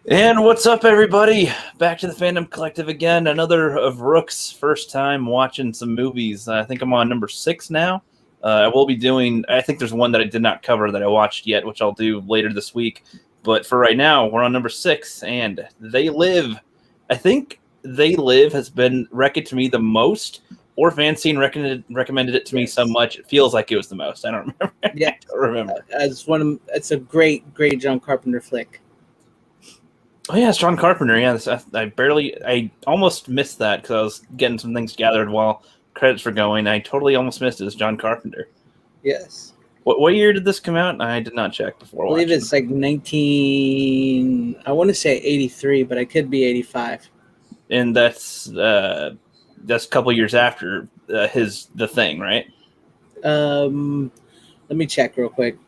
And what's up, everybody? Back to the Fandom Collective again. Another of Rook's first time watching some movies. I think I'm on number 6 now. I will be doing, I think there's one that I did not cover that I watched yet, which I'll do later this week. But for right now, we're on number 6, and They Live. I think They Live has been recommended to me the most, or FANZCENE recommended it to me so much, it feels like it was the most. I don't remember. Yeah, I don't remember. It's a great John Carpenter flick. Oh yeah, it's John Carpenter. Yeah, I almost missed that because I was getting some things gathered while credits were going. I totally almost missed it. It's John Carpenter. Yes. What year did this come out? I did not check before. I believe it's like 19. I want to say 83, but I could be 85. And that's a couple years after The Thing, right? Let me check real quick.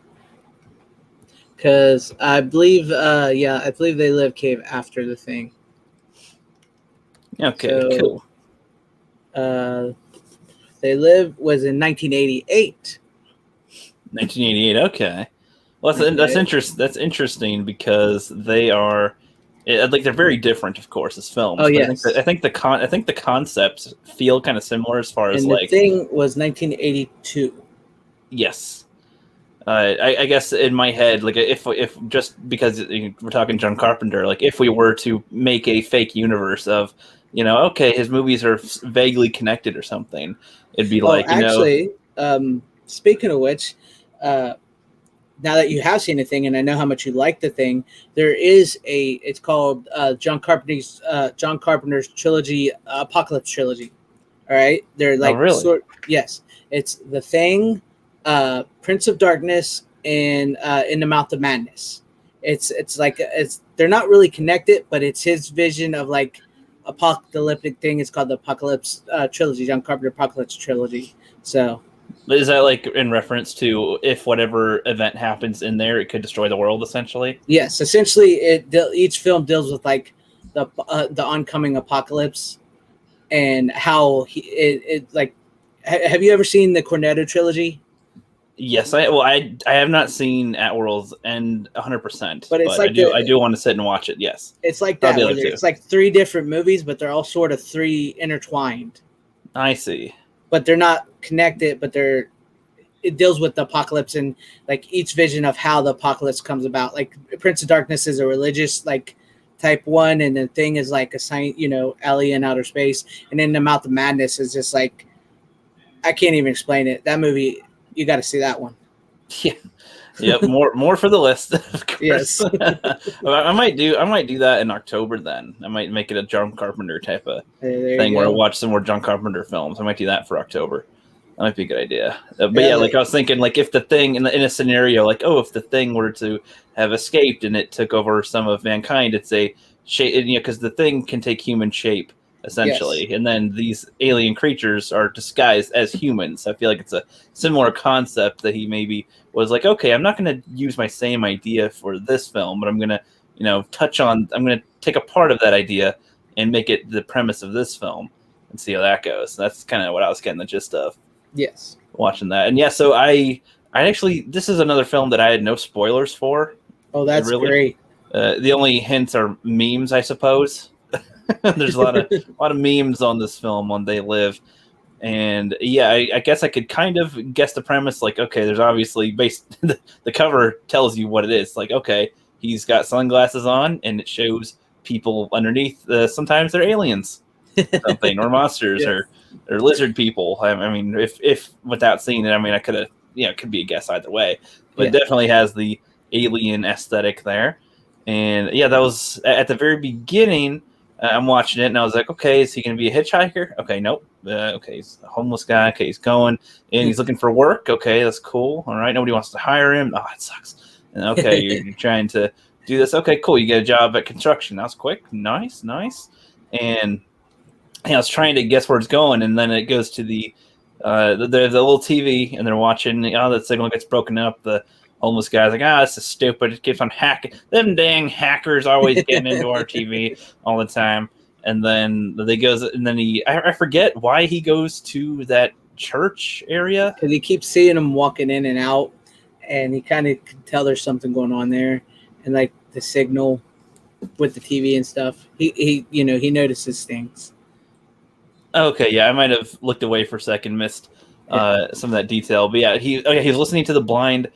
Because I believe, I believe They Live came after The Thing. Okay, cool. They Live was in 1988. 1988. Okay, well that's interesting because they are they're very different, of course, as films. Oh yes. I think the concepts feel kind of similar as far as The Thing was 1982. Yes. I guess in my head, like if just because we're talking John Carpenter, like if we were to make a fake universe of, okay, his movies are vaguely connected or something, it'd be speaking of which, now that you have seen The Thing and I know how much you like The Thing, there is it's called John Carpenter's trilogy, Apocalypse trilogy. All right, they're like, oh, really? Yes, it's The Thing, Prince of Darkness, and In the Mouth of Madness. They're not really connected, but it's his vision of like apocalyptic thing. It's called the Apocalypse trilogy, John Carpenter Apocalypse trilogy. So is that like in reference to if whatever event happens in there, it could destroy the world, essentially? Yes, essentially, each film deals with like the oncoming apocalypse and how have you ever seen the Cornetto trilogy? Yes, I have not seen At World's End 100%, but it's like I do want to sit and watch it. Yes, it's like that. It's like 3 different movies, but they're all sort of 3 intertwined. I see, but they're not connected. But it deals with the apocalypse and like each vision of how the apocalypse comes about. Like Prince of Darkness is a religious like type one, and The Thing is like a science, alien outer space, and then The Mouth of Madness is just like, I can't even explain it. That movie, you got to see that one. Yeah. Yep. more for the list. Of course. Yes. I might do that in October. Then I might make it a John Carpenter type of thing where I watch some more John Carpenter films. I might do that for October. That might be a good idea. But like I was thinking, like if The Thing in a scenario, like if The Thing were to have escaped and it took over some of mankind, it's a shape, because The Thing can take human shape essentially, yes. And then these alien creatures are disguised as humans. I feel like it's a similar concept that he maybe was like, okay, I'm not going to use my same idea for this film, but I'm going to, I'm going to take a part of that idea and make it the premise of this film and see how that goes. That's kind of what I was getting the gist of. Yes. Watching that. And yeah, so I actually, this is another film that I had no spoilers for. Oh, that's great. The only hints are memes, I suppose. There's a lot of memes on this film on They Live, and yeah, I guess I could kind of guess the premise. Like, okay, there's obviously the cover tells you what it is. Like, okay, he's got sunglasses on, and it shows people underneath. Sometimes they're aliens, something, or monsters, yes. or lizard people. I mean, if without seeing it, I mean, I could have, it could be a guess either way, but It definitely has the alien aesthetic there. And yeah, that was at the very beginning. I'm watching it, and I was like, okay, is he going to be a hitchhiker? Okay, nope. Okay, he's a homeless guy. Okay, he's going, and he's looking for work. Okay, that's cool. All right, nobody wants to hire him. Oh, it sucks. And okay, you're trying to do this. Okay, cool. You get a job at construction. That was quick. Nice. And I was trying to guess where it's going, and then it goes to the little TV, and they're watching. The signal gets broken up. The homeless guy's like, this is stupid. It keeps on hacking. Them dang hackers always getting into our TV all the time. And then I forget why he goes to that church area. Because he keeps seeing him walking in and out, and he kind of can tell there's something going on there. And like the signal with the TV and stuff. He he notices things. Okay, yeah, I might have looked away for a second, missed some of that detail. But yeah, he's listening to the blind.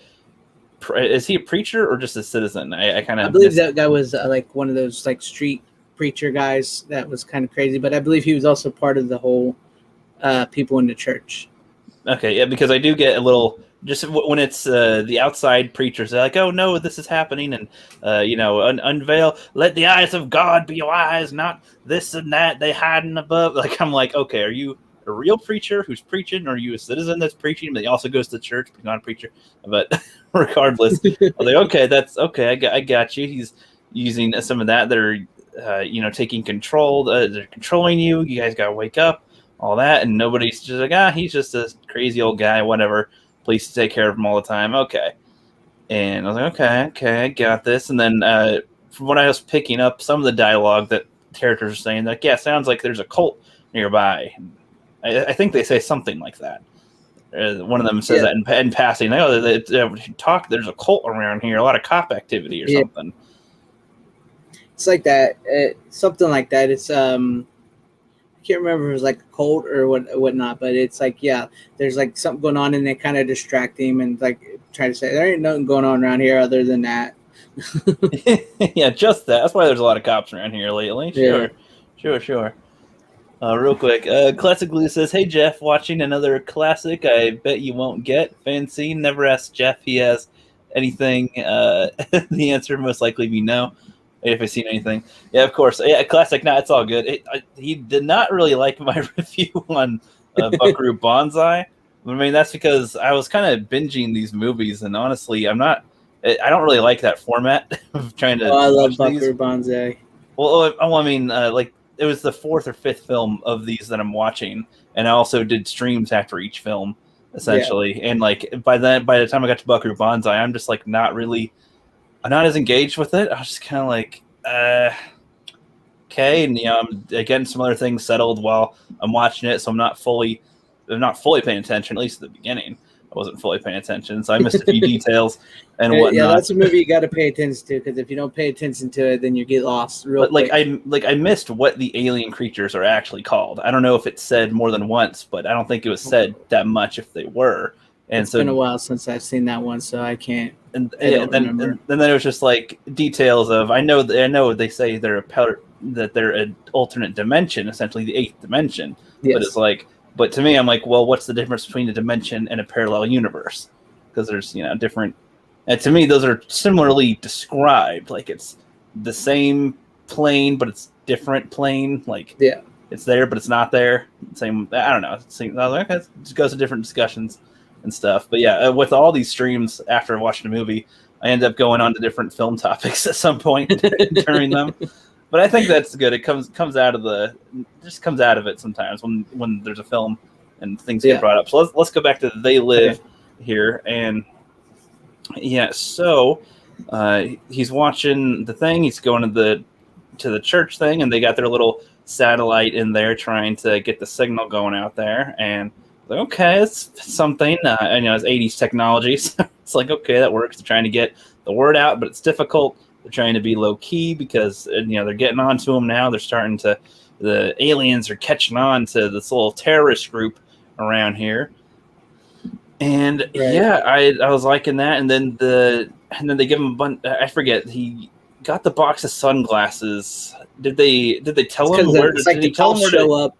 Is he a preacher or just a citizen? I kind of. I believe that guy was like one of those like street preacher guys that was kind of crazy, but I believe he was also part of the whole people in the church. Okay, yeah, because I do get a little just when it's the outside preachers, they're like, "Oh no, this is happening," and unveil, let the eyes of God be your eyes, not this and that they hiding above. Like I'm like, okay, are you a real preacher who's preaching, or are you a citizen that's preaching, but he also goes to church, but he's not a preacher? But regardless, I'm like, okay, that's okay. I got you. He's using some of that. They're taking control. They're controlling you. You guys got to wake up. All that, and nobody's just like, he's just a crazy old guy, whatever. Police take care of him all the time. Okay. And I was like, okay, I got this. And then from what I was picking up, some of the dialogue that characters are saying, like, yeah, sounds like there's a cult nearby. I think they say something like that. One of them says that in passing. There's a cult around here, a lot of cop activity or something. It's like that. Something like that. It's I can't remember if it was like a cult or whatnot, but it's like, yeah, there's like something going on and they kind of distract him and like try to say there ain't nothing going on around here other than that. Yeah, just that. That's why there's a lot of cops around here lately. Sure. Real quick, Classic Blue says, "Hey Jeff, watching another classic. I bet you won't get FANZCENE. Never asked Jeff he has anything. The answer most likely be no. If I've seen anything, yeah, of course, yeah, classic. No, it's all good. He did not really like my review on Buckaroo Banzai. I mean, that's because I was kind of binging these movies, and honestly, I don't really like that format of trying to. Oh, I love Buckaroo Banzai. Well, I mean, like it was the fourth or fifth film of these that I'm watching, and I also did streams after each film, essentially. Yeah. And like by the time I got to Buckaroo Banzai, I'm just like I'm not as engaged with it. I was just kind of like, okay, and I'm getting some other things settled while I'm watching it, so I'm not fully paying attention. At least at the beginning, I wasn't fully paying attention, so I missed a few details and whatnot. Yeah, that's a movie you got to pay attention to, because if you don't pay attention to it, then you get lost real quick. I missed what the alien creatures are actually called. I don't know if it's said more than once, but I don't think it was said that much if they were. And it's been a while since I've seen that one, so I can't. And then it was just like details of I know they say they're they're an alternate dimension, essentially the eighth dimension. Yes. But it's like, but to me, I'm like, well, what's the difference between a dimension and a parallel universe? Because there's different. And to me, those are similarly described. Like it's the same plane, but it's different plane. Like it's there, but it's not there. Same. I don't know. I was like, okay, it goes to different discussions and stuff. But yeah, with all these streams after watching a movie, I end up going on to different film topics at some point during them. But I think that's good. It comes out of it sometimes when there's a film and things get brought up. So let's go back to They Live here. And yeah, so he's watching the thing. He's going to the church thing, and they got their little satellite in there trying to get the signal going out there. And okay, it's something. It's 80s technology, so it's like, okay, that works. They're trying to get the word out, but it's difficult. They're trying to be low key because they're getting onto them now. They're starting to. The aliens are catching on to this little terrorist group around here, and I was liking that. And then they give him a bunch. I forget. He got the box of sunglasses. Did they tell him where? It's like the cops show up.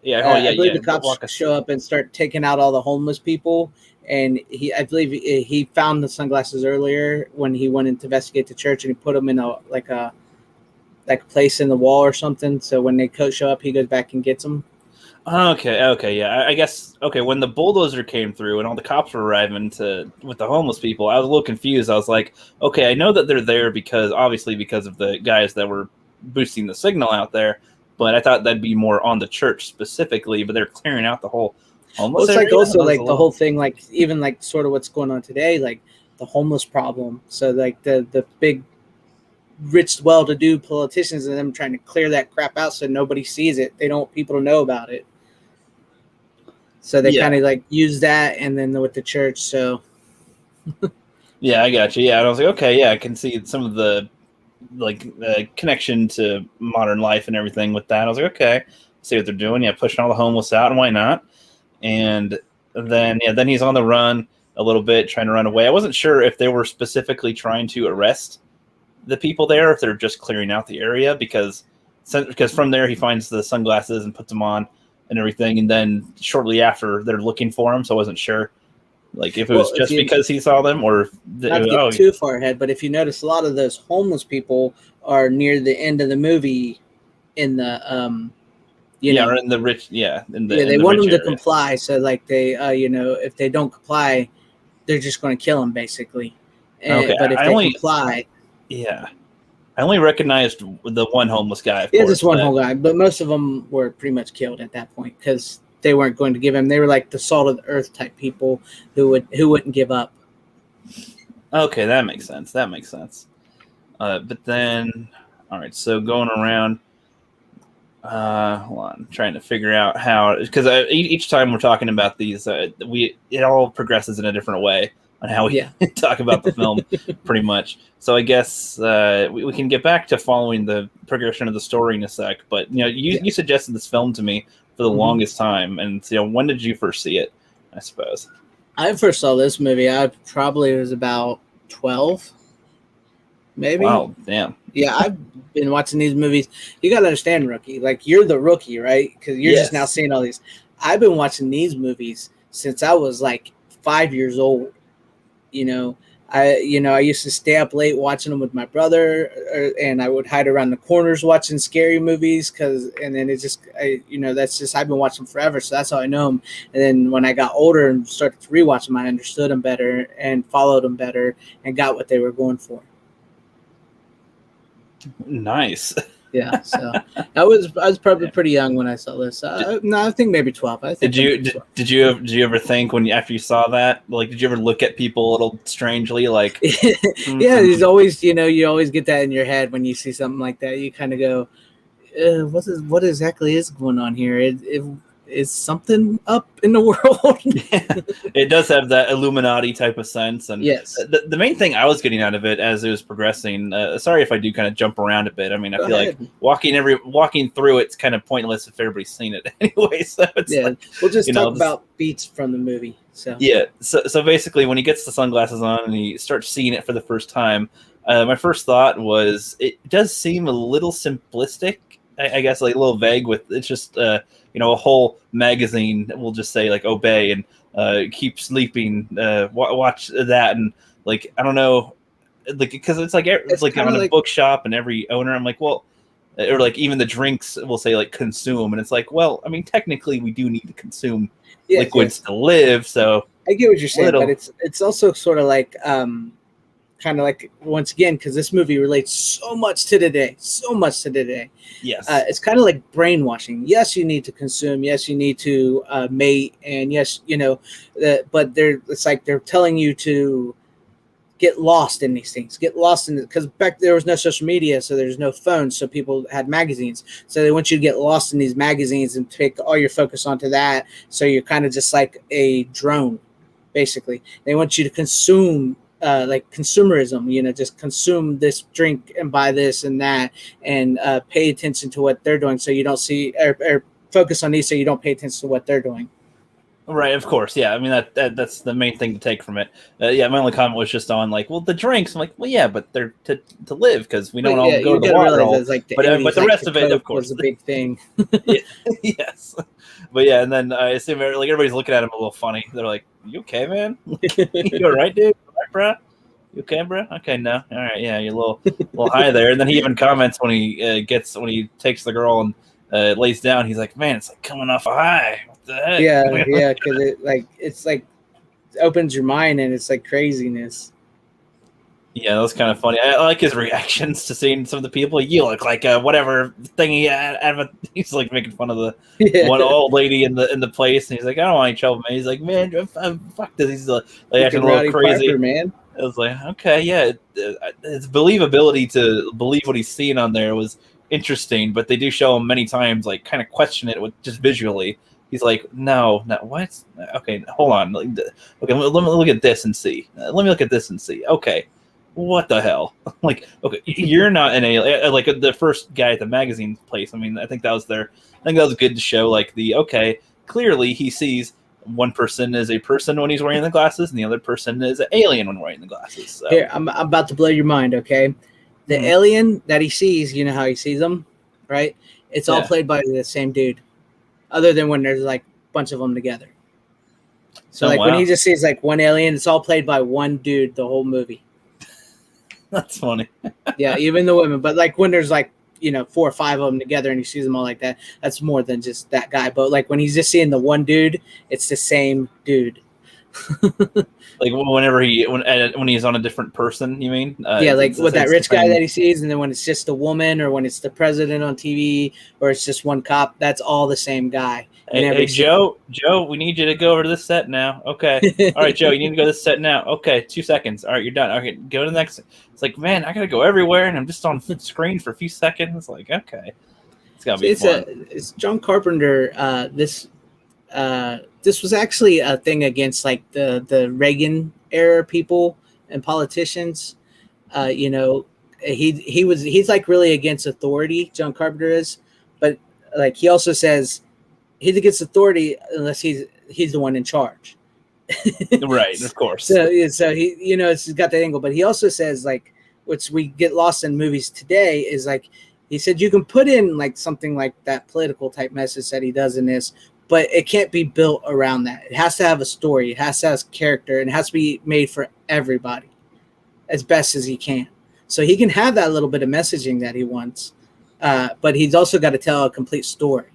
Yeah, I believe the cops show up and start taking out all the homeless people. And I believe he found the sunglasses earlier when he went in to investigate the church, and he put them in a place in the wall or something. So when they show up, he goes back and gets them. Okay, yeah. I guess when the bulldozer came through and all the cops were arriving with the homeless people, I was a little confused. I was like, okay, I know that they're there because of the guys that were boosting the signal out there. But I thought that'd be more on the church specifically, but they're clearing out the whole homeless area. It's like also like the whole thing, like even like sort of what's going on today, like the homeless problem. So like the big rich, well-to-do politicians and them trying to clear that crap out so nobody sees it. They don't want people to know about it. So they kind of like use that, and then with the church. So yeah, I got you. Yeah, and I was like, okay, yeah, I can see some of the connection to modern life and everything with that. I was like, okay, see what they're doing. Yeah, pushing all the homeless out, and why not? And then he's on the run a little bit, trying to run away. I wasn't sure if they were specifically trying to arrest the people there, if they're just clearing out the area, because from there he finds the sunglasses and puts them on and everything, and then shortly after they're looking for him. So I wasn't sure, like, if it was just because he saw them, or not to get too far ahead. But if you notice, a lot of those homeless people are near the end of the movie in the or in the rich, they want them to comply. So like they if they don't comply, they're just going to kill them basically. Okay, but if they comply, I only recognized the one homeless guy. Of course, just one homeless guy, but most of them were pretty much killed at that point because they weren't going to give him. They were like the salt of the earth type people who wouldn't give up. Okay, that makes sense. But then, all right, so going around. Hold on, trying to figure out how, because each time we're talking about these, it all progresses in a different way on how we talk about the film, pretty much. So I guess we can get back to following the progression of the story in a sec. But you suggested this film to me for the longest time, and when did you first see it? I suppose I first saw this movie. I probably was about 12. Maybe. Wow, damn. Yeah, I've been watching these movies. You got to understand, Rookie. Like, you're the rookie, right? Because you're just now seeing all these. I've been watching these movies since I was like 5 years old. I used to stay up late watching them with my brother, and I would hide around the corners watching scary movies. And then that's just, I've been watching them forever. So that's how I know them. And then when I got older and started to rewatch them, I understood them better and followed them better and got what they were going for. Nice. Yeah, so I was probably pretty young when I saw this. I think maybe 12. I think. Did you ever think after you saw that, like, did you ever look at people a little strangely, like? Yeah, there's always you always get that in your head when you see something like that. You kind of go, what exactly is going on here? Is something up in the world? It does have that Illuminati type of sense, and yes, the main thing I was getting out of it as it was progressing. Sorry if I do kind of jump around a bit. I mean, I feel like walking through it's kind of pointless if everybody's seen it anyway. So we'll just talk about beats from the movie. So so basically, when he gets the sunglasses on and he starts seeing it for the first time, my first thought was it does seem a little simplistic. I guess, like, a little vague with it's just a whole magazine will just say, like, obey and keep sleeping, watch that, and, like, I don't know, like, because it's like I'm in a bookshop and every owner, I'm like, well, or like even the drinks will say, like, consume, and it's like, well, I mean, technically we do need to consume liquids to live, so I get what you're saying, but it's also sort of like kind of like, once again, because this movie relates so much to today. Yes. It's kind of like brainwashing. Yes, you need to consume. Yes, you need to mate. And yes, but it's like they're telling you to get lost in these things. Get lost in it. Because back there was no social media, so there's no phones. So people had magazines. So they want you to get lost in these magazines and take all your focus onto that. So you're kind of just like a drone, basically. They want you to consume, like consumerism, just consume this drink and buy this and that, and pay attention to what they're doing, so you don't see or focus on these, so you don't pay attention to what they're doing. Right, of course, yeah. I mean that's the main thing to take from it. My only comment was just on, like, well, the drinks. I'm like, well, yeah, but they're to live, because we don't all go to the water. Like but the rest of it, of course, was a big thing. Yes, but yeah, and then I assume, like, everybody's looking at him a little funny. They're like, "You okay, man? You all right, dude? Bro? You okay, bro? Okay, no. All right, yeah, you're a little high there." And then he even comments when he takes the girl and lays down. He's like, "Man, it's like coming off a high. What the heck?" Yeah, because it's like opens your mind, and it's like craziness. Yeah, that was kind of funny. I like his reactions to seeing some of the people. You look like whatever thing he had. He's like making fun of the one old lady in the place, and he's like, "I don't want any trouble, man." He's like, "Man, fuck this." He's like acting a little crazy, Piper, man. I was like, okay, yeah, his believability to believe what he's seeing on there was interesting, but they do show him many times, like, kind of question it with just visually. He's like, no, what? Okay, hold on. Okay, let me look at this and see. Let me look at this and see. Okay. what the hell? Like, okay, you're not an alien. Like the first guy at the magazine place. I mean, I think that was good to show like clearly he sees one person is a person when he's wearing the glasses, and the other person is an alien when wearing the glasses. So. Here, I'm about to blow your mind. Okay, the alien that he sees, you know how he sees them, right? It's all played by the same dude, other than when there's like a bunch of them together. So when he just sees like one alien, it's all played by one dude the whole movie. That's funny. Yeah, even the women, but like when there's like 4 or 5 of them together and he sees them all like that, that's more than just that guy. But like when he's just seeing the one dude, it's the same dude. Like whenever when he's on a different person, you mean? Yeah, like with that rich guy that he sees, and then when it's just a woman, or when it's the president on TV, or it's just one cop, that's all the same guy. Hey, Joe, we need you to go over to this set now. Okay. All right, Joe, you need to go to this set now. Okay, 2 seconds. All right, you're done. Okay, go to the next. It's like, man, I got to go everywhere, and I'm just on screen for a few seconds. Like, okay. It's got to be fun. It's John Carpenter. This was actually a thing against like the Reagan era people and politicians. He's like really against authority. John Carpenter is, but like he also says he's against authority unless he's the one in charge. Right, of course. So he it's got that angle, but he also says like, which we get lost in movies today, is like he said you can put in like something like that political type message that he does in this, but it can't be built around that. It has to have a story. It has to have character, and it has to be made for everybody as best as he can. So he can have that little bit of messaging that he wants, but he's also got to tell a complete story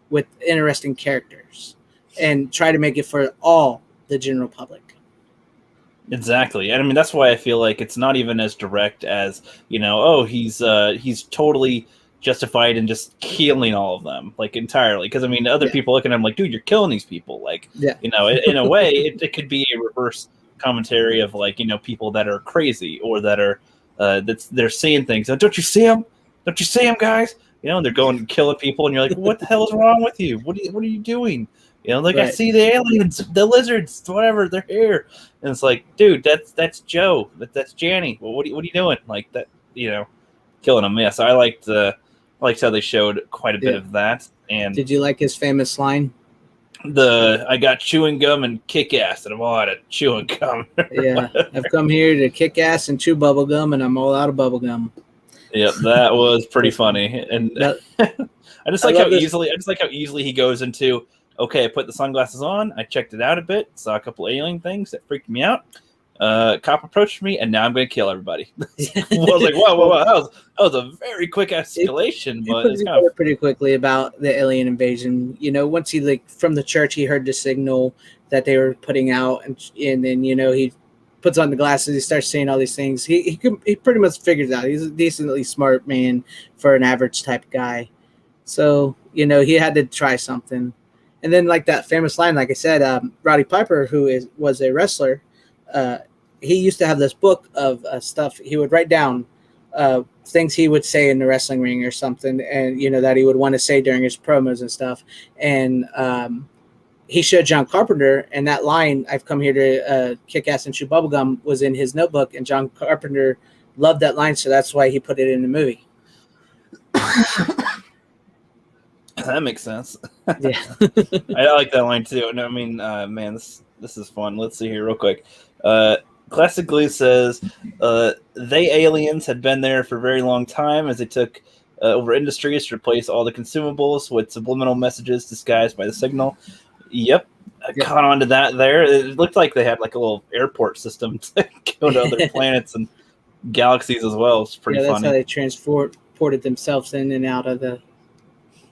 with interesting characters and try to make it for all the general public. Exactly. And I mean, that's why I feel like it's not even as direct as, he's totally justified in just killing all of them, like entirely. Because I mean, other people looking at him like, dude, you're killing these people. Like, in a way, it could be a reverse commentary of like, people that are crazy or that are they're seeing things. Don't you see them? Don't you see them, guys? And they're going and killing people, and you're like, what the hell is wrong with you? What are you doing? Right. I see the aliens, the lizards, whatever, they're here. And it's like, dude, that's Joe. That's Janny. Well, what are you doing? Like that, killing them. Yeah, so I liked how they showed quite a bit of that. And did you like his famous line? I got chewing gum and kick ass, and I'm all out of chewing gum. Yeah, I've come here to kick ass and chew bubble gum, and I'm all out of bubble gum. Yep, that was pretty funny. And I just like how easily he goes into, okay, I put the sunglasses on, I checked it out a bit, saw a couple alien things that freaked me out. Cop approached me, and now I'm going to kill everybody. I was like, whoa, that was a very quick escalation. But it's kind of pretty quickly about the alien invasion. Once he from the church, he heard the signal that they were putting out, and then he puts on the glasses, he starts seeing all these things. He pretty much figures out. He's a decently smart man for an average type guy. So he had to try something. And then like that famous line, like I said, Roddy Piper, who was a wrestler. He used to have this book of stuff he would write down, things he would say in the wrestling ring or something, and that he would want to say during his promos and stuff. And he showed John Carpenter, and that line, "I've come here to kick ass and chew bubblegum," was in his notebook, and John Carpenter loved that line, so that's why he put it in the movie. That makes sense. Yeah. I like that line too. No, I mean, man, this is fun. Let's see here real quick. Classic Glue says they aliens had been there for a very long time as they took over industries to replace all the consumables with subliminal messages disguised by the signal. Yep. I caught on to that there. It looked like they had like a little airport system to go to other planets and galaxies as well. It's pretty funny. That's how they transported themselves in and out of the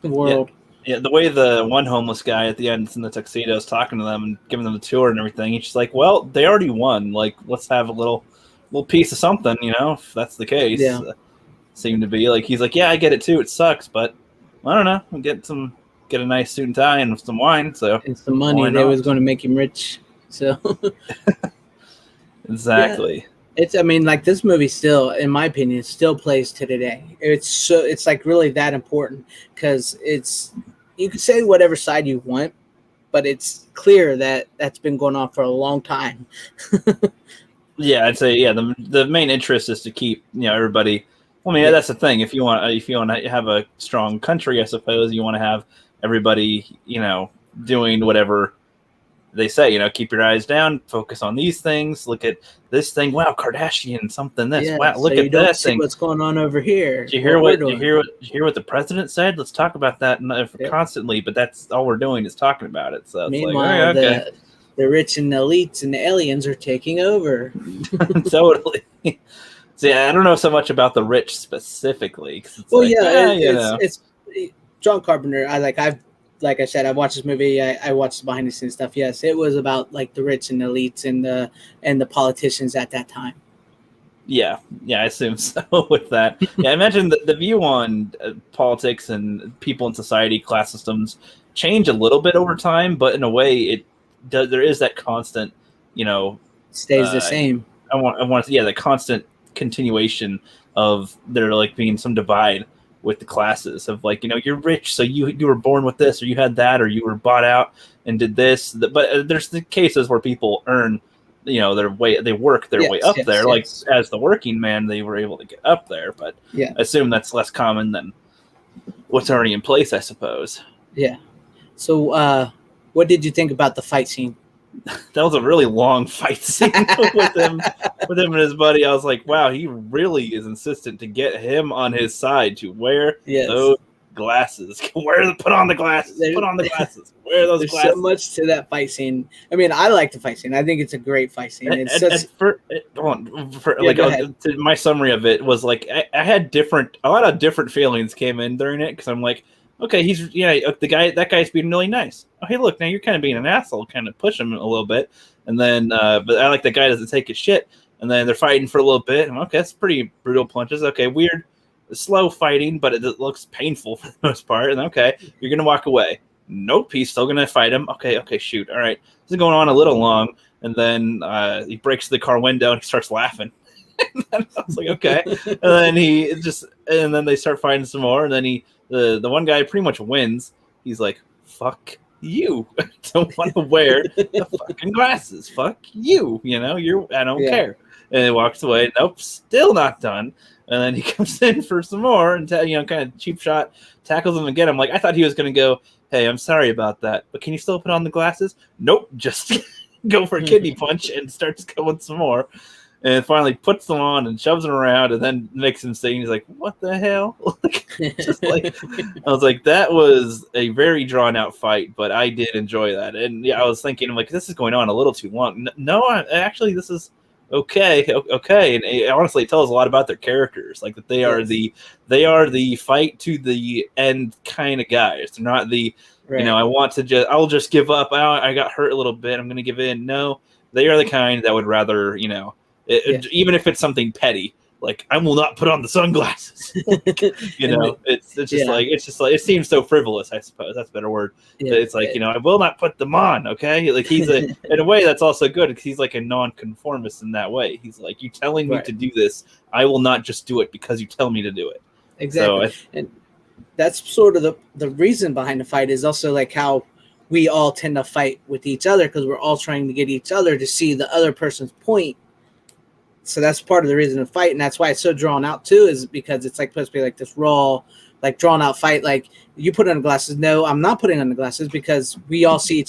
world. Yeah, the way the one homeless guy at the end in the tuxedo is talking to them and giving them the tour and everything, he's just like, well, they already won. Like, let's have a little piece of something, if that's the case. Yeah. Seemed to be like, he's like, yeah, I get it too. It sucks, but I don't know. We'll get a nice suit and tie and some wine. So and some money that was going to make him rich. So exactly. Yeah. Like this movie still, in my opinion, still plays to today. It's like really that important because you can say whatever side you want, but it's clear that that's been going on for a long time. Yeah, I'd say the main interest is to keep everybody. I mean, that's the thing. If you want to have a strong country, I suppose you want to have everybody doing whatever they say. Keep your eyes down, focus on these things. Look at this thing. Wow, Kardashian something. This. Yeah, Wow, so look you at don't this see thing. what's going on over here. Did you hear what the president said? Let's talk about that constantly. But that's all we're doing is talking about it. So meanwhile, it's like, okay. the rich and the elites and the aliens are taking over. Totally. So yeah, I don't know so much about the rich specifically. It's John Carpenter. Like I said, I've watched this movie. I watched the behind the scenes stuff. Yes, it was about like the rich and the elites and the politicians at that time. Yeah, I assume so with that. Yeah, I imagine the view on politics and people in society, class systems change a little bit over time, but in a way there is that constant, stays the same. I want the constant continuation of there like being some divide with the classes of like, you're rich, so you were born with this, or you had that, or you were bought out and did this. But there's the cases where people earn, they work their way up there. Like as the working man, they were able to get up there. But I assume that's less common than what's already in place, I suppose. Yeah. So what did you think about the fight scene? That was a really long fight scene with him and his buddy. I was like, wow, he really is insistent to get him on his side to wear those glasses. Put on the glasses. Put on the glasses. Wear those glasses. There's so much to that fight scene. I mean, I like the fight scene. I think it's a great fight scene. My summary of it was like I had a lot of different feelings came in during it because I'm like, okay, that guy's being really nice. Oh, hey, look, now you're kind of being an asshole, kind of push him a little bit. And then, but I like the guy doesn't take his shit. And then they're fighting for a little bit. And okay, that's pretty brutal punches. Okay, weird, slow fighting, but it looks painful for the most part. And okay, you're going to walk away. Nope, he's still going to fight him. Okay, shoot. All right. This is going on a little long. And then he breaks the car window and he starts laughing. And I was like, okay. And then they start fighting some more. And then the one guy pretty much wins. He's like, fuck you. I don't want to wear the fucking glasses. Fuck you. I don't care. And he walks away. Nope, still not done. And then he comes in for some more and kind of cheap shot tackles him again. I'm like, I thought he was going to go, hey, I'm sorry about that, but can you still put on the glasses? Nope, just go for a kidney punch and starts going some more. And finally puts them on and shoves them around and then makes him sing. He's like, what the hell? I was like, that was a very drawn out fight, but I did enjoy that. And I was thinking, I'm like, this is going on a little too long. No, actually, this is okay. And honestly, it tells a lot about their characters. Like that they are the fight to the end kind of guys. They're not the, I'll just give up. I got hurt a little bit. I'm going to give in. No, they are the kind that would rather, even if it's something petty, like I will not put on the sunglasses. It's just like it seems so frivolous. I suppose that's a better word. It's like I will not put them on. Okay, like he's in a way that's also good because he's like a non-conformist in that way. He's like, you telling me to do this, I will not just do it because you tell me to do it. Exactly, and that's sort of the reason behind the fight is also like how we all tend to fight with each other because we're all trying to get each other to see the other person's point. So that's part of the reason to fight, and that's why it's so drawn out too. Is because it's like supposed to be like this raw, like drawn out fight. Like you put on the glasses. No, I'm not putting on the glasses because we all see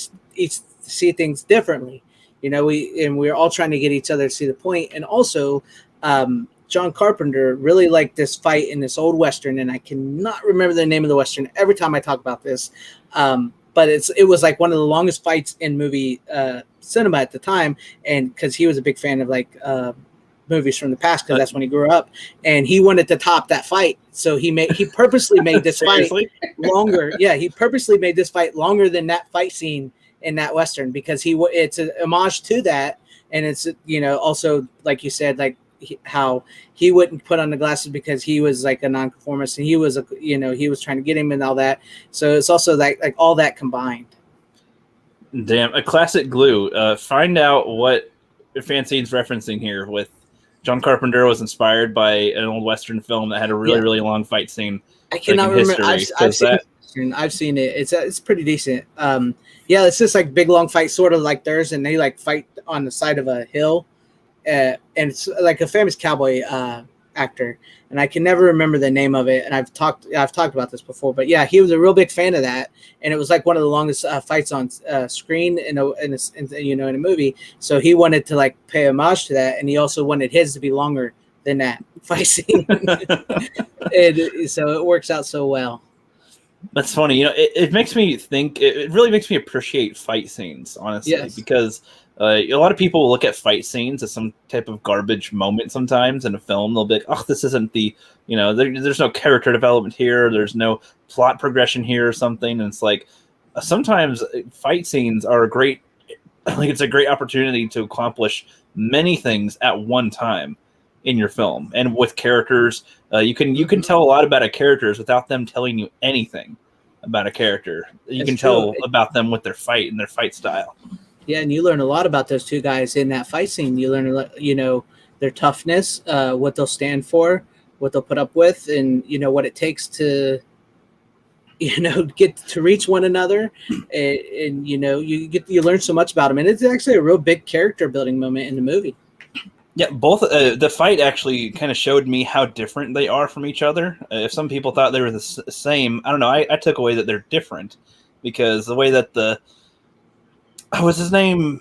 see things differently. We're all trying to get each other to see the point. And also, John Carpenter really liked this fight in this old Western, and I cannot remember the name of the Western every time I talk about this. But it was like one of the longest fights in movie cinema at the time, and because he was a big fan of like movies from the past because that's when he grew up, and he wanted to top that fight, so he purposely made this fight longer. Yeah, he purposely made this fight longer than that fight scene in that Western because it's an homage to that, and it's also like you said, like how he wouldn't put on the glasses because he was like a nonconformist and he was he was trying to get him and all that. So it's also like all that combined. Damn, a classic glue. Find out what FANZCENE's referencing here with John Carpenter was inspired by an old Western film that had a really, really long fight scene. I cannot remember. I've seen it. It's pretty decent. It's just like big long fight, sort of like theirs, and they like fight on the side of a hill. and it's like a famous cowboy actor, and I can never remember the name of it. And I've talked about this before, but yeah, he was a real big fan of that, and it was like one of the longest fights on screen in a movie. So he wanted to like pay homage to that, and he also wanted his to be longer than that fight scene. And so it works out so well. That's funny. It makes me think. It really makes me appreciate fight scenes, honestly, Yes. because a lot of people will look at fight scenes as some type of garbage moment. Sometimes in a film, they'll be like, "Oh, this isn't the there's no character development here. There's no plot progression here, or something." And it's like sometimes fight scenes are a great. Like it's a great opportunity to accomplish many things at one time in your film, and with characters, you can tell a lot about a characters without them telling you anything about a character. You can tell about them with their fight and their fight style. Yeah, and you learn a lot about those two guys in that fight scene. You learn, their toughness, what they'll stand for, what they'll put up with, and what it takes to, get to reach one another, and you learn so much about them, and it's actually a real big character building moment in the movie. Yeah, both the fight actually kind of showed me how different they are from each other. If some people thought they were the same, I don't know. I took away that they're different because the way that what's his name?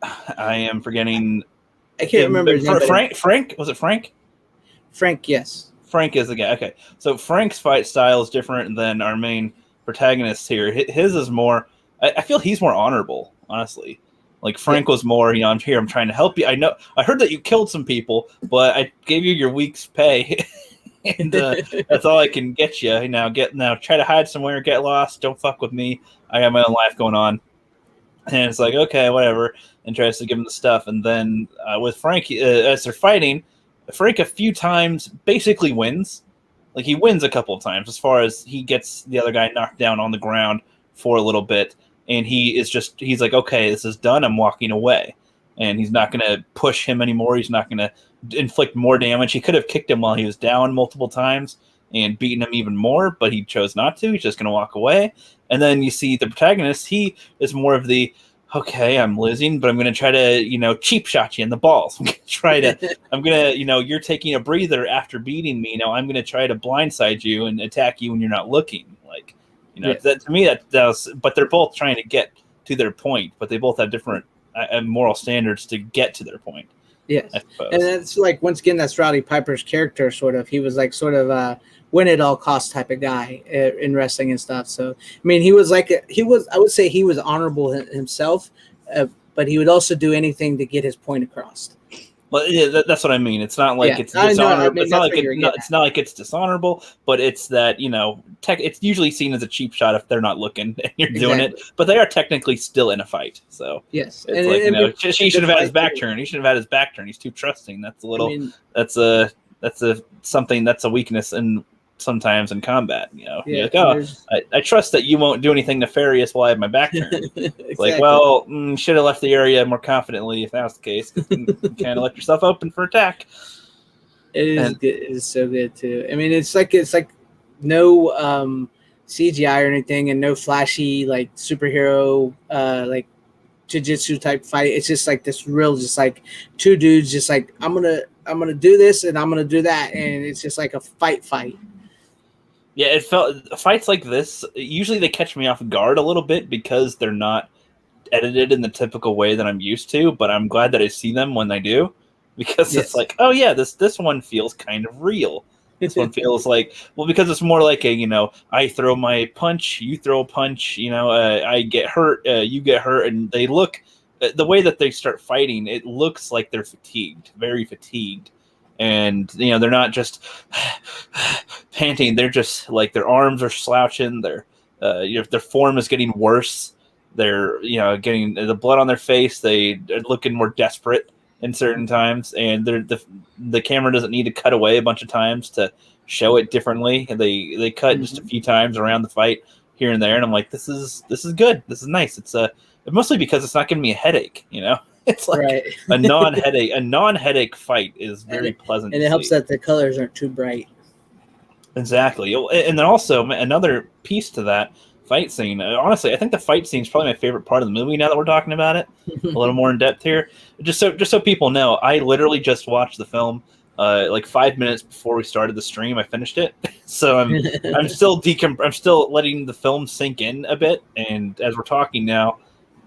I am forgetting. I can't remember his name. Frank? Was it Frank? Frank, yes. Frank is the guy. Okay, so Frank's fight style is different than our main protagonist here. His is more. I feel he's more honorable, honestly. Like Frank was more, I'm here, I'm trying to help you. I heard that you killed some people, but I gave you your week's pay, and that's all I can get you. Now try to hide somewhere, get lost, don't fuck with me. I got my own life going on, and it's like okay, whatever, and tries to give him the stuff. And then with Frank, as they're fighting, Frank a few times basically wins. Like he wins a couple of times as far as he gets the other guy knocked down on the ground for a little bit. And he's like, okay, this is done. I'm walking away. And he's not going to push him anymore. He's not going to inflict more damage. He could have kicked him while he was down multiple times and beaten him even more, but he chose not to. He's just going to walk away. And then you see the protagonist. He is more of the, okay, I'm losing, but I'm going to try to, cheap shot you in the balls. You're taking a breather after beating me. I'm going to try to blindside you and attack you when you're not looking. Like, that to me, that was, but they're both trying to get to their point, but they both have different moral standards to get to their point. Yes. And that's like, once again, that's Roddy Piper's character, sort of. He was like sort of win at all costs type of guy in wrestling and stuff. So, I mean, I would say he was honorable himself, but he would also do anything to get his point across. Well, yeah, that's what I mean. It's not like it's dishonorable. It's not like it's dishonorable, but it's that it's usually seen as a cheap shot if they're not looking and you're doing it. But they are technically still in a fight. So yes, it's he should have had his back turn. He should have had his back turn. He's too trusting. That's a little. That's a weakness in sometimes in combat. You're like, I trust that you won't do anything nefarious while I have my back turned. It's like, well, should have left the area more confidently if that was the case. You kind of left yourself open for attack. It is good. It is so good too. I mean, it's like no CGI or anything, and no flashy like superhero like jiu-jitsu type fight. It's just like this real, just like two dudes, just like I'm gonna do this and I'm gonna do that, and it's just like a fight. Yeah, it felt fights like this. Usually they catch me off guard a little bit because they're not edited in the typical way that I'm used to. But I'm glad that I see them when they do, because it's like, oh yeah, this one feels kind of real. This one feels like, well, because it's more like a I throw my punch, you throw a punch. I get hurt, you get hurt, and they look the way that they start fighting. It looks like they're fatigued, very fatigued. And they're not just panting. They're just like their arms are slouching. Their form is getting worse. They're getting the blood on their face. They're looking more desperate in certain times, and the camera doesn't need to cut away a bunch of times to show it differently. They cut just a few times around the fight here and there, and I'm like, this is good. This is nice. It's mostly because it's not giving me a headache. It's like a non-headache fight is very pleasant. And it helps that the colors aren't too bright. Exactly. And then also another piece to that fight scene. Honestly, I think the fight scene is probably my favorite part of the movie. Now that we're talking about it, a little more in depth here, just so people know, I literally just watched the film like 5 minutes before we started the stream. I finished it, so I'm still letting the film sink in a bit. And as we're talking now,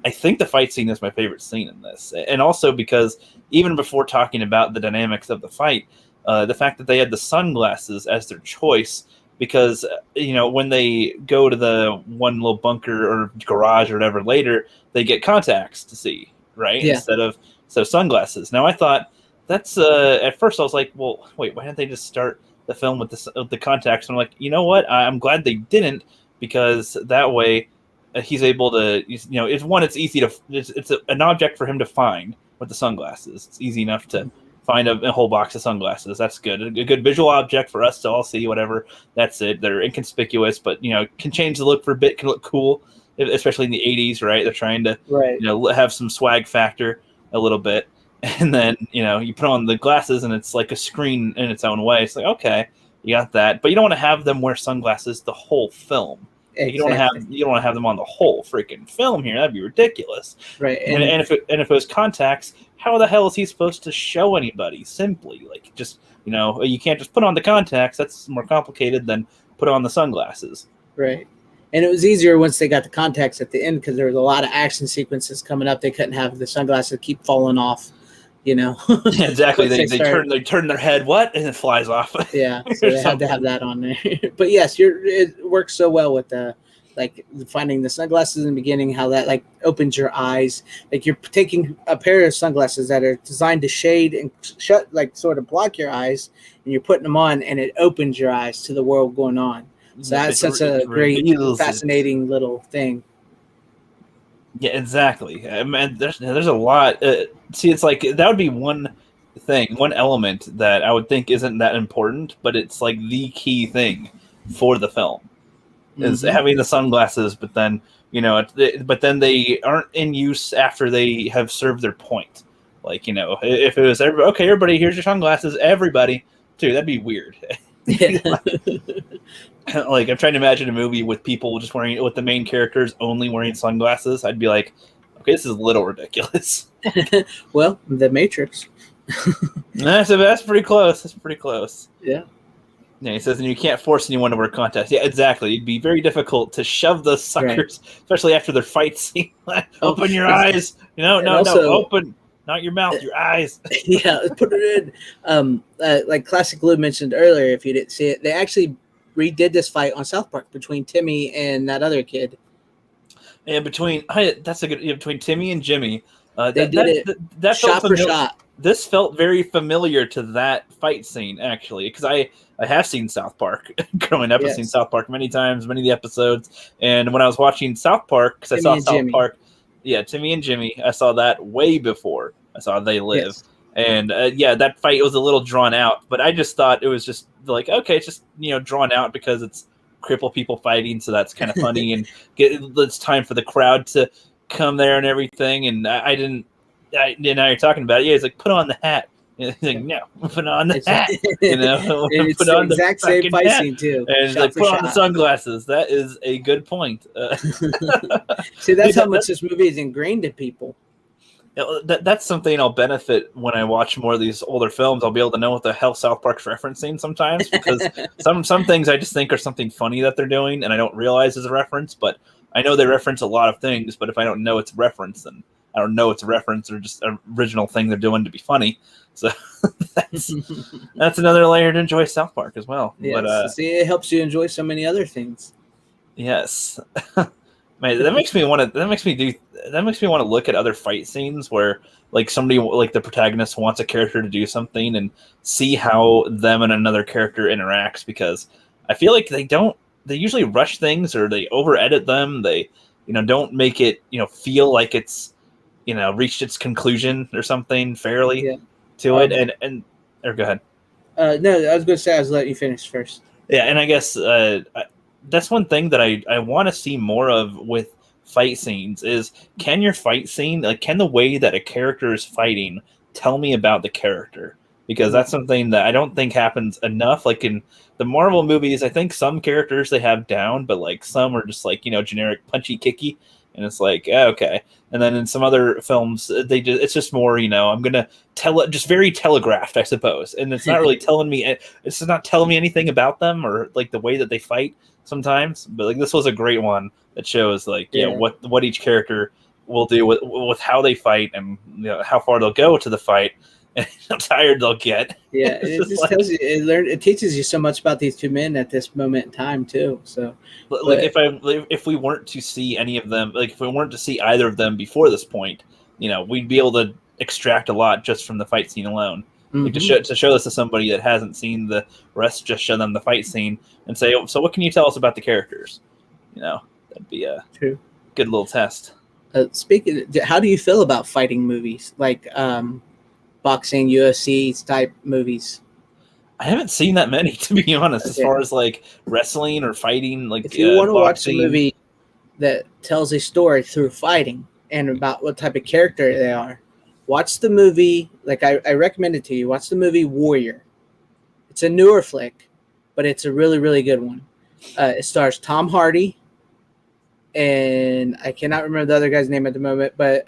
I think the fight scene is my favorite scene in this, and also because even before talking about the dynamics of the fight, the fact that they had the sunglasses as their choice. Because, when they go to the one little bunker or garage or whatever later, they get contacts to see, right? Yeah. Instead of sunglasses. Now, I thought that's, at first I was like, well, wait, why didn't they just start the film with the contacts? And I'm like, you know what? I'm glad they didn't, because that way he's able to, it's easy to, it's an object for him to find with the sunglasses. It's easy enough to find a whole box of sunglasses. That's good. A good visual object for us to all see, whatever. That's it. They're inconspicuous, but, can change the look for a bit, can look cool, especially in the 80s, right? They're trying to, have some swag factor a little bit. And then, you put on the glasses and it's like a screen in its own way. It's like, okay, you got that. But you don't want to have them wear sunglasses the whole film. Exactly. You don't want to have them on the whole freaking film here. That'd be ridiculous. Right. And if it was contacts, how the hell is he supposed to show anybody? Simply, like, just, you can't just put on the contacts. That's more complicated than put on the sunglasses. Right. And it was easier once they got the contacts at the end, because there was a lot of action sequences coming up. They couldn't have the sunglasses keep falling off, Yeah, exactly. they turn their head, and it flies off. Yeah, so they had to have that on there. But yes, it works so well with like finding the sunglasses in the beginning, how that like opens your eyes. Like you're taking a pair of sunglasses that are designed to shade and shut, like sort of block your eyes, and you're putting them on, and it opens your eyes to the world going on. So that's such a great, fascinating little thing. Yeah, exactly. I mean, there's a lot. See, it's like that would be one element that I would think isn't that important, but it's like the key thing for the film is having the sunglasses. But then they aren't in use after they have served their point. Like, if it was everybody, here's your sunglasses, everybody, dude, that'd be weird. Yeah. Like, I'm trying to imagine a movie with people just with the main characters only wearing sunglasses. I'd be like, okay, this is a little ridiculous. Well, The Matrix. That's pretty close. That's pretty close. Yeah. Yeah, he says, and you can't force anyone to wear contacts. Yeah, exactly. It'd be very difficult to shove those suckers, especially after their fight scene. Open your eyes. No, open. Not your mouth, your eyes. Yeah, put it in. Like Classic Lou mentioned earlier, if you didn't see it, they actually redid this fight on South Park between Timmy and that other kid. And between Timmy and Jimmy, they did it shot for shot. This felt very familiar to that fight scene, actually, because I have seen South Park growing up. Yes. I've seen South Park many times, many of the episodes. And when I was watching South Park, because I saw South Park, Timmy and Jimmy, I saw that way before I saw They Live. Yes. And that fight was a little drawn out, but I just thought it was just like, okay, it's just, drawn out because it's crippled people fighting. So that's kind of funny. And it's time for the crowd to come there and everything. And now you're talking about it. Yeah, he's like, put on the hat. And he's like, no, put on the hat. It's put the on exact same fight scene too. And he's like, put on the sunglasses. That is a good point. See, that's how much this movie is ingrained in people. That's something I'll benefit when I watch more of these older films. I'll be able to know what the hell South Park's referencing sometimes, because some things I just think are something funny that they're doing and I don't realize is a reference, but I know they reference a lot of things, but if I don't know it's a reference, then I don't know it's a reference or just an original thing they're doing to be funny. So that's another layer to enjoy South Park as well. Yes. But see, it helps you enjoy so many other things. Yes. Man, that makes me want to look at other fight scenes where like somebody, like the protagonist, wants a character to do something and see how them and another character interacts, because I feel like they usually rush things or they over edit them. They, don't make it, feel like it's, reached its conclusion or something fairly to it. And or go ahead. No, I was going to say I was letting you finish first. Yeah, and I guess that's one thing that I want to see more of with fight scenes is, can your fight scene, like, can the way that a character is fighting tell me about the character? because that's something that I don't think happens enough. Like in the Marvel movies, I think some characters they have down, but like some are just like, generic punchy kicky, and it's like, okay. And then in some other films, it's just more, I'm gonna tell it, just very telegraphed, I suppose. And it's not really it's not telling me anything about them or like the way that they fight sometimes. But like this was a great one that shows like what each character will do with how they fight and how far they'll go to the fight and how tired they'll get. Yeah, it just tells you, it teaches you so much about these two men at this moment in time too. So, like if we weren't to see any of them, like if we weren't to see either of them before this point, we'd be able to extract a lot just from the fight scene alone. Like to show this to somebody that hasn't seen the rest, just show them the fight scene and say, so what can you tell us about the characters? That'd be a good little test. Speaking, how do you feel about fighting movies like boxing, UFC type movies? I haven't seen that many, to be honest, as far as like wrestling or fighting. Like, if you want to watch a movie that tells a story through fighting and about what type of character they are, watch the movie. Like I recommend it to you. Watch the movie Warrior. It's a newer flick, but it's a really, really good one. It stars Tom Hardy, and I cannot remember the other guy's name at the moment, but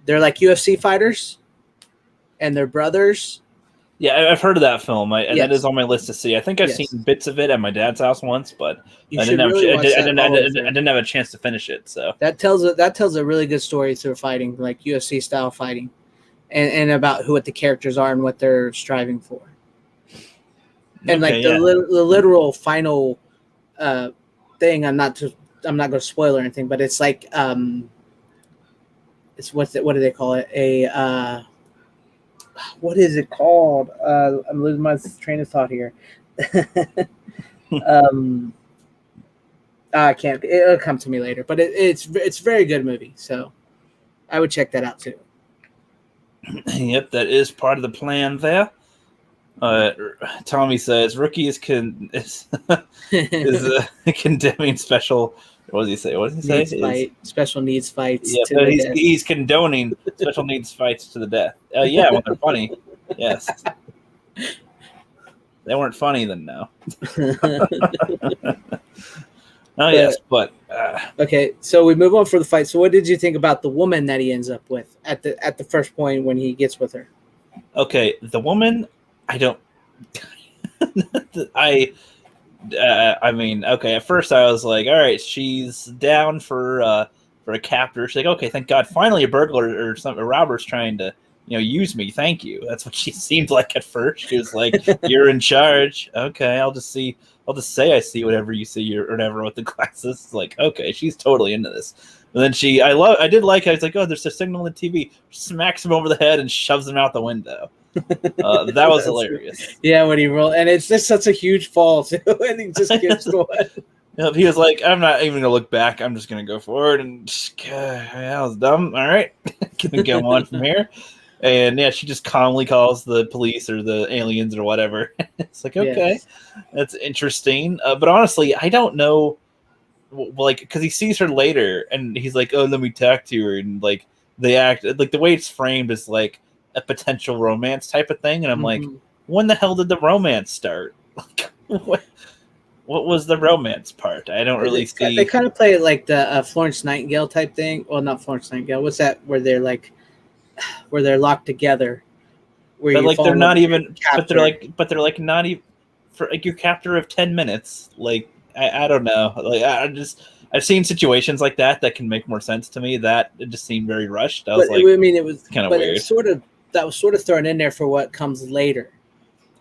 they're like UFC fighters, and they're brothers. Yeah, I've heard of that film. That is on my list to see. I think I've seen bits of it at my dad's house once, but I didn't have a chance to finish it. So that tells a really good story through fighting, like UFC style fighting, and about what the characters are and what they're striving for. And the literal final thing, I'm not going to spoil or anything, but it's like it's what do they call it? What is it called? I'm losing my train of thought here. I can't. It'll come to me later. But it's a very good movie, so I would check that out too. Yep, that is part of the plan there. Tommy says Rookie is condemning special. What does he say? What does he say? Special needs fights. Yeah, but he's condoning special needs fights to the death. Yeah, when they're funny. Yes. They weren't funny then, no. Yes, but okay. So we move on for the fight. So what did you think about the woman that he ends up with at the first point when he gets with her? Okay, the woman, I don't. I mean, okay. At first, I was like, "All right, she's down for a captor." She's like, "Okay, thank God, finally a burglar or a robber's trying to, use me. Thank you." That's what she seemed like at first. She was like, "You're in charge." Okay, I'll just say I see whatever you see or whatever with the glasses. It's like, okay, she's totally into this. And then I did like. I was like, "Oh, there's a signal on the TV." Smacks him over the head and shoves him out the window. That was hilarious. Yeah, when he rolled, and it's just such a huge fall too, and he just keeps going. He was like, "I'm not even gonna look back. I'm just gonna go forward." And that was dumb. All right, can go on from here. And yeah, she just calmly calls the police or the aliens or whatever. It's like, okay, that's interesting. But honestly, I don't know, like, because he sees her later and he's like, "Oh, let me talk to her," and like they act like the way it's framed is like a potential romance type of thing, and I'm like, when the hell did the romance start? Like, what was the romance part? I don't really see. They kind of play it like the Florence Nightingale type thing. Well, not Florence Nightingale. What's that? Where they're locked together. But like they're not even. But they're like not even for like your captor of 10 minutes. Like I don't know. Like I've seen situations like that can make more sense to me. That it just seemed very rushed. It was kind of weird. That was sort of thrown in there for what comes later.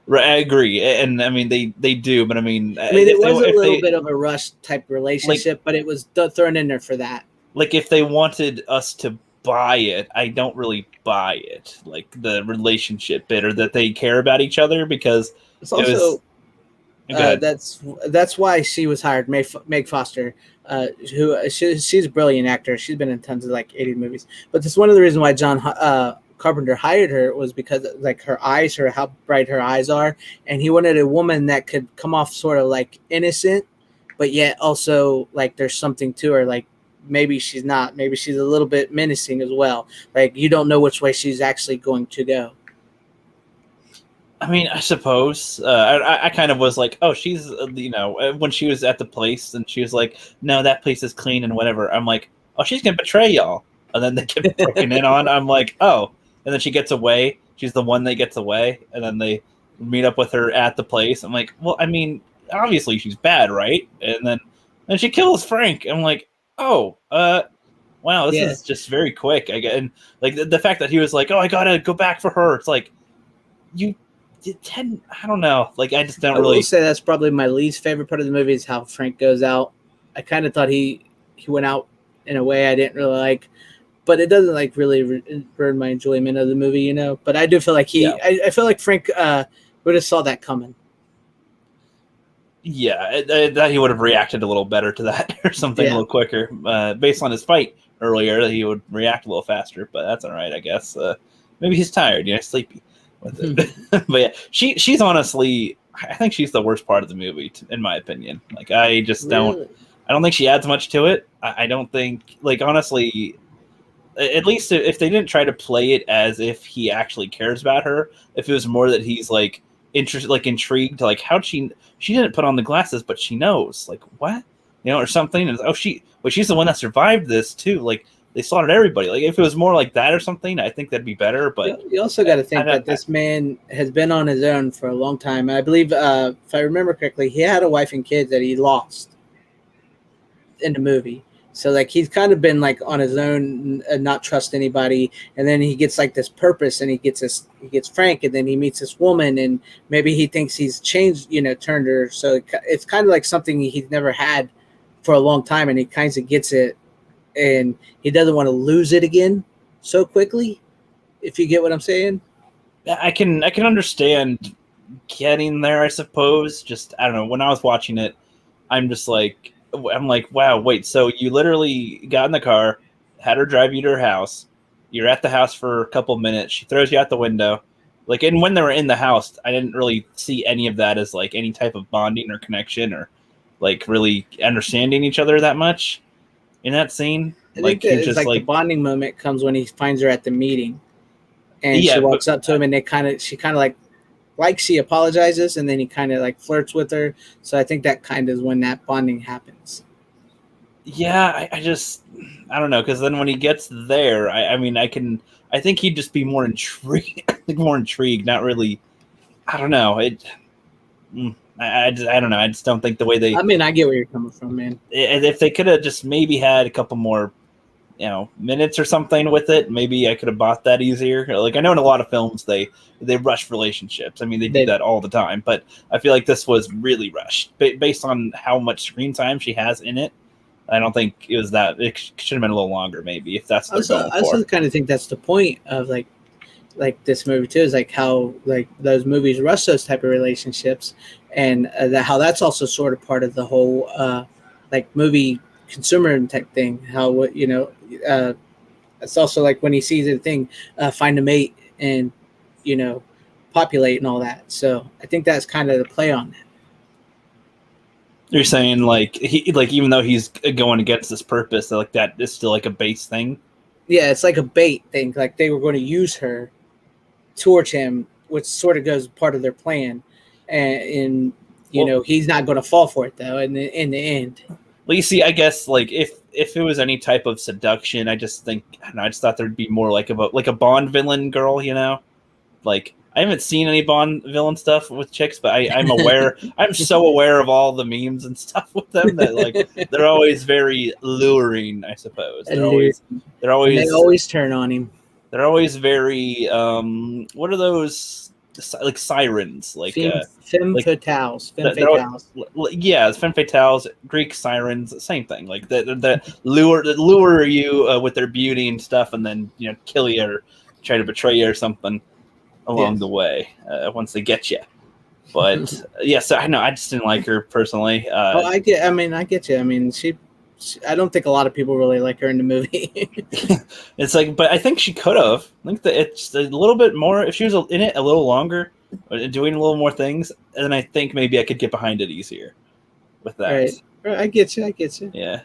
Right, I agree, and I mean they do, but I mean it was a little bit of a rush type relationship, but it was thrown in there for that. Like if they wanted us to buy it, I don't really buy it, like the relationship bit or that they care about each other, because it's also that's why she was hired, Meg Foster, she's a brilliant actor. She's been in tons of like 80 movies, but that's one of the reasons why John Carpenter hired her, was because like her eyes, how bright her eyes are, and he wanted a woman that could come off sort of like innocent, but yet also like there's something to her, like maybe she's not, maybe she's a little bit menacing as well, like you don't know which way she's actually going to go. I mean, I suppose I kind of was like, oh, she's when she was at the place and she was like, no, that place is clean and whatever. I'm like, oh, she's gonna betray y'all, and then they get broken in on. I'm like, oh, and then she gets away. She's the one that gets away, and then they meet up with her at the place. I'm like, well, I mean, obviously she's bad, right? And then she kills Frank. I'm like, oh, wow, this is just very quick. And like the fact that he was like, oh, I gotta go back for her. It's like you. I don't know. Like, I just don't really. I will say that's probably my least favorite part of the movie is how Frank goes out. I kind of thought he went out in a way I didn't really like, but it doesn't like really burn my enjoyment of the movie, you know. But I do feel like I feel like Frank would have saw that coming. Yeah, that he would have reacted a little better to that or something a little quicker. Based on his fight earlier, he would react a little faster, but that's all right, I guess. Maybe he's tired, sleepy. With it. But yeah, she's honestly, I think she's the worst part of the movie, in my opinion. Like, I just don't think she adds much to it. I don't think, like, honestly, at least if they didn't try to play it as if he actually cares about her, if it was more that he's like interested, like intrigued, like how she didn't put on the glasses, but she knows, like, what, or something. And she's the one that survived this too. Like, they slaughtered everybody. Like, if it was more like that or something, I think that'd be better. But you also got to think that this man has been on his own for a long time. I believe, if I remember correctly, he had a wife and kids that he lost in the movie. So like he's kind of been like on his own and not trust anybody. And then he gets like this purpose, and he gets Frank, and then he meets this woman, and maybe he thinks he's changed, turned her. So it's kind of like something he's never had for a long time, and he kind of gets it. And he doesn't want to lose it again so quickly, if you get what I'm saying. I can understand getting there, I suppose. Just, I don't know. When I was watching it, I'm like, wow, wait. So you literally got in the car, had her drive you to her house. You're at the house for a couple minutes. She throws you out the window. Like, and when they were in the house, I didn't really see any of that as like any type of bonding or connection or like really understanding each other that much. In that scene, like, it's just like the bonding moment comes when he finds her at the meeting, and she walks up to him, and she kind of like she apologizes, and then he kind of like flirts with her. So I think that kind of is when that bonding happens. Yeah, I don't know, because then when he gets there, I think he'd just be more intrigued, not really. I don't know. I don't know. I just don't think the way they. I mean, I get where you're coming from, man. If they could have just maybe had a couple more, minutes or something with it, maybe I could have bought that easier. Like, I know in a lot of films they rush relationships. I mean, they do that all the time, but I feel like this was really rushed based on how much screen time she has in it. I don't think it was that. It should have been a little longer, maybe, if that's what they're going for. I also kind of think that's the point of like this movie too, is like how like those movies rush those type of relationships, and how that's also sort of part of the whole like movie consumer type thing. How it's also like when he sees the thing, find a mate and populate and all that. So I think that's kind of the play on that. You're saying like even though he's going against this purpose, like that is still like a base thing. Yeah, it's like a bait thing. Like they were going to use her towards him, which sort of goes part of their plan, and he's not going to fall for it though. In the end, well, you see, I guess like if it was any type of seduction, I just thought there'd be more like a Bond villain girl, like. I haven't seen any Bond villain stuff with chicks, but I'm aware. I'm so aware of all the memes and stuff with them that like they're always very luring. I suppose they always turn on him. They're always very what are those like sirens? Like femme fatales. Yeah, femme fatales, Greek sirens, same thing. Like that lure you with their beauty and stuff, and then kill you or try to betray you or something along the way once they get you. But so I know I just didn't like her personally. I get you. I mean, I don't think a lot of people really like her in the movie. It's like, but I think she could have. I think that it's a little bit more if she was in it a little longer, doing a little more things, and then I think maybe I could get behind it easier with that. Right. I get you. Yeah.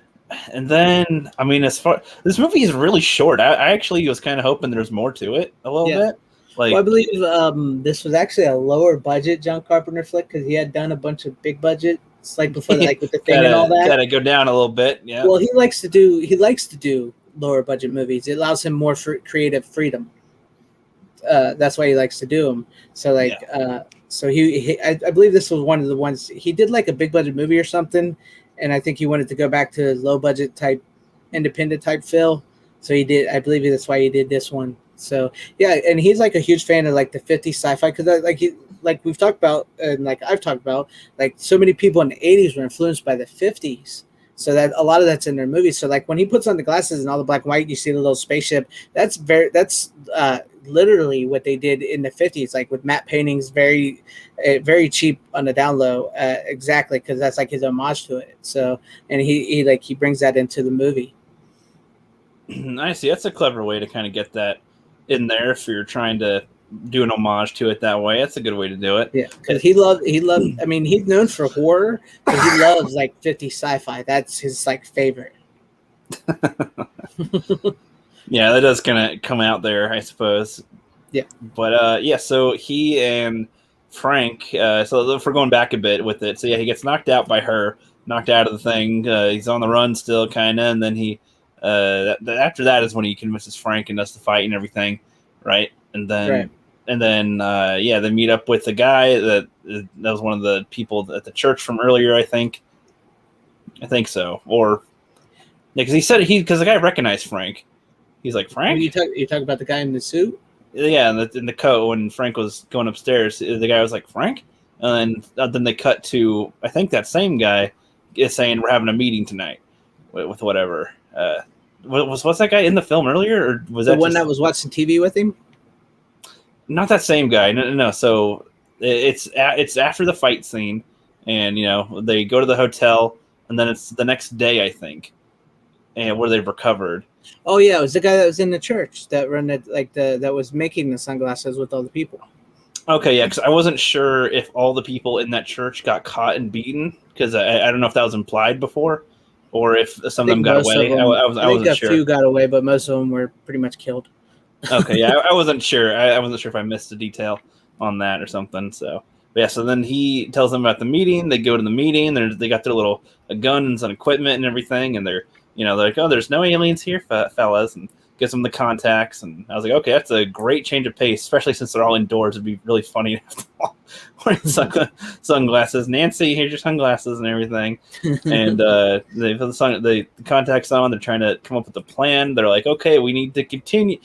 And then, I mean, this movie is really short. I actually was kind of hoping there was more to it a little bit. Like, Well, I believe this was actually a lower budget John Carpenter flick because he had done a bunch of big budgets like before, like with the thing and all that. Gotta go down a little bit. Yeah. Well, he likes to do lower budget movies. It allows him more creative freedom. That's why he likes to do them. So like, so I believe this was one of the ones he did like a big budget movie or something, and I think he wanted to go back to his low budget type, independent type feel. So he did. I believe that's why he did this one. So yeah, and he's like a huge fan of like the 50s sci-fi because like we've talked about and like I've talked about, like so many people in the 80s were influenced by the 50s. So that a lot of that's in their movies. So like when he puts on the glasses and all the black and white, you see the little spaceship. That's literally what they did in the 50s, like with matte paintings, very cheap on the down low, exactly, because that's like his homage to it. So and he brings that into the movie. I see. That's a clever way to kind of get that in there if you're trying to do an homage to it that way. That's a good way to do it. Yeah, because he loved. I mean, he's known for horror, but he loves like 50 sci-fi. That's his like favorite. Yeah, that does kind of come out there, I suppose. Yeah, but yeah. So he and Frank. So if we're going back a bit with it, so yeah, he gets knocked out by her, knocked out of the thing. He's on the run still, kind of, and then he. After that is when he convinces Frank and us to fight and everything, right? And then, yeah, they meet up with the guy that was one of the people at the church from earlier. I think so. Or because he said because the guy recognized Frank. He's like, Frank. You talk about the guy in the suit. Yeah, in the coat when Frank was going upstairs, the guy was like, Frank, and then they cut to I think that same guy is saying we're having a meeting tonight with whatever. Was that guy in the film earlier, or was that the one that was watching TV with him? Not that same guy. No. So it's after the fight scene, and they go to the hotel, and then it's the next day, I think, and where they've recovered. Oh yeah, it was the guy that was in the church that that was making the sunglasses with all the people. Okay, yeah, because I wasn't sure if all the people in that church got caught and beaten, because I don't know if that was implied before. Or if some of them got away. I wasn't sure. A few got away, but most of them were pretty much killed. Okay, yeah, I wasn't sure. I wasn't sure if I missed a detail on that or something. So, yeah, so then he tells them about the meeting. They go to the meeting. They got their little guns and equipment and everything, and they're like, oh, there's no aliens here, fellas, and gives them the contacts. And I was like, okay, that's a great change of pace, especially since they're all indoors. It'd be really funny to have them all wearing sunglasses. Nancy, here's your sunglasses and everything. And they put the contacts on. They're trying to come up with a plan. They're like, okay, we need to continue.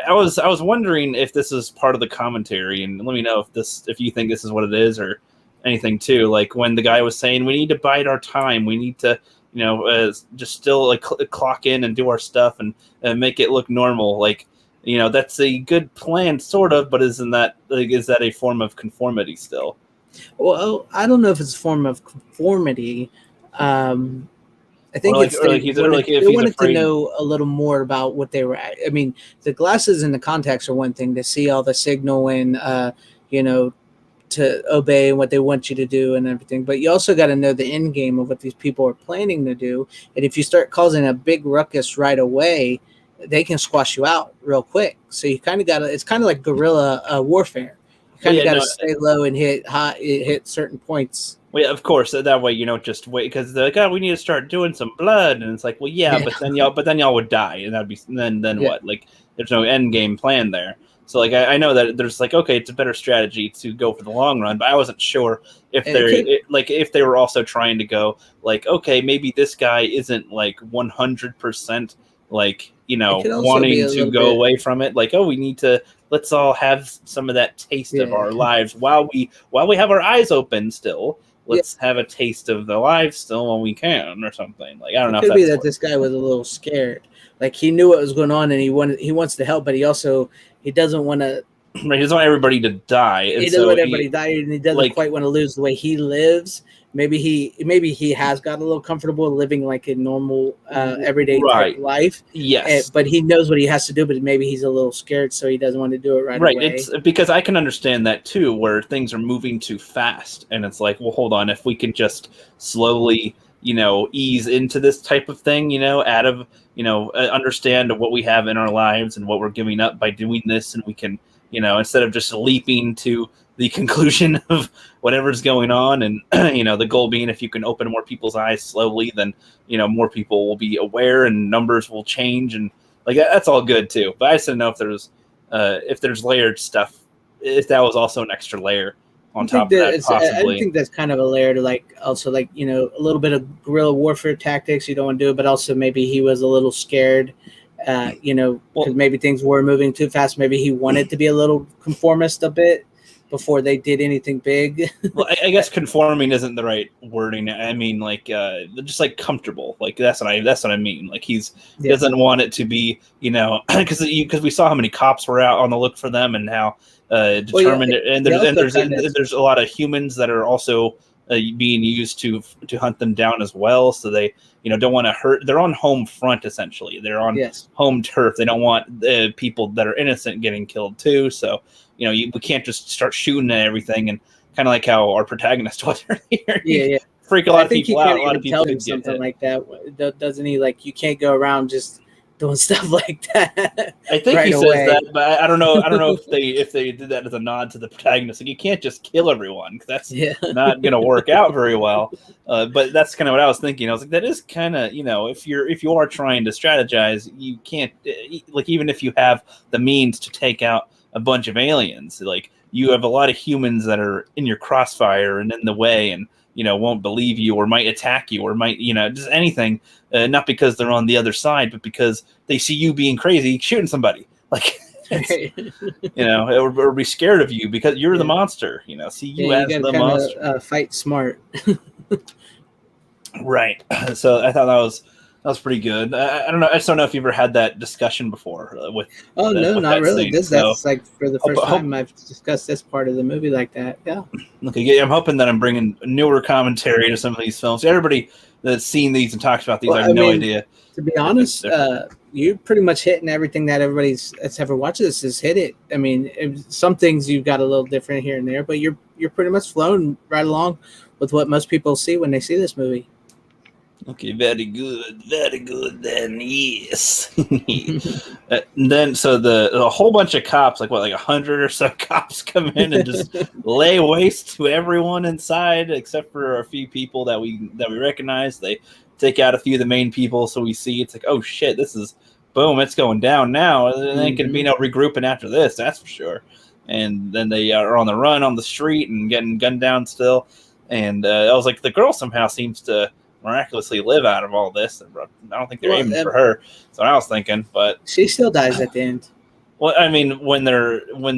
I was wondering if this is part of the commentary, and let me know if you think this is what it is or anything too. Like when the guy was saying, we need to bide our time. We need to just still like clock in and do our stuff and make it look normal. Like, that's a good plan, sort of, but is that a form of conformity still? Well, I don't know if it's a form of conformity. I think they wanted to know a little more about what they were. I mean, the glasses and the contacts are one thing to see all the signal and to obey and what they want you to do and everything, but you also got to know the end game of what these people are planning to do. And if you start causing a big ruckus right away, they can squash you out real quick. So you kind of got to. It's kind of like guerrilla warfare. You kind of got to stay low and hit certain points. Well, yeah, of course. That way, just wait, because they're like, oh, we need to start doing some blood, and it's like, well, yeah. But then y'all would die, and that'd be then what? Like, there's no end game plan there. So like I know that there's like, okay, it's a better strategy to go for the long run, but I wasn't sure if if they were also trying to go like, okay, maybe this guy isn't like 100% like wanting to go away from it. Like, oh, let's all have some of that taste of our lives while we have our eyes open still. Let's have a taste of the lives still when we can, or something. Like, I don't know. It could be that this guy was a little scared. Like he knew what was going on and he wants to help, but he doesn't want to. Right, he doesn't want everybody to die. He doesn't want everybody to die, and he doesn't quite want to lose the way he lives. Maybe he has got a little comfortable living like a normal everyday type life. Yes, but he knows what he has to do. But maybe he's a little scared, so he doesn't want to do it right away. It's because I can understand that too, where things are moving too fast, and it's like, well, hold on, if we can just slowly, ease into this type of thing, out of, understand what we have in our lives and what we're giving up by doing this, and we can, instead of just leaping to the conclusion of whatever's going on. And, the goal being if you can open more people's eyes slowly, then, more people will be aware and numbers will change. And like, that's all good too. But I just didn't know if there's layered stuff, if that was also an extra layer on top of that, possibly. I think that's kind of a layer to also a little bit of guerrilla warfare tactics. You don't want to do it, but also maybe he was a little scared, because maybe things were moving too fast. Maybe he wanted to be a little conformist a bit before they did anything big. Well, I guess conforming isn't the right wording. I mean, just comfortable. Like that's what I mean. Like he doesn't want it to be, because we saw how many cops were out on the look for them and how determined. And there's a lot of humans that are also being used to hunt them down as well. So they don't want to hurt. They're on home front essentially. They're on home turf. They don't want people that are innocent getting killed too. So we can't just start shooting at everything, and kind of like how our protagonist was earlier. Freak a lot of people out. A lot of people tell something like that, doesn't he? Like you can't go around just doing stuff like that. I think he says that, but I don't know. I don't know if they did that as a nod to the protagonist. Like you can't just kill everyone. That's not going to work out very well. But that's kind of what I was thinking. I was like, that is kind of if you are trying to strategize, you can't even if you have the means to take out a bunch of aliens. Like you have a lot of humans that are in your crossfire and in the way, and won't believe you or might attack you or might just anything. Not because they're on the other side, but because they see you being crazy, shooting somebody. Like, or be scared of you because you're the monster. See you as the monster. Fight smart. Right. So I thought that was pretty good. I don't know. I just don't know if you ever had that discussion before with. Oh no, not really. That's like for the first time I've discussed this part of the movie like that. Yeah. Okay. Yeah, I'm hoping that I'm bringing newer commentary to some of these films. Everybody that's seen these and talks about these, I have no idea. To be honest, you're pretty much hitting everything that that's ever watched this has hit it. I mean, some things you've got a little different here and there, but you're pretty much flowing right along with what most people see when they see this movie. Okay, very good then, yes. And then, so a whole bunch of cops, like 100 or so cops come in and just lay waste to everyone inside, except for a few people that we recognize. They take out a few of the main people, so we see it's like, oh shit, this is, boom, it's going down now. And there ain't going to be no regrouping after this, that's for sure. And then they are on the run on the street and getting gunned down still. And I was like, the girl somehow seems to miraculously live out of all this. I don't think they're aiming for her. That's what I was thinking, but she still dies at the end. Well, I mean, when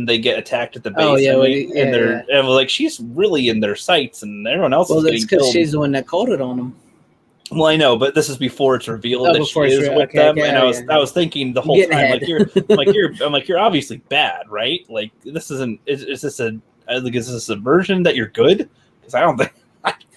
they get attacked at the base, and like she's really in their sights, and everyone else is getting killed. Well, that's because she's the one that called it on them. Well, I know, but this is before it's revealed that she is with them, and I was thinking the whole time, like you're obviously bad, right? Like this isn't. Is this a subversion that you're good? Because I don't think.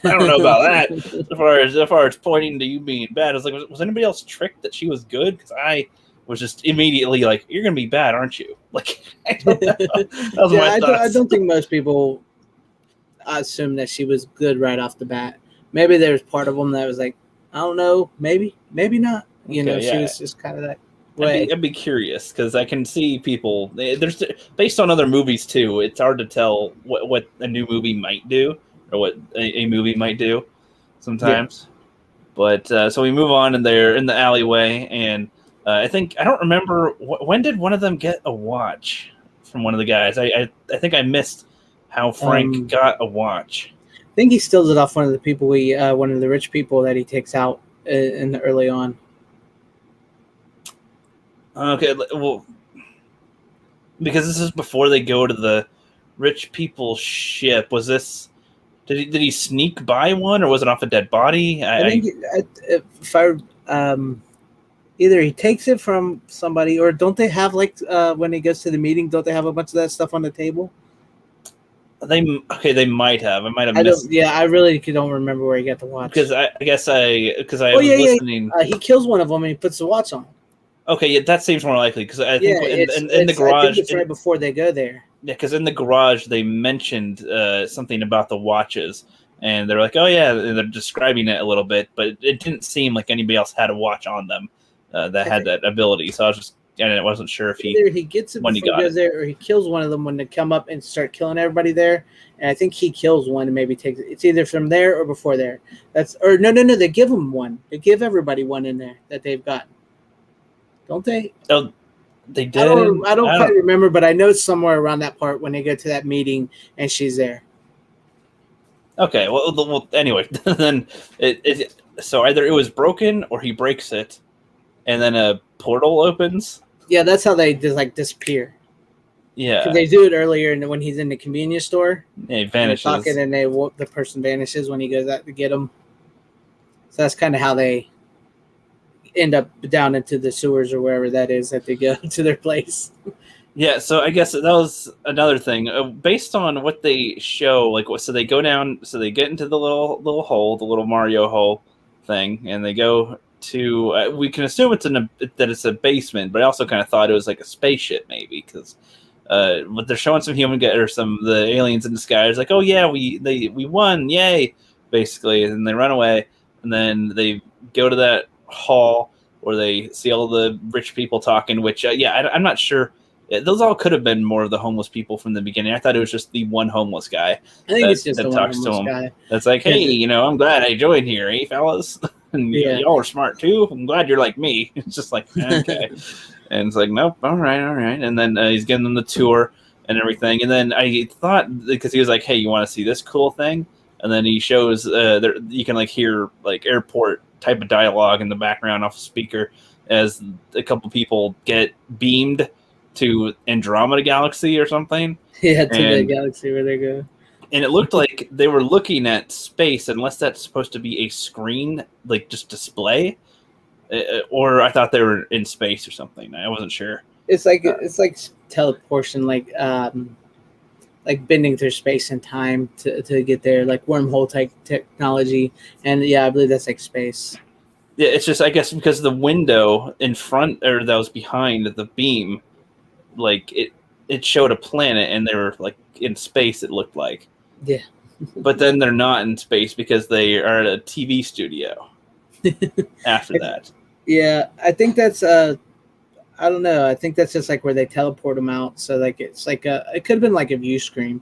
I don't know about that. As far as pointing to you being bad, I was like, was anybody else tricked that she was good? Because I was just immediately like, you're gonna be bad, aren't you? Like, I don't know. That was my thoughts. I don't think most people assume that she was good right off the bat. Maybe there's part of them that was like, I don't know, maybe not. She was just kind of that way. I'd be curious because I can see people. There's based on other movies too. It's hard to tell what a new movie might do. Or what a movie might do sometimes. Yeah. But so we move on, and they're in the alleyway, and I don't remember when did one of them get a watch from one of the guys. I think I missed how Frank got a watch. I think he steals it off one of the people one of the rich people that he takes out in the early on. Okay, well, because this is before they go to the rich people's ship. Was this? Did he sneak by one, or was it off a dead body? I think either he takes it from somebody, or don't they have when he goes to the meeting? Don't they have a bunch of that stuff on the table? They might have. I might have missed. I really don't remember where he got the watch. Because I was listening. He kills one of them and he puts the watch on. Okay, yeah, that seems more likely because I think in the garage. I think it's right before they go there. Yeah, because in the garage they mentioned something about the watches, and they're like, "Oh yeah," and they're describing it a little bit, but it didn't seem like anybody else had a watch on them that had that ability. So I was just and I wasn't sure if either he gets it when before he goes there, or he kills one of them when they come up and start killing everybody there. And I think he kills one and maybe takes it. It's either from there or before there. No. They give him one. They give everybody one in there that they've got. Don't they? Oh, they did. I don't quite remember, but I know it's somewhere around that part when they go to that meeting and she's there. Okay. Well anyway, then so either it was broken or he breaks it, and then a portal opens. Yeah, that's how they just like disappear. Yeah, they do it earlier, and when he's in the convenience store, he vanishes. And the person vanishes when he goes out to get him. So that's kind of how they end up down into the sewers or wherever that is that they go to their place. Yeah, so I guess that was another thing. Based on what they show, like, so they go down, so they get into the little hole, the little Mario hole thing, and they go to. We can assume that it's a basement, but I also kind of thought it was like a spaceship, maybe, because but they're showing some the aliens in disguise, like, oh yeah, we won, yay, basically, and they run away, and then they go to that hall where they see all the rich people talking, which I'm not sure. Those all could have been more of the homeless people from the beginning. I thought it was just the one homeless guy. I think it's just the one homeless guy. That's like, hey, I'm glad I joined here, eh, fellas? And y'all are smart too. I'm glad you're like me. It's just like, okay. And it's like, nope, all right. And then he's giving them the tour and everything. And then I thought, because he was like, hey, you want to see this cool thing? And then he shows, you can like hear like airport type of dialogue in the background off a speaker as a couple people get beamed to Andromeda Galaxy or something. Yeah, to the galaxy where they go. And it looked like they were looking at space, unless that's supposed to be a screen, like just display. Or I thought they were in space or something. I wasn't sure. It's like teleportation, like bending through space and time to get there, like wormhole type technology. And yeah, I believe that's like space. Yeah, it's just, I guess, because the window in front or that was behind the beam, like it showed a planet, and they were like in space. It looked like. Yeah. But then they're not in space because they are at a TV studio. After that. Yeah, I think that's I don't know. I think that's just like where they teleport them out. So like it's like it could have been like a view screen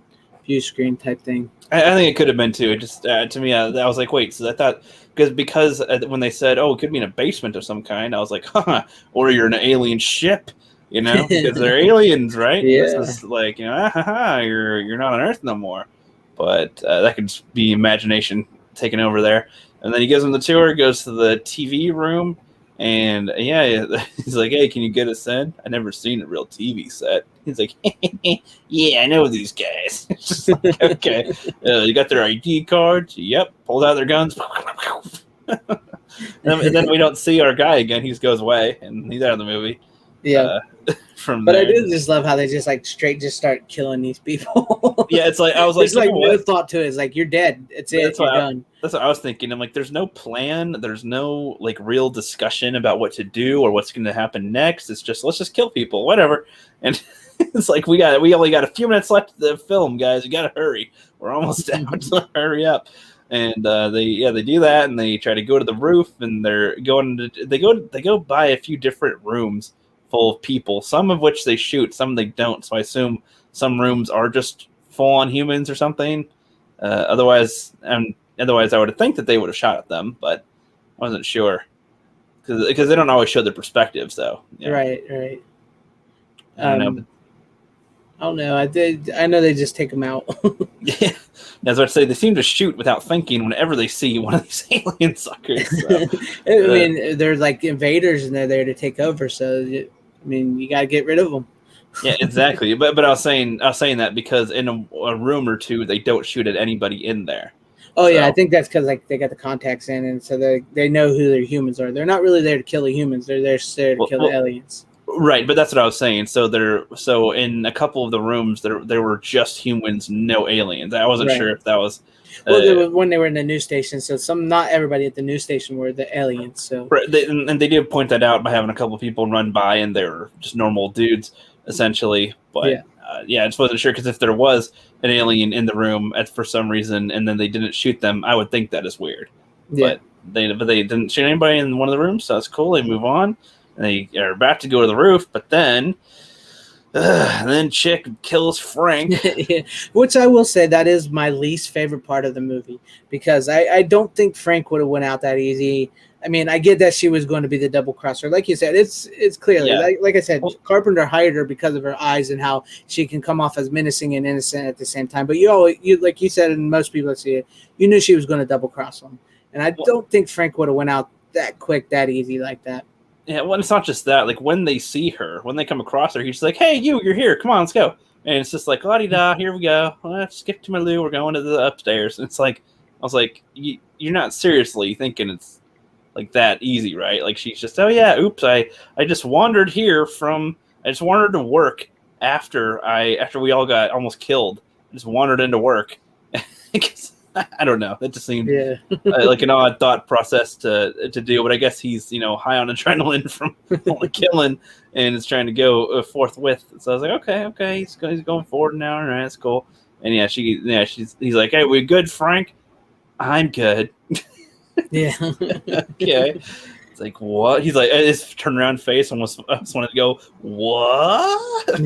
type thing. I think it could have been too. It just to me, I was like, wait. So I thought because when they said, oh, it could be in a basement of some kind, I was like, or you're in an alien ship, because they're aliens, right? Yeah. This is like, you're not on Earth no more. But that could just be imagination taking over there. And then he gives them the tour, goes to the TV room, and he's like, hey, can you get us in? I never seen a real TV set. He's like, yeah, I know these guys. It's just like, okay. You got their ID cards? Yep. Pulled out their guns. and then we don't see our guy again. He just goes away, and he's out of the movie. Yeah. But I do just love how they just like straight just start killing these people. Yeah, it's like I was like, there's like no thought to it. It's like you're dead. It's it. You're done. That's what I was thinking. I'm like, there's no plan. There's no like real discussion about what to do or what's going to happen next. It's just let's just kill people, whatever. And it's like we only got a few minutes left of the film, guys. You got to hurry. We're almost out. So hurry up. And they do that, and they try to go to the roof, and they go by a few different rooms full of people, some of which they shoot, some they don't. So I assume some rooms are just full-on humans or something. Otherwise, I would think that they would have shot at them, but I wasn't sure because they don't always show their perspectives, though. Yeah. Right. I don't know. I know they just take them out. Yeah, as I say, they seem to shoot without thinking whenever they see one of these alien suckers. So, I mean, they're like invaders, and they're there to take over. So, I mean, you got to get rid of them. Yeah, exactly. But I was saying that because in a room or two, they don't shoot at anybody in there. Oh, yeah, I think that's because like they got the contacts in, and so they know who their humans are. They're not really there to kill the humans. They're there to kill the aliens. Right, but that's what I was saying. So in a couple of the rooms, there were just humans, no aliens. I wasn't sure if that was. Well, when they were in the news station, so not everybody at the news station were the aliens. So right, and they did point that out by having a couple of people run by, and they were just normal dudes essentially. But I just wasn't sure because if there was an alien in the room for some reason, and then they didn't shoot them, I would think that is weird. Yeah. But they didn't shoot anybody in one of the rooms, so that's cool. They move on. And they are about to go to the roof, but then Chick kills Frank. Yeah. Which I will say that is my least favorite part of the movie, because I don't think Frank would have went out that easy. I mean, I get that she was going to be the double crosser. Like you said, it's clearly, like I said, Carpenter hired her because of her eyes and how she can come off as menacing and innocent at the same time. But you like you said, and most people that see it, you knew she was going to double cross him. And I don't think Frank would have went out that quick, that easy like that. Yeah, well, it's not just that. Like, when they see her, when they come across her, he's like, hey, you're here. Come on, let's go. And it's just like, la-di-da, here we go. Let's skip to my loo. We're going to the upstairs. And it's like, I was like, you're not seriously thinking it's like that easy, right? Like, she's just, oh, yeah, oops, I just wandered here I just wandered to work after we all got almost killed. I just wandered into work. I don't know. That just seemed like an odd thought process to do. But I guess he's high on adrenaline from all the killing and is trying to go forthwith. So I was like, okay, he's going forward now. All right, that's cool. And he's like, hey, we good, Frank? I'm good. Yeah. Okay. It's like, what? He's like, his turnaround face almost wanted to go, what?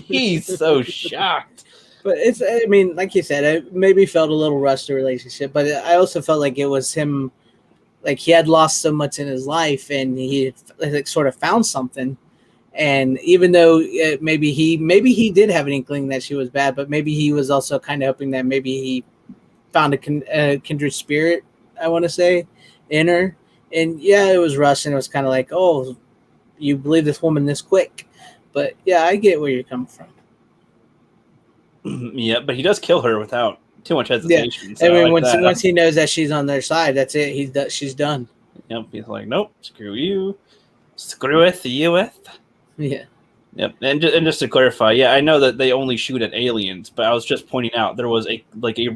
He's so shocked. But I mean, like you said, I maybe felt a little rusty relationship, but I also felt like it was him, like he had lost so much in his life and he had sort of found something. And even though maybe he did have an inkling that she was bad, but maybe he was also kind of hoping that maybe he found a kindred spirit, I want to say, in her. And yeah, it was rushed and it was kind of like, oh, you believe this woman this quick. But yeah, I get where you're coming from. Yeah, but he does kill her without too much hesitation. Yeah. So I mean, once he knows that she's on their side, that's it. She's done. Yep. He's like, nope, screw you. Screweth you with. Yeah. Yep. And just to clarify, yeah, I know that they only shoot at aliens, but I was just pointing out there was a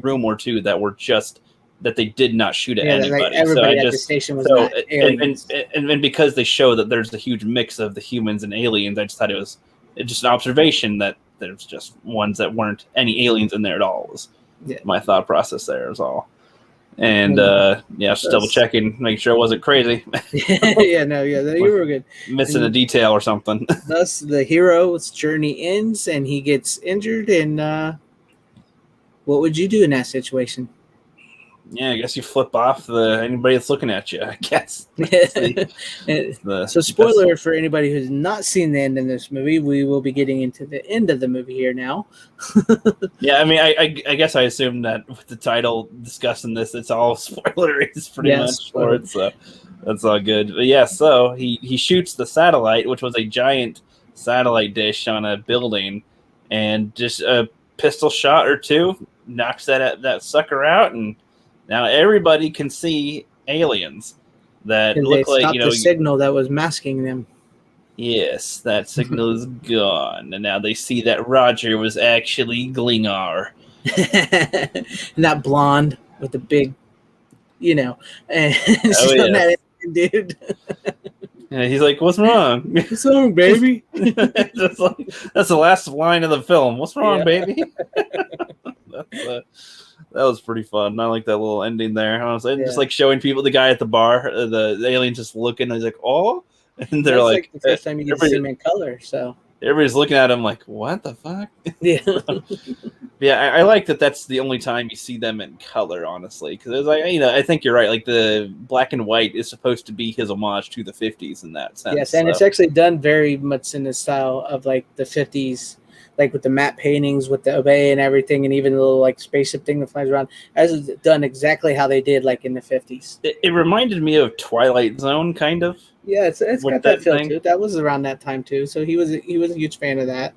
room or two that were just that they did not shoot at anybody. Like everybody at the station was not aliens. And because they show that there's a huge mix of the humans and aliens, I just thought it was just an observation that there's just ones that weren't any aliens in there at all. Was my thought process there is all. And just double checking, making sure it wasn't crazy. You were good. Missing a detail or something. Thus, the hero's journey ends, and he gets injured. And what would you do in that situation? Yeah, I guess you flip off anybody that's looking at you, I guess. So spoiler for anybody who's not seen the end of this movie, we will be getting into the end of the movie here now. Yeah, I mean, I guess I assume that with the title discussing this, it's all spoilery pretty much for it, so that's all good. But yeah, so he shoots the satellite, which was a giant satellite dish on a building, and just a pistol shot or two knocks that sucker out, and now everybody can see aliens that look like the signal that was masking them. Yes, that signal is gone, and now they see that Roger was actually Glingar. And that blonde with the big, and that dude. Yeah, he's like, "What's wrong? What's wrong, baby?" That's the last line of the film. What's wrong, baby? That was pretty fun. I like that little ending there. I was just like showing people the guy at the bar, the alien just looking. And he's like, "Oh," and they're like the first time you get to see him in color. So everybody's looking at him like, "What the fuck?" Yeah, yeah. I like that. That's the only time you see them in color, honestly, because it's like I think you're right. Like the black and white is supposed to be his homage to the '50s in that sense. Yes, and it's actually done very much in the style of like the '50s. Like with the matte paintings, with the obey and everything, and even the little like spaceship thing that flies around, as done exactly how they did like in the 50s. It reminded me of Twilight Zone, kind of. Yeah, it's got that feel too. That was around that time too, so he was a huge fan of that.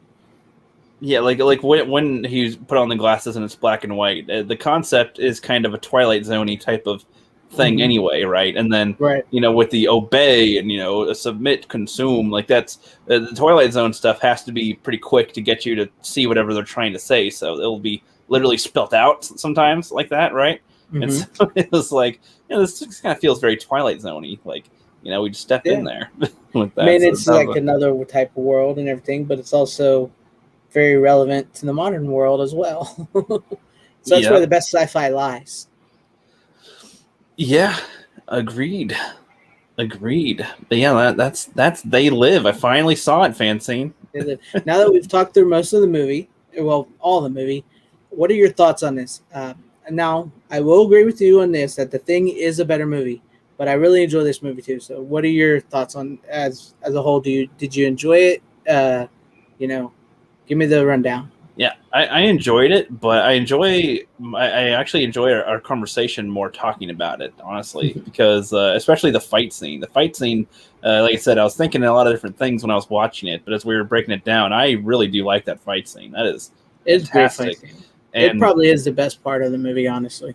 Yeah, like when he put on the glasses and it's black and white, the concept is kind of a Twilight Zone-y type of thing anyway, right? And then with the obey and submit, consume, like that's the Twilight Zone stuff has to be pretty quick to get you to see whatever they're trying to say, so it'll be literally spelt out sometimes like that, right? And so it was like this just kind of feels very Twilight Zone-y, like we just stepped in there with that. I mean, it's like another type of world and everything, but it's also very relevant to the modern world as well. So that's where the best sci-fi lies. Yeah, agreed. Agreed. But yeah, that's They Live. I finally saw it, FANZCENE. Now that we've talked through most of the movie, well, all the movie, what are your thoughts on this? Now, I will agree with you on this that The Thing is a better movie, but I really enjoy this movie too. So, what are your thoughts on as a whole? Did you enjoy it? You know, give me the rundown. Yeah, I enjoyed it, but I actually enjoy our conversation more talking about it, honestly, because especially the fight scene. The fight scene, like I said, I was thinking a lot of different things when I was watching it, but as we were breaking it down, I really do like that fight scene. That is It's fantastic. great fight scene. It probably is the best part of the movie, honestly.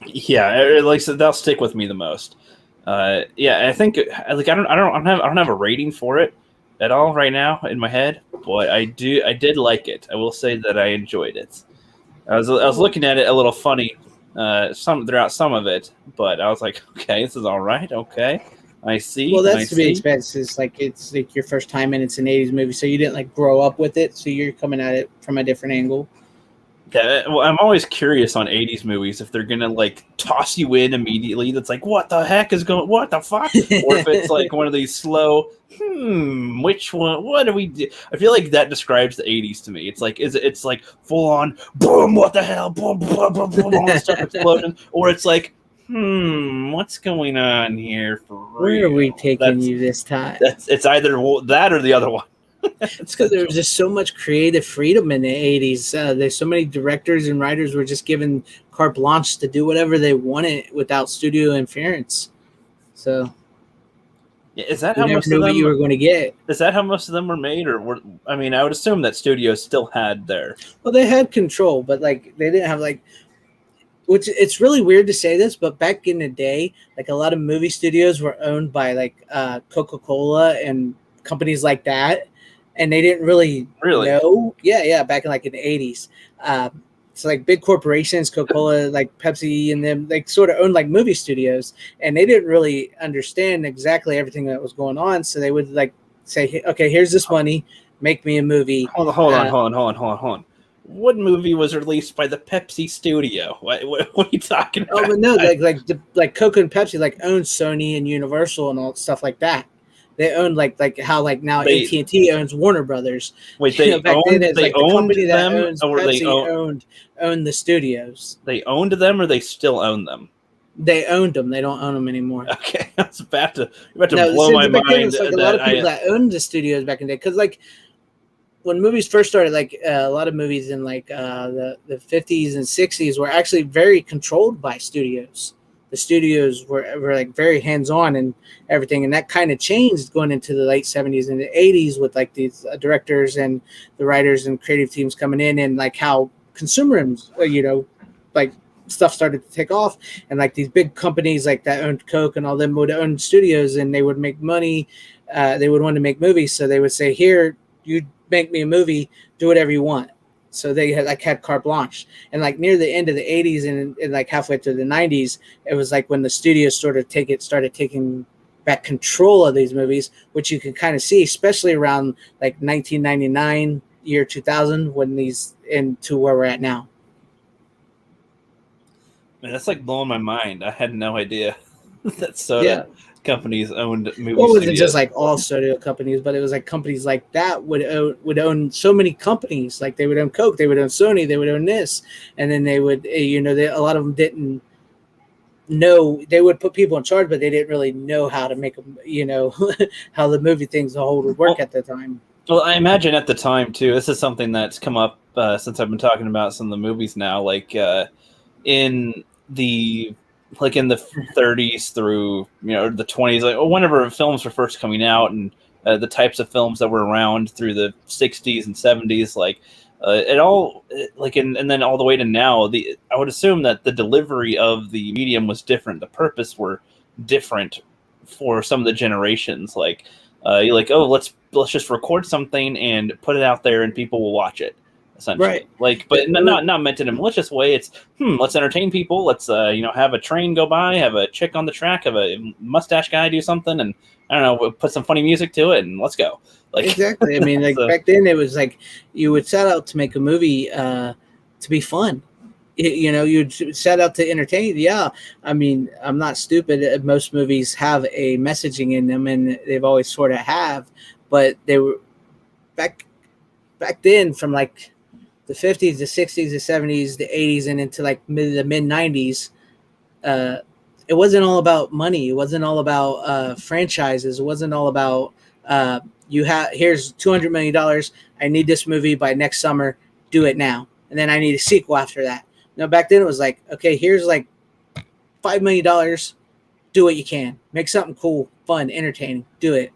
Yeah, like I said, that'll stick with me the most. Yeah, I think like I don't have a rating for it at all right now in my head, but I did like it. I will say that I enjoyed it. I was looking at it a little funny throughout some of it, but I was like, okay, this is all right. Okay, I see. Well, that's to be expected. It's like your first time and it's an '80s movie, so you didn't like grow up with it, so you're coming at it from a different angle. Yeah, well, I'm always curious on '80s movies if they're gonna like toss you in immediately. That's like, what the heck is going? What the fuck? Or if it's like one of these slow, which one? What do we do? I feel like that describes the '80s to me. It's like, it's like full on, boom, what the hell, boom, boom, boom, boom, all this stuff explosion, or it's like, what's going on here for real? Where are we taking you this time? It's either that or the other one. It's because there was just so much creative freedom in the '80s. There's so many directors and writers were just given carte blanche to do whatever they wanted without studio interference. So, yeah, is that how most knew of them what you were going to get? Is that how most of them were made, or were? I mean, I would assume that studios still had their. Well, they had control, but like they didn't have like. Which it's really weird to say this, but back in the day, like a lot of movie studios were owned by like Coca-Cola and companies like that. And they didn't really know. Yeah, back in like in the 80s. So like big corporations, Coca-Cola, like Pepsi and them, like sort of owned like movie studios. And they didn't really understand exactly everything that was going on. So they would like say, okay, here's this money, make me a movie. Hold on. What movie was released by the Pepsi studio? What are you talking about? Oh, but no, like Coke and Pepsi like owned Sony and Universal and all stuff like that. They owned like how like now AT&T owns Warner Brothers. Wait, they owned them, or Pepsi owned the studios. They owned them, or they still own them. They owned them. They don't own them anymore. Okay, I was about to blow my mind. Like a lot of people that owned the studios back in the day, because like when movies first started, like a lot of movies in like the 50s and 60s were actually very controlled by studios. The studios were like very hands-on and everything, and that kind of changed going into the late 70s and the 80s with like these directors and the writers and creative teams coming in, and like how consumerism, like stuff started to take off, and like these big companies like that owned Coke and all them would own studios, and they would make money. They would want to make movies, so they would say, "Here, you make me a movie, do whatever you want." So they had carte blanche, and like near the end of the 80s and like halfway through the 90s, it was like when the studios started taking back control of these movies, which you can kind of see, especially around like 1999, year 2000, when these into where we're at now. Man, that's like blowing my mind. I had no idea that soda companies owned movie well, it wasn't studios. just like all studio companies, but it was like companies like that would own so many companies. Like they would own Coke, they would own Sony, they would own this, and then they would, a lot of them didn't know. They would put people in charge, but they didn't really know how to make them, how the movie things the whole would work at the time. Well, I imagine at the time too. This is something that's come up since I've been talking about some of the movies now, like in the 30s through the 20s, like whenever films were first coming out, and the types of films that were around through the 60s and 70s, like it all like and then all the way to now. I would assume that the delivery of the medium was different. The purpose were different for some of the generations. Like you're like, oh, let's just record something and put it out there, and people will watch it. Essentially. Right. Like, but not meant in a malicious way. It's let's entertain people. Let's have a train go by, have a chick on the track, have a mustache guy do something, and I don't know, put some funny music to it, and let's go. Like exactly. I mean, like back then it was like you would set out to make a movie to be fun. You know, you set out to entertain. Yeah, I mean, I'm not stupid. Most movies have a messaging in them, and they've always sort of have. But they were back then, from like the 50s, the 60s, the 70s, the 80s, and into like the mid 90s. It wasn't all about money. It wasn't all about franchises. It wasn't all about here's $200 million. I need this movie by next summer. Do it now, and then I need a sequel after that. No, back then it was like, okay, here's like $5 million. Do what you can. Make something cool, fun, entertaining. Do it.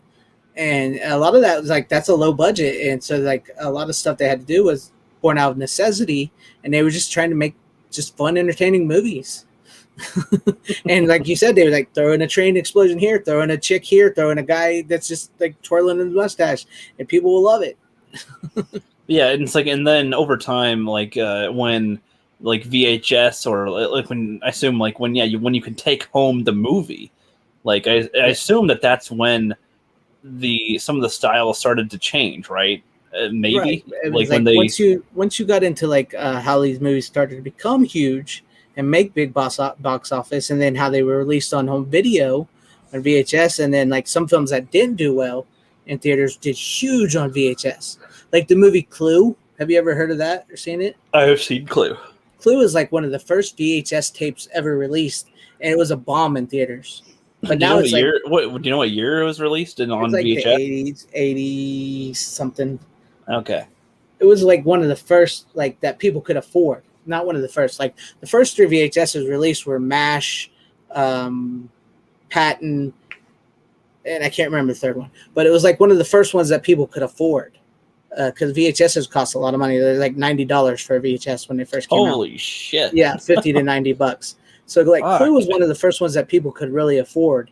And a lot of that was like, that's a low budget. And so like a lot of stuff they had to do was born out of necessity. And they were just trying to make just fun, entertaining movies. And like you said, they were like throwing a train explosion here, throwing a chick here, throwing a guy that's just like twirling his mustache, and people will love it. Yeah, and it's like, and then over time, like when like VHS, or like when I assume like when you can take home the movie, like I assume that's when some of the style started to change, right? Maybe right. like when they once you got into like how these movies started to become huge and make big box office, and then how they were released on home video on VHS, and then like some films that didn't do well in theaters did huge on VHS, like the movie Clue. Have you ever heard of that or seen it? I have seen Clue. Clue is like one of the first VHS tapes ever released, and it was a bomb in theaters. But now it's do you know what year it was released on like VHS? The 80s, 80 something. Okay. It was like one of the first like that people could afford. Not one of the first. Like the first 3 VHSs released were MASH, Patton, and I can't remember the third one. But it was like one of the first ones that people could afford. Because VHSs cost a lot of money. They're like $90 for a VHS when they first came out. Holy shit! Yeah, $50 to $90. So like Clue was one of the first ones that people could really afford,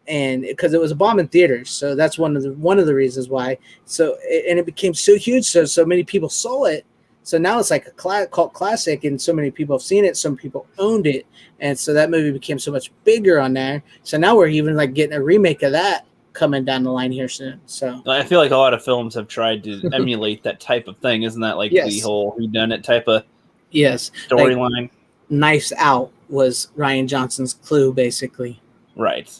and because it was a bomb in theaters, so that's one of the reasons why. So and it became so huge, so many people saw it. So now it's like a cult classic, and so many people have seen it. Some people owned it, and so that movie became so much bigger on there. So now we're even like getting a remake of that coming down the line here soon. So I feel like a lot of films have tried to emulate that type of thing. Isn't that like the whole whodunit type of storyline? Like, Knives Out was Rian Johnson's Clue, basically. Right.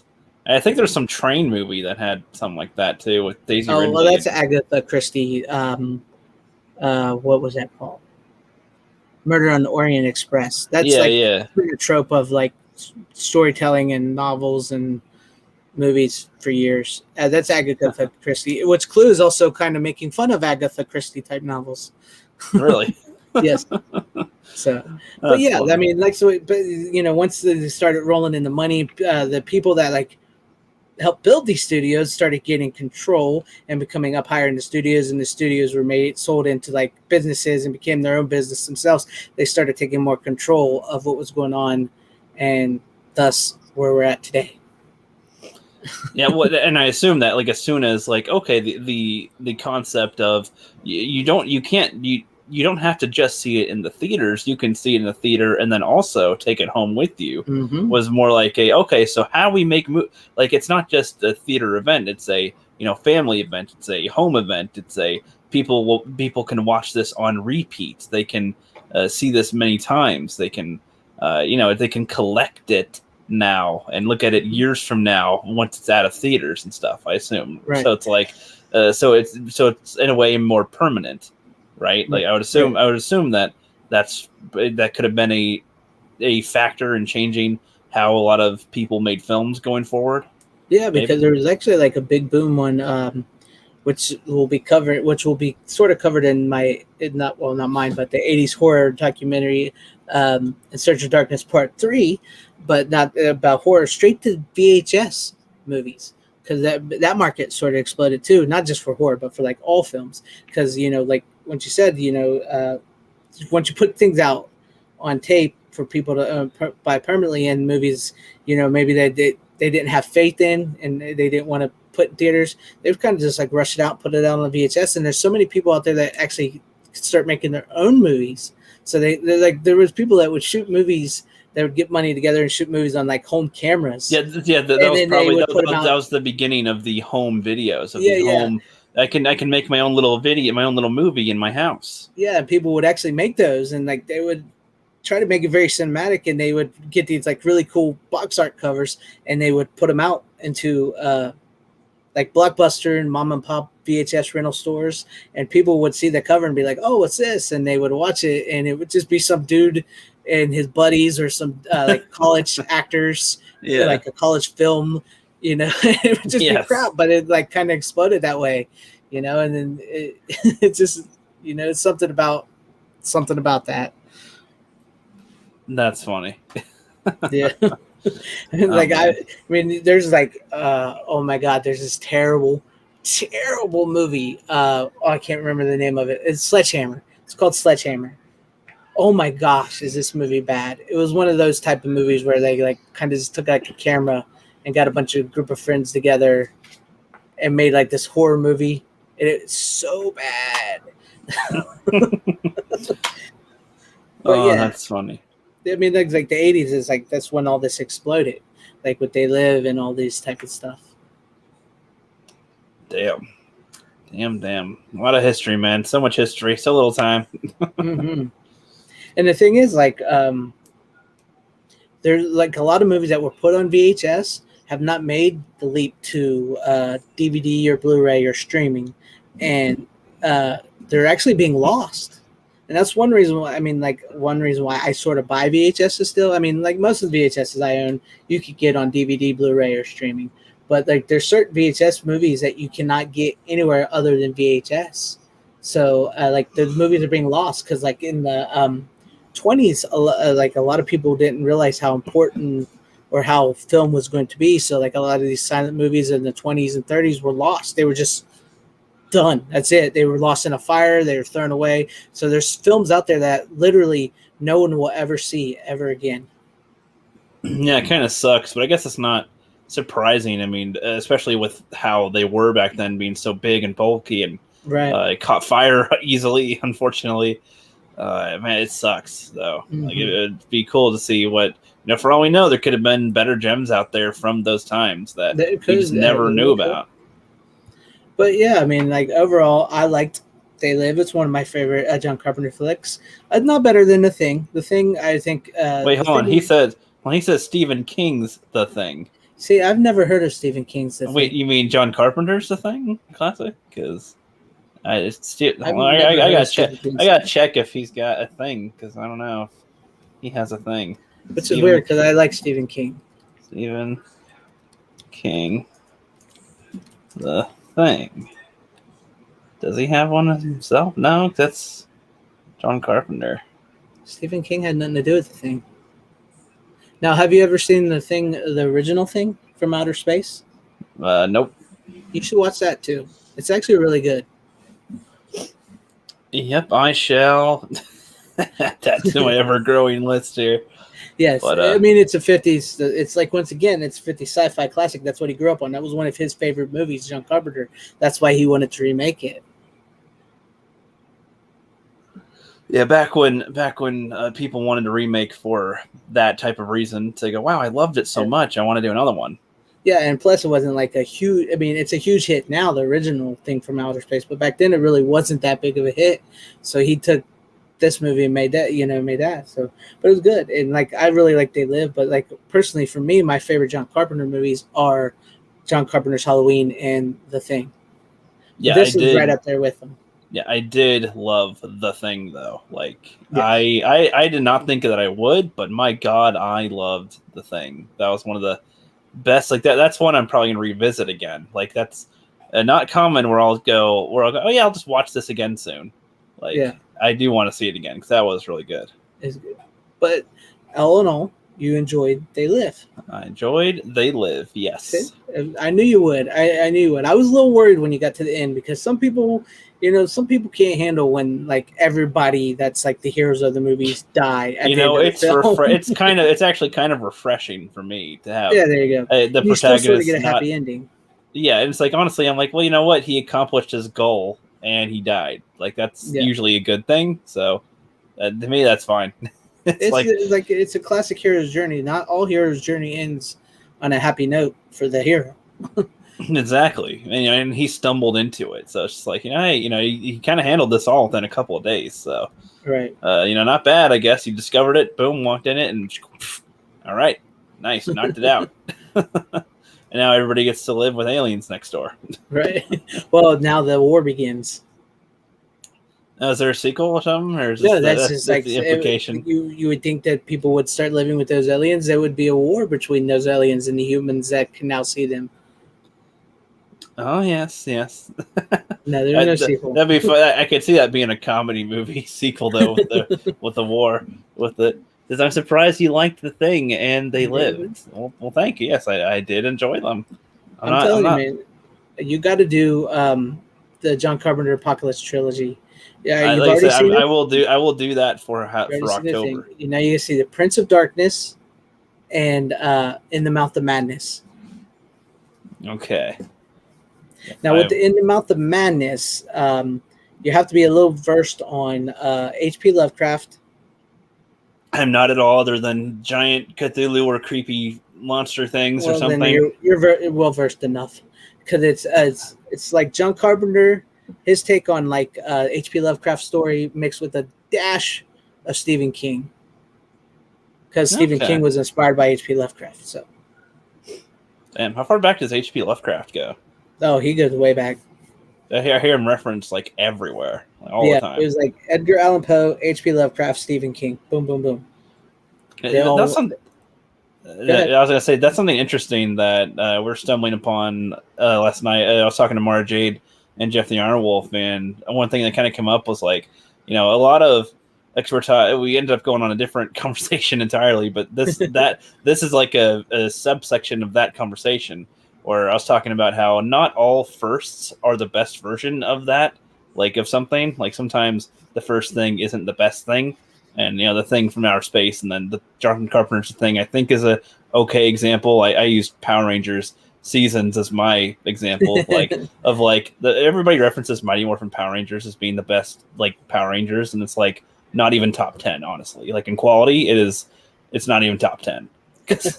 I think there's some train movie that had something like that too with Daisy Ridley. Oh, well, that's Agatha Christie. What was that called? Murder on the Orient Express. That's a trope of like storytelling and novels and movies for years. That's Agatha Christie. Which Clue is also kind of making fun of Agatha Christie type novels. Really? Yes. So, but yeah, funny. I mean, like, so, but you know, once they started rolling in the money, the people that like helped build these studios started getting control and becoming up higher in the studios, and the studios were sold into like businesses and became their own business themselves. They started taking more control of what was going on, and thus where we're at today. Yeah, well, and I assume that like as soon as like okay, the concept of you don't have to just see it in the theaters. You can see it in the theater and then also take it home with you. Mm-hmm. Was more like so how we make like it's not just a theater event. It's a family event. It's a home event. It's a people can watch this on repeat. They can see this many times. They can they can collect it now and look at it years from now once it's out of theaters and stuff. I assume. Right. So it's like so it's in a way more permanent. Right, like I would assume that could have been a factor in changing how a lot of people made films going forward. Yeah, because there was actually like a big boom on which will be sort of covered in not mine, but the 80s horror documentary In Search of Darkness Part 3, but not about horror, straight to VHS movies. Because that market sort of exploded too, not just for horror, but for like all films. Because like once you said, once you put things out on tape for people to buy permanently in movies, maybe they didn't have faith in, and they didn't want to put in theaters. They would kind of just like rush it out, put it out on VHS. And there's so many people out there that actually start making their own movies. So there was people that would shoot movies. They would get money together and shoot movies on like home cameras. Yeah, that was the beginning of the home videos. Home. I can make my own little video, my own little movie in my house. Yeah, and people would actually make those, and like they would try to make it very cinematic, and they would get these like really cool box art covers, and they would put them out into like Blockbuster and mom and pop VHS rental stores, and people would see the cover and be like, "Oh, what's this?" And they would watch it, and it would just be some dude and his buddies or some like college actors, like a college film, you know. It would just be crap, but it like kind of exploded that way, you know. And then it just, you know, it's something about that. That's funny. Yeah. Like I mean, there's like oh my god, there's this terrible movie. I can't remember the name of it. It's Sledgehammer. It's called Sledgehammer. Oh my gosh, is this movie bad? It was one of those type of movies where they like kind of just took like a camera and got a bunch of group of friends together and made like this horror movie, and it's so bad. Oh, yeah, that's funny. I mean, like the 80s is like, that's when all this exploded, like with They Live and all these type of stuff. Damn. A lot of history, man. So much history, so little time. Mm-hmm. And the thing is, like, there's like a lot of movies that were put on VHS have not made the leap to DVD or Blu-ray or streaming, and they're actually being lost. And that's one reason why, one reason why I sort of buy VHSs still. I mean, like most of the VHSs I own, you could get on DVD, Blu-ray, or streaming. But like there's certain VHS movies that you cannot get anywhere other than VHS. So like the movies are being lost because like in the 20s, like a lot of people didn't realize how important or how film was going to be. So like a lot of these silent movies in the 20s and 30s were lost. They were just done. That's it. They were lost in a fire. They were thrown away. So there's films out there that literally no one will ever see ever again. Yeah, it kind of sucks, but I guess it's not surprising. I mean, especially with how they were back then, being so big and bulky, and it caught fire easily. Unfortunately, man, it sucks though. Mm-hmm. Like it'd be cool to see what, for all we know, there could have been better gems out there from those times that we just never knew about. But yeah, I mean, like overall, I liked They Live. It's one of my favorite John Carpenter flicks. Not better than The Thing. The Thing, I think. Wait, hold on. He says Stephen King's The Thing. See, I've never heard of Stephen King's The Thing. Wait, you mean John Carpenter's The Thing? Classic? Because I gotta check. I gotta check if he's got a thing, because I don't know if he has a thing. Which is weird because I like Stephen King. Stephen King, The Thing. Does he have one himself? No, that's John Carpenter. Stephen King had nothing to do with The Thing. Now, have you ever seen The Thing, the original Thing from outer space? Nope. You should watch that too. It's actually really good. Yep, I shall. That's my ever-growing list here. Yes, but, I mean, it's a 50s. It's like, once again, it's 50s sci-fi classic. That's what he grew up on. That was one of his favorite movies, John Carpenter. That's why he wanted to remake it. Yeah, back when people wanted to remake for that type of reason, to go, wow, I loved it so much, I want to do another one. Yeah, and plus it wasn't like a huge. I mean, it's a huge hit now, the original Thing from outer space, but back then it really wasn't that big of a hit. So he took this movie and made that. So, but it was good, and like I really like They Live. But like personally, for me, my favorite John Carpenter movies are John Carpenter's Halloween and The Thing. Yeah, this is right up there with them. Yeah, I did love The Thing though. Like I did not think that I would, but my God, I loved The Thing. That was one of the best. Like that's one I'm probably gonna revisit again. Like that's not common where I'll go, oh yeah, I'll just watch this again soon. Like I do want to see it again because that was really good. It's good. But all in all, you enjoyed They Live. I enjoyed They Live, yes. I knew you would. I knew you would. I was a little worried when you got to the end because some people can't handle when like everybody that's like the heroes of the movies die. It's actually kind of refreshing for me to have. Yeah, there you go. The protagonist sort of get a happy ending. Yeah, and it's like honestly, I'm like, well, you know what? He accomplished his goal and he died. Like that's usually a good thing. So to me, that's fine. It's a classic hero's journey. Not all hero's journey ends on a happy note for the hero. Exactly, and he stumbled into it, so it's just like hey, he kind of handled this all within a couple of days, so Right. not bad, I guess. He discovered it, boom, walked in it, and all right, nice, knocked it out, and now everybody gets to live with aliens next door. Right. Well, now the war begins. Is there a sequel or something, or is No, that's just like the implication? you would think that people would start living with those aliens. There would be a war between those aliens and the humans that can now see them. Oh yes. No, there's no sequel. That'd be fun. I could see that being a comedy movie sequel though, with the war with the. Because I'm surprised you liked The Thing and They Lived. Well, thank you. Yes, I did enjoy them. I'm telling you, man, you got to do the John Carpenter Apocalypse trilogy. Yeah, you've already seen it? I will do that for October. You know, you see the Prince of Darkness and In the Mouth of Madness. Okay. Now, with the In the Mouth of Madness, you have to be a little versed on H.P. Lovecraft. I'm not at all, other than giant Cthulhu or creepy monster things or something. Then you're well versed enough, because it's like John Carpenter, his take on like H.P. Lovecraft story mixed with a dash of Stephen King, because Stephen King was inspired by H.P. Lovecraft. So, damn, how far back does H.P. Lovecraft go? Oh, he goes way back. I hear him referenced like everywhere, all the time. It was like Edgar Allan Poe, H.P. Lovecraft, Stephen King. Boom, boom, boom. I was gonna say that's something interesting that we're stumbling upon last night. I was talking to Mara Jade and Jeff the Iron Wolf, and one thing that kind of came up was like, a lot of expertise. We ended up going on a different conversation entirely, but this is like a subsection of that conversation, where I was talking about how not all firsts are the best version of that, like of something. Like sometimes the first thing isn't the best thing, and The Thing from outer space, and then the John Carpenter's Thing, I think, is a okay example. I used Power Rangers Seasons as my example, everybody references Mighty Morphin Power Rangers as being the best like Power Rangers, and it's like not even top 10, honestly. Like in quality, it's not even top 10.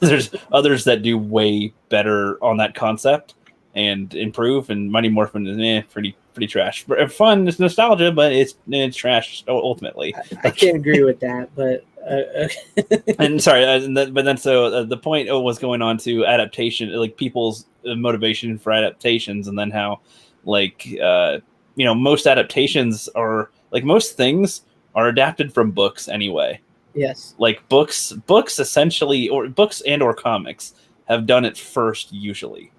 There's others that do way better on that concept and improve, and Mighty Morphin is pretty trash. Fun, it's nostalgia, but it's trash ultimately. I can't agree with that, but and sorry, so the point was going on to adaptation, like people's motivation for adaptations, and then how most adaptations are like most things are adapted from books anyway. Yes. Like books essentially, or books and or comics have done it first usually.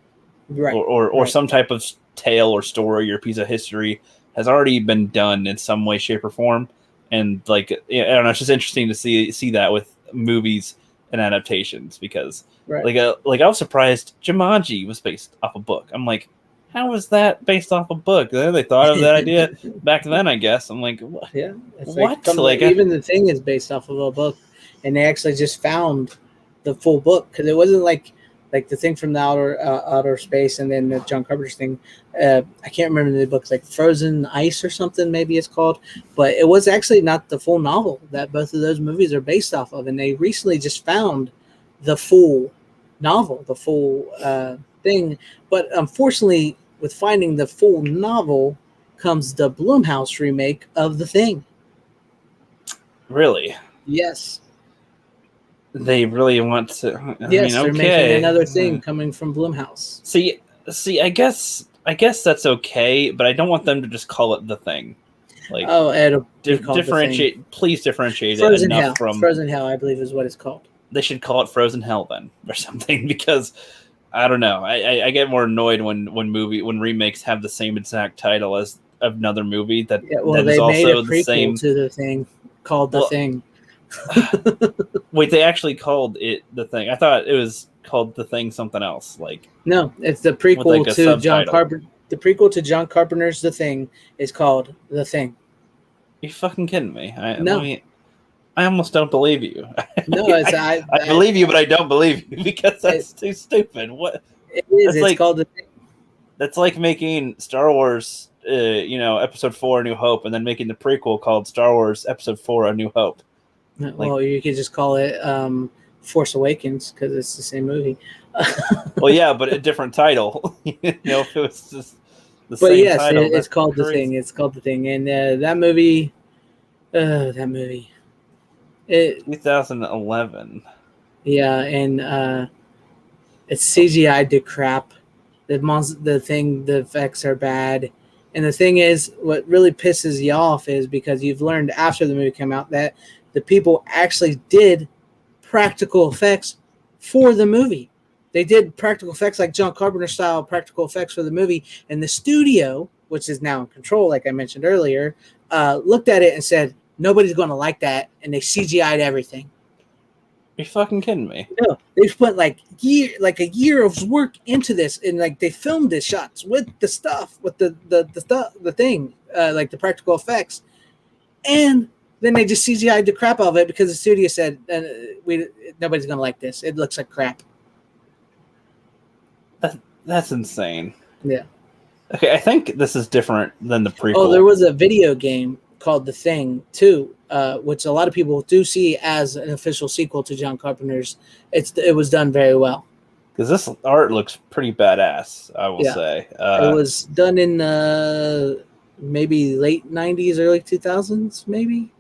Right. Or some type of tale or story or piece of history has already been done in some way, shape, or form. And I don't know, it's just interesting to see that with movies and adaptations, because I was surprised Jumanji was based off a book. I'm like, how was that based off a book? They thought of that idea back then, I guess. I'm like, what? Yeah. What? Even The Thing is based off of a book, and they actually just found the full book, because it wasn't like The Thing from the outer space, and then the John Carpenter's Thing. I can't remember the books, like Frozen Ice or something, maybe it's called. But it was actually not the full novel that both of those movies are based off of, and they recently just found the full novel, the full thing. But unfortunately, with finding the full novel comes the Blumhouse remake of The Thing. Really? Yes. They really want to. They're making another Thing coming from Blumhouse. See, I guess that's okay, but I don't want them to just call it The Thing. Like, differentiate. Please differentiate Frozen it enough Hell. from Frozen Hell, I believe, is what it's called. They should call it Frozen Hell then, or something, because I don't know. I get more annoyed when remakes have the same exact title as another movie that they is also made a prequel the same to The Thing called The Thing. Wait, they actually called it The Thing? I thought it was called The Thing something else. No, it's the prequel to John Carpenter. The prequel to John Carpenter's The Thing is called The Thing. You fucking kidding me? No. I almost don't believe you. No, I believe you, but I don't believe you, because that's too stupid. What? It is. It's called The Thing. That's like making Star Wars, Episode 4: A New Hope, and then making the prequel called Star Wars Episode 4: A New Hope. Well, you could just call it Force Awakens because it's the same movie. Well, yeah, but a different title. If it was just the But same yes, title, it's called The Thing. It's called The Thing, and that movie, it 2011. yeah, and it's CGI to crap. The effects are bad, and the thing is, what really pisses you off is because you've learned after the movie came out that the people actually did practical effects for the movie. They did practical effects like John Carpenter style practical effects for the movie, and the studio, which is now in control, like I mentioned earlier, looked at it and said nobody's going to like that, and they CGI'd everything. Are you fucking kidding me? No, they put like a year of work into this, and like they filmed the shots with the stuff, with the thing, like the practical effects, and then they just CGI'd the crap out of it because the studio said nobody's gonna like this. It looks like crap. That's insane. Yeah. Okay, I think this is different than the prequel. Oh, there was a video game called The Thing too, which a lot of people do see as an official sequel to John Carpenter's. It was done very well. Because this art looks pretty badass, I will say. It was done in maybe late 90s, early 2000s, maybe.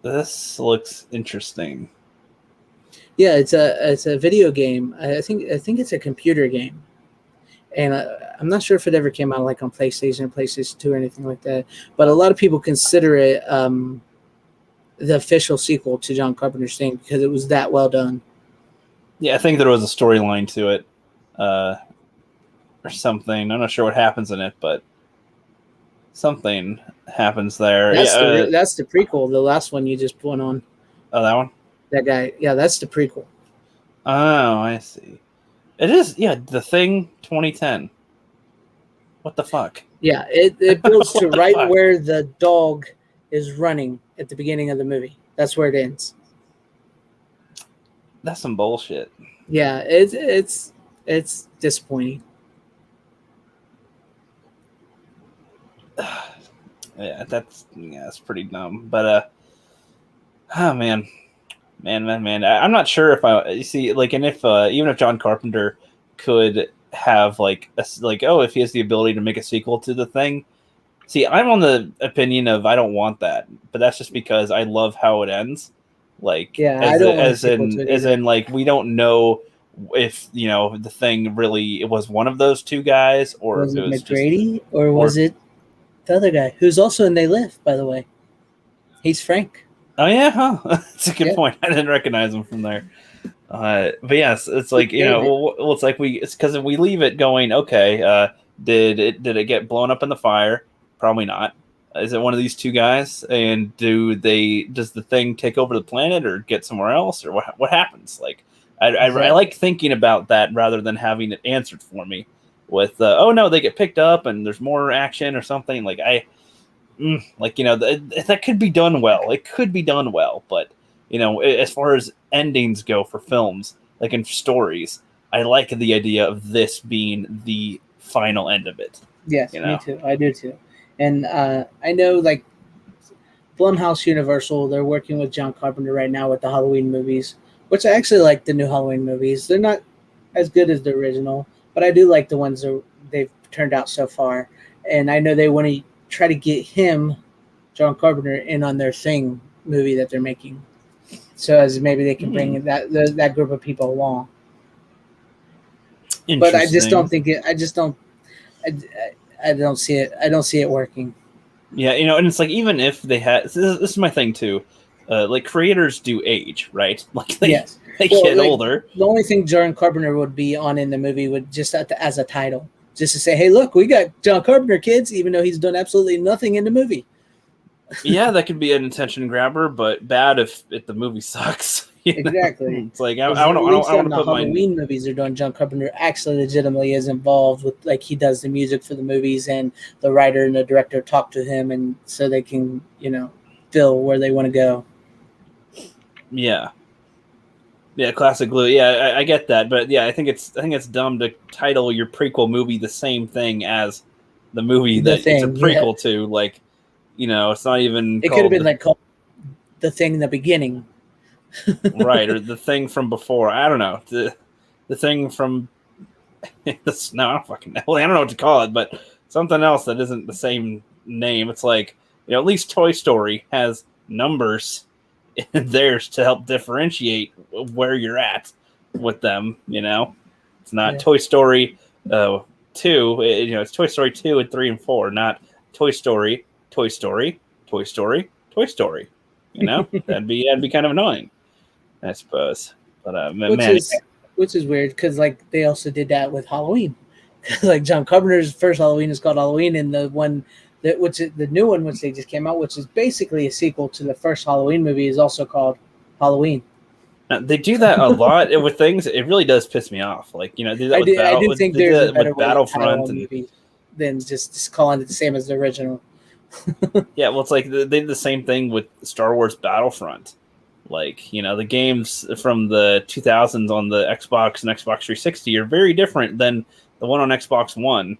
This looks interesting. Yeah, it's a video game. I think it's a computer game, and I'm not sure if it ever came out like on PlayStation or PlayStation 2 or anything like that. But a lot of people consider it the official sequel to John Carpenter's Thing because it was that well done. Yeah, I think there was a storyline to it, or something. I'm not sure what happens in it, but something happens there. That's the prequel. The last one you just put on. Oh, that one? That guy. Yeah, that's the prequel. Oh, I see. It is, yeah, The Thing 2010. What the fuck? Yeah, it goes to What the right fuck? where the dog is running at the beginning of the movie. That's where it ends. That's some bullshit. Yeah, it's disappointing. Yeah, that's pretty dumb. But oh man. I'm not sure if you see, like, and if even if John Carpenter could have if he has the ability to make a sequel to The Thing. See, I'm on the opinion of I don't want that, but that's just because I love how it ends. Like, Yeah, as in like we don't know if The Thing really it was one of those two guys or was if it was McGrady or was it the other guy who's also in They Live, by the way? He's Frank. Oh yeah, huh? That's a good point. I didn't recognize him from there. But yes, it's like it's because if we leave it going, okay, did it get blown up in the fire? Probably not. Is it one of these two guys? And does the thing take over the planet or get somewhere else, or what happens? Like, I like thinking about that rather than having it answered for me. With oh no, they get picked up and there's more action or something. Like that could be done well. It could be done well, but as far as endings go for films, like in stories, I like the idea of this being the final end of it. Yes, me too. I do too. And I know, like, Blumhouse Universal, they're working with John Carpenter right now with the Halloween movies, which I actually like the new Halloween movies. They're not as good as the original, but I do like the ones that they've turned out so far. And I know they want to try to get John Carpenter, in on their Thing movie that they're making, so as maybe they can bring that group of people along. But I just don't think it. I don't see it. I don't see it working. Yeah, and it's like even if they had this is my thing too. Like creators do age, right? Like they get older. The only thing John Carpenter would be on in the movie would just as a title. Just to say, hey, look, we got John Carpenter, kids, even though he's done absolutely nothing in the movie. Yeah, that could be an attention grabber, but bad if the movie sucks. Exactly. It's like I don't want to put my Halloween movies are done. John Carpenter actually legitimately is involved with, like, he does the music for the movies, and the writer and the director talk to him, and so they can feel where they want to go. Yeah. Yeah, classic glue. Yeah, I get that, but yeah, I think it's dumb to title your prequel movie the same thing as the movie that it's a prequel to. Like, it's not even. It could have been called The Thing in the beginning. Right, or the thing from before. I don't know. The thing from this. No, I don't fucking know. I don't know what to call it, but something else that isn't the same name. It's like, at least Toy Story has numbers in theirs to help differentiate where you're at with them. It's not Toy Story 2. It's Toy Story 2 and 3 and 4, not Toy Story, Toy Story, Toy Story, Toy Story. That'd be kind of annoying, I suppose. But which is weird because like they also did that with Halloween. Like John Carpenter's first Halloween is called Halloween, and the one which is the new one, which they just came out, which is basically a sequel to the first Halloween movie, is also called Halloween. They do that a lot with things. It really does piss me off. Like, do that I do think there's a better way Battlefront movie than just calling it the same as the original. Yeah, well, it's like they did the same thing with Star Wars Battlefront. Like, the games from the 2000s on the Xbox and Xbox 360 are very different than the one on Xbox One.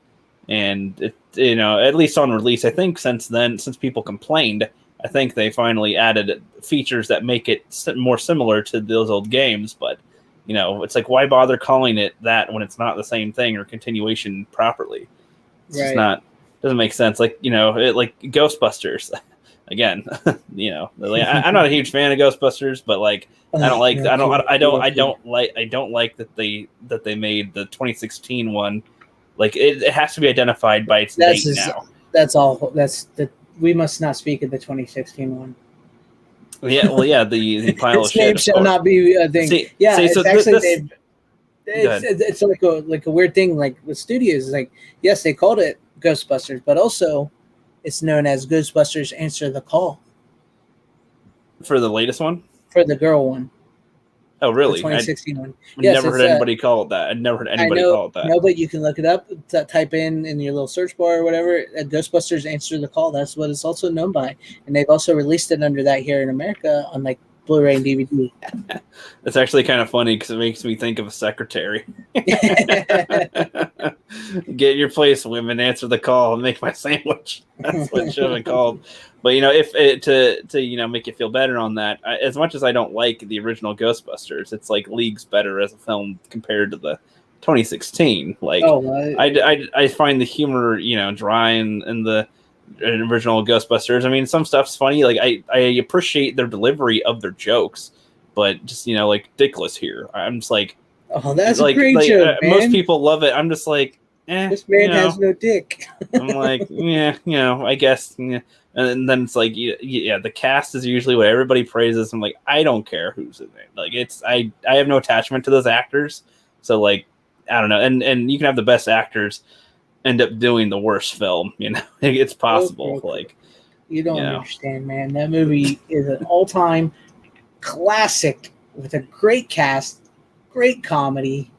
And, at least on release, I think since people complained, I think they finally added features that make it more similar to those old games. But, it's like, why bother calling it that when it's not the same thing or continuation properly? It's just not, doesn't make sense. Like, like Ghostbusters. Again, I'm not a huge fan of Ghostbusters, but like I don't like that they made the 2016 one. Like it has to be identified by its date now. That's all. We must not speak of the 2016 one. Yeah, well, yeah, the pile of shit. Name shall not be a thing. It's like a weird thing. Like with studios, like yes, they called it Ghostbusters, but also it's known as Ghostbusters Answer the Call. For the latest one? For the girl one. Oh, really? The 2016 one. Yes, never heard anybody call it that. I'd never heard anybody call it that. No, but you can look it up, type in your little search bar or whatever, Ghostbusters Answer the Call. That's what it's also known by. And they've also released it under that here in America on like Blu-ray and DVD. It's actually kind of funny because it makes me think of a secretary. Get your place, women. Answer the call and make my sandwich. That's what it should have been called. But if it, to make you feel better on that, as much as I don't like the original Ghostbusters, it's like leagues better as a film compared to the 2016. Like I find the humor dry in the original Ghostbusters. I mean, some stuff's funny. Like I appreciate their delivery of their jokes, but just like Dickless here, I'm just like, oh, that's a great joke, man. Most people love it. I'm just like, this man has no dick. I'm like, I guess. Yeah. And then it's like, the cast is usually what everybody praises. I'm like, I don't care who's in it. Like I have no attachment to those actors. So like, I don't know. And you can have the best actors end up doing the worst film. It's possible. Okay. Like, you don't understand, man. That movie is an all-time classic with a great cast, great comedy,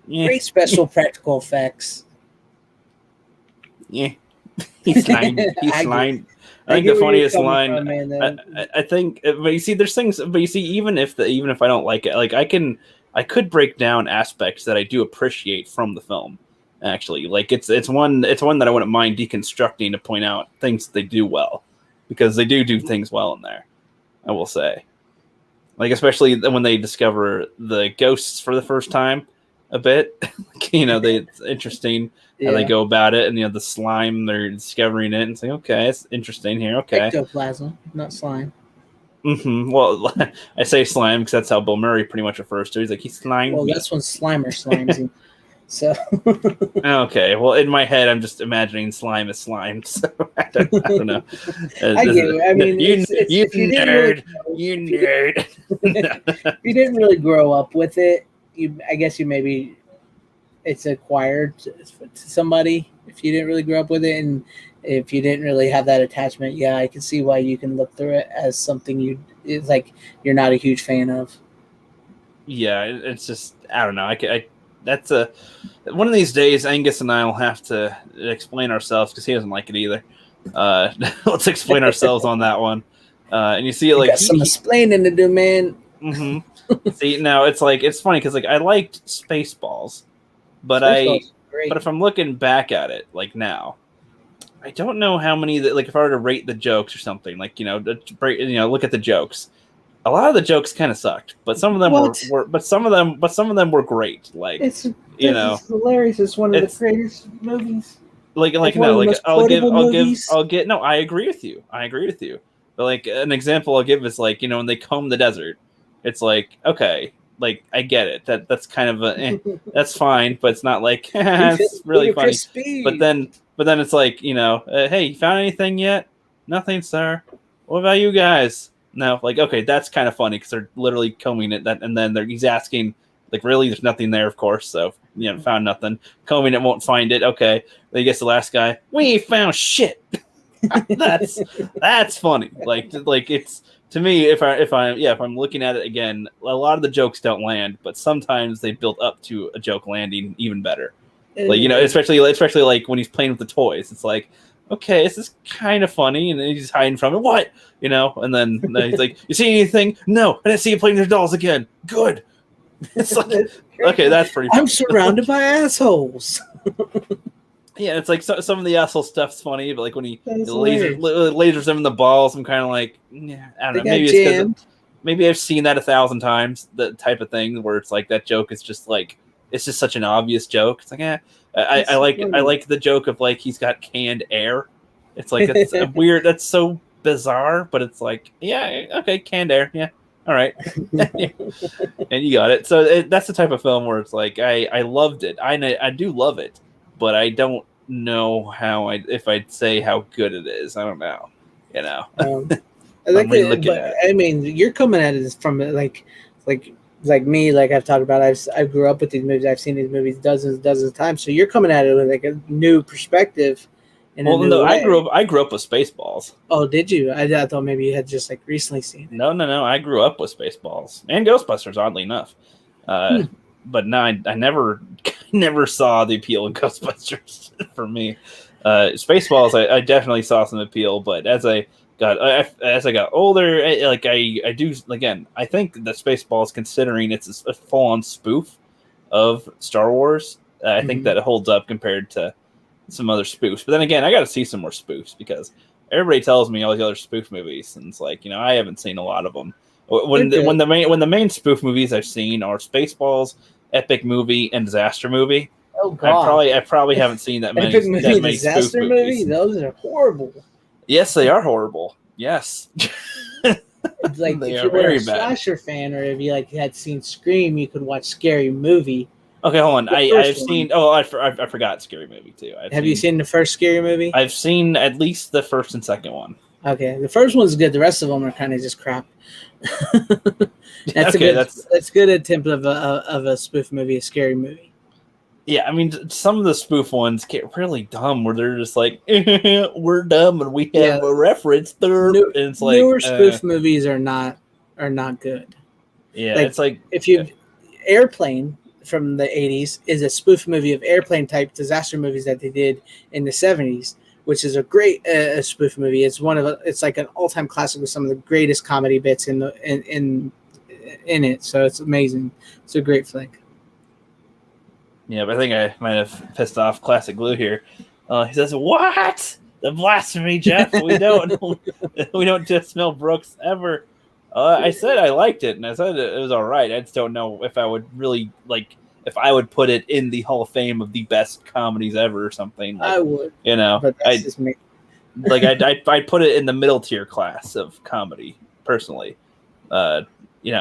great special practical effects. Yeah. He's lying. I think the funniest line. I think, but you see, there's things. But you see, even if I don't like it, like I could break down aspects that I do appreciate from the film. Actually, like it's one that I wouldn't mind deconstructing to point out things that they do well, because they do things well in there. I will say, like especially when they discover the ghosts for the first time, a bit. It's interesting. How they go about it, and the slime, they're discovering it and saying, okay, it's interesting here. Okay, ectoplasm, not slime. Mm-hmm. Well, I say slime because that's how Bill Murray pretty much refers to it. He's like, he's slime. Well, that's when Slimer slimes. So okay, well, in my head, I'm just imagining slime as slime. So I don't know. I get it. I mean, you nerd. If you didn't really grow up with it, I guess you maybe. It's acquired to somebody if you didn't really grow up with it, and if you didn't really have that attachment, I can see why you can look through it as something it's like you're not a huge fan of. Yeah, it's just I don't know. That's one of these days. Angus and I will have to explain ourselves because he doesn't like it either. Let's explain ourselves on that one. And you see it like got some explaining to do, man. Mm-hmm. See, now it's like it's funny because like I liked Spaceballs. But if I'm looking back at it, like now, I don't know how many that like if I were to rate the jokes or something, like look at the jokes, a lot of the jokes kind of sucked, but some of them were but some of them were great. Like It's hilarious. It's one of the greatest movies. Like no, like I'll get no, I agree with you. But like an example I'll give is like, when they comb the desert, it's like, okay, like I get it. That's kind of that's fine, but it's not like it's really funny. But then it's like, hey, you found anything yet? Nothing, sir. What about you guys? No, like, okay, that's kind of funny because they're literally combing it, and then he's asking, like, really, there's nothing there, of course. So, found nothing. Combing it, won't find it. Okay, then he gets the last guy. We ain't found shit. that's funny. Like it's, to me, if I'm looking at it again, a lot of the jokes don't land, but sometimes they build up to a joke landing even better. Like, especially like when he's playing with the toys, it's like, okay, this is kind of funny, and then he's hiding from it. What? And then he's like, you see anything? No, I didn't see you playing with your dolls again. Good. It's like, okay, that's pretty funny. I'm surrounded by assholes. Yeah, it's like some of the asshole stuff's funny, but like when he lasers them in the balls, I'm kind of like, yeah, I don't know. Maybe it's because maybe I've seen that 1,000 times, the type of thing where it's like that joke is just like, it's just such an obvious joke. It's like, I like the joke of like he's got canned air. It's like it's weird. That's so bizarre, but it's like, yeah, okay, canned air, yeah, all right, and you got it. So that's the type of film where it's like I loved it. I do love it, but I don't know if I'd say how good it is. I don't know. I like it, but I mean, you're coming at it from like me, like I've talked about, I grew up with these movies. I've seen these movies dozens of times. So you're coming at it with like a new perspective. I grew up with Spaceballs. Oh, did you? I thought maybe you had just like recently seen it. No. I grew up with Spaceballs and Ghostbusters, oddly enough. But no, I never saw the appeal in Ghostbusters for me. Spaceballs, I definitely saw some appeal, but as I got older, I do, again, I think that Spaceballs, considering it's a full-on spoof of Star Wars, I think that it holds up compared to some other spoofs. But then again, I got to see some more spoofs because everybody tells me all these other spoof movies, and it's like, I haven't seen a lot of them. When the main spoof movies I've seen are Spaceballs, Epic Movie, and Disaster Movie. Oh God! I probably haven't seen that many. Epic Movie, and Disaster Movie. Those are horrible. Yes, they are horrible. Yes. It's like if you were a slasher fan, or if you had seen Scream, you could watch Scary Movie. Okay, hold on. I've seen. Oh, I forgot Scary Movie too. Have you seen the first Scary Movie? I've seen at least the first and second one. Okay, the first one's good. The rest of them are kind of just crap. That's a good attempt of a spoof movie, a scary movie. Yeah, I mean, some of the spoof ones get really dumb, where they're just like, "We're dumb and we have a reference." And it's like newer spoof movies are not good. Yeah, it's like if you Airplane from the 80s is a spoof movie of airplane type disaster movies that they did in the 70s, which is a great spoof movie. It's it's like an all-time classic with some of the greatest comedy bits in it. So it's amazing. It's a great flick. Yeah, but I think I might have pissed off Classic Glue here. He says, "What? The blasphemy, Jeff? We don't just Mel Brooks ever." I said I liked it, and I said it was all right. I just don't know if I would really if I would put it in the Hall of Fame of the best comedies ever or something. I would, but that's just me. I'd put it in the middle tier class of comedy personally. I do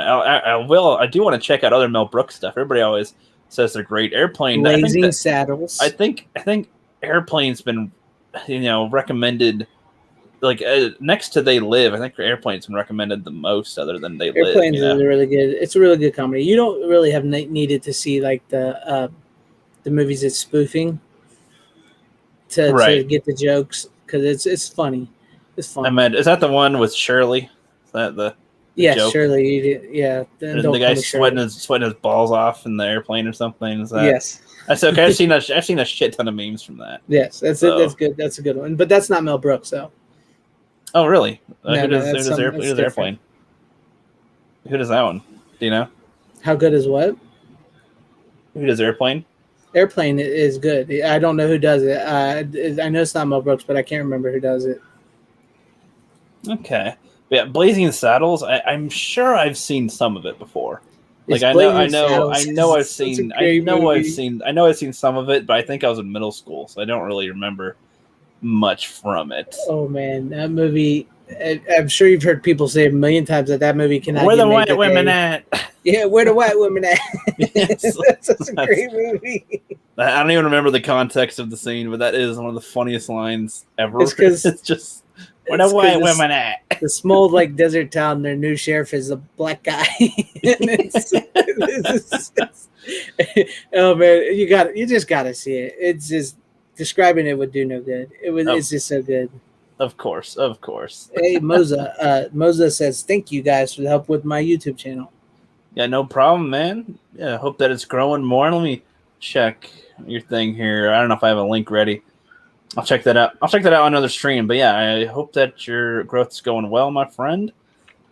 want to check out other Mel Brooks stuff. Everybody always says they're great. Airplane, Blazing Saddles. I think Airplane's been recommended. Next to They Live, I think Airplane's been recommended the most, other than They Live. Airplane's is really good. It's a really good comedy. You don't really have needed to see the movies it's spoofing to get the jokes, because it's funny. It's funny. I meant, is that the one with Shirley? Is that the joke? Shirley. Yeah, the guy sweating his balls off in the airplane or something. Is that? Yes. That's okay. I've seen a shit ton of memes from that. Yes, that's good. That's a good one. But that's not Mel Brooks, though. Oh, really? Who does Airplane? Who does that one? Do you know? How good is what? Who does Airplane? Airplane is good. I don't know who does it. I know it's not Mel Brooks, but I can't remember who does it. Okay. Yeah, Blazing Saddles. I'm sure I've seen some of it before. Like It's Blazing Saddles. I know I've Such a seen, great movie. I know I've seen some of it, but I think I was in middle school, so I don't really remember much from it. Oh man, that movie! I'm sure you've heard people say a million times that movie cannot Where get the made white women today. at? Yeah, where the white women at? Yes, That's such a great movie. I don't even remember the context of the scene, but that is one of the funniest lines ever. It's because It's just where the white women at? the small like desert town, their new sheriff is a black guy. Oh man, you just gotta see it. It's just describing it would do no good. It's just so good. Of course. Hey Moza says thank you guys for the help with my YouTube channel. Yeah, no problem, man. Yeah, I hope that it's growing more. Let me check your thing here. I don't know if I have a link ready. I'll check that out. I'll check that out on another stream. But yeah, I hope that your growth's going well, my friend.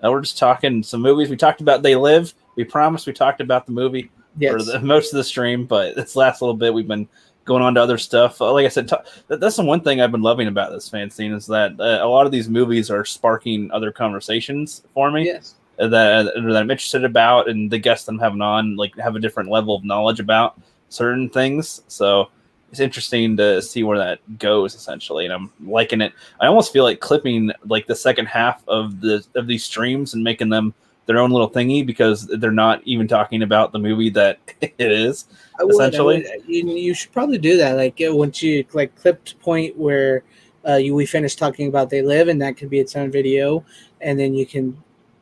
We're just talking some movies. We talked about They Live. We promised we talked about the movie for most of the stream, but this last little bit we've been going on to other stuff. Like I said, that's the one thing I've been loving about this fan scene is that a lot of these movies are sparking other conversations for me. Yes. That I'm interested about, and the guests I'm having on like have a different level of knowledge about certain things. So it's interesting to see where that goes essentially, and I'm liking it. I almost feel like clipping like the second half of these streams and making them their own little thingy because they're not even talking about the movie that it is. Essentially, you should probably do that. Like once you like clipped point where we finish talking about They Live, and that could be its own video, and then you can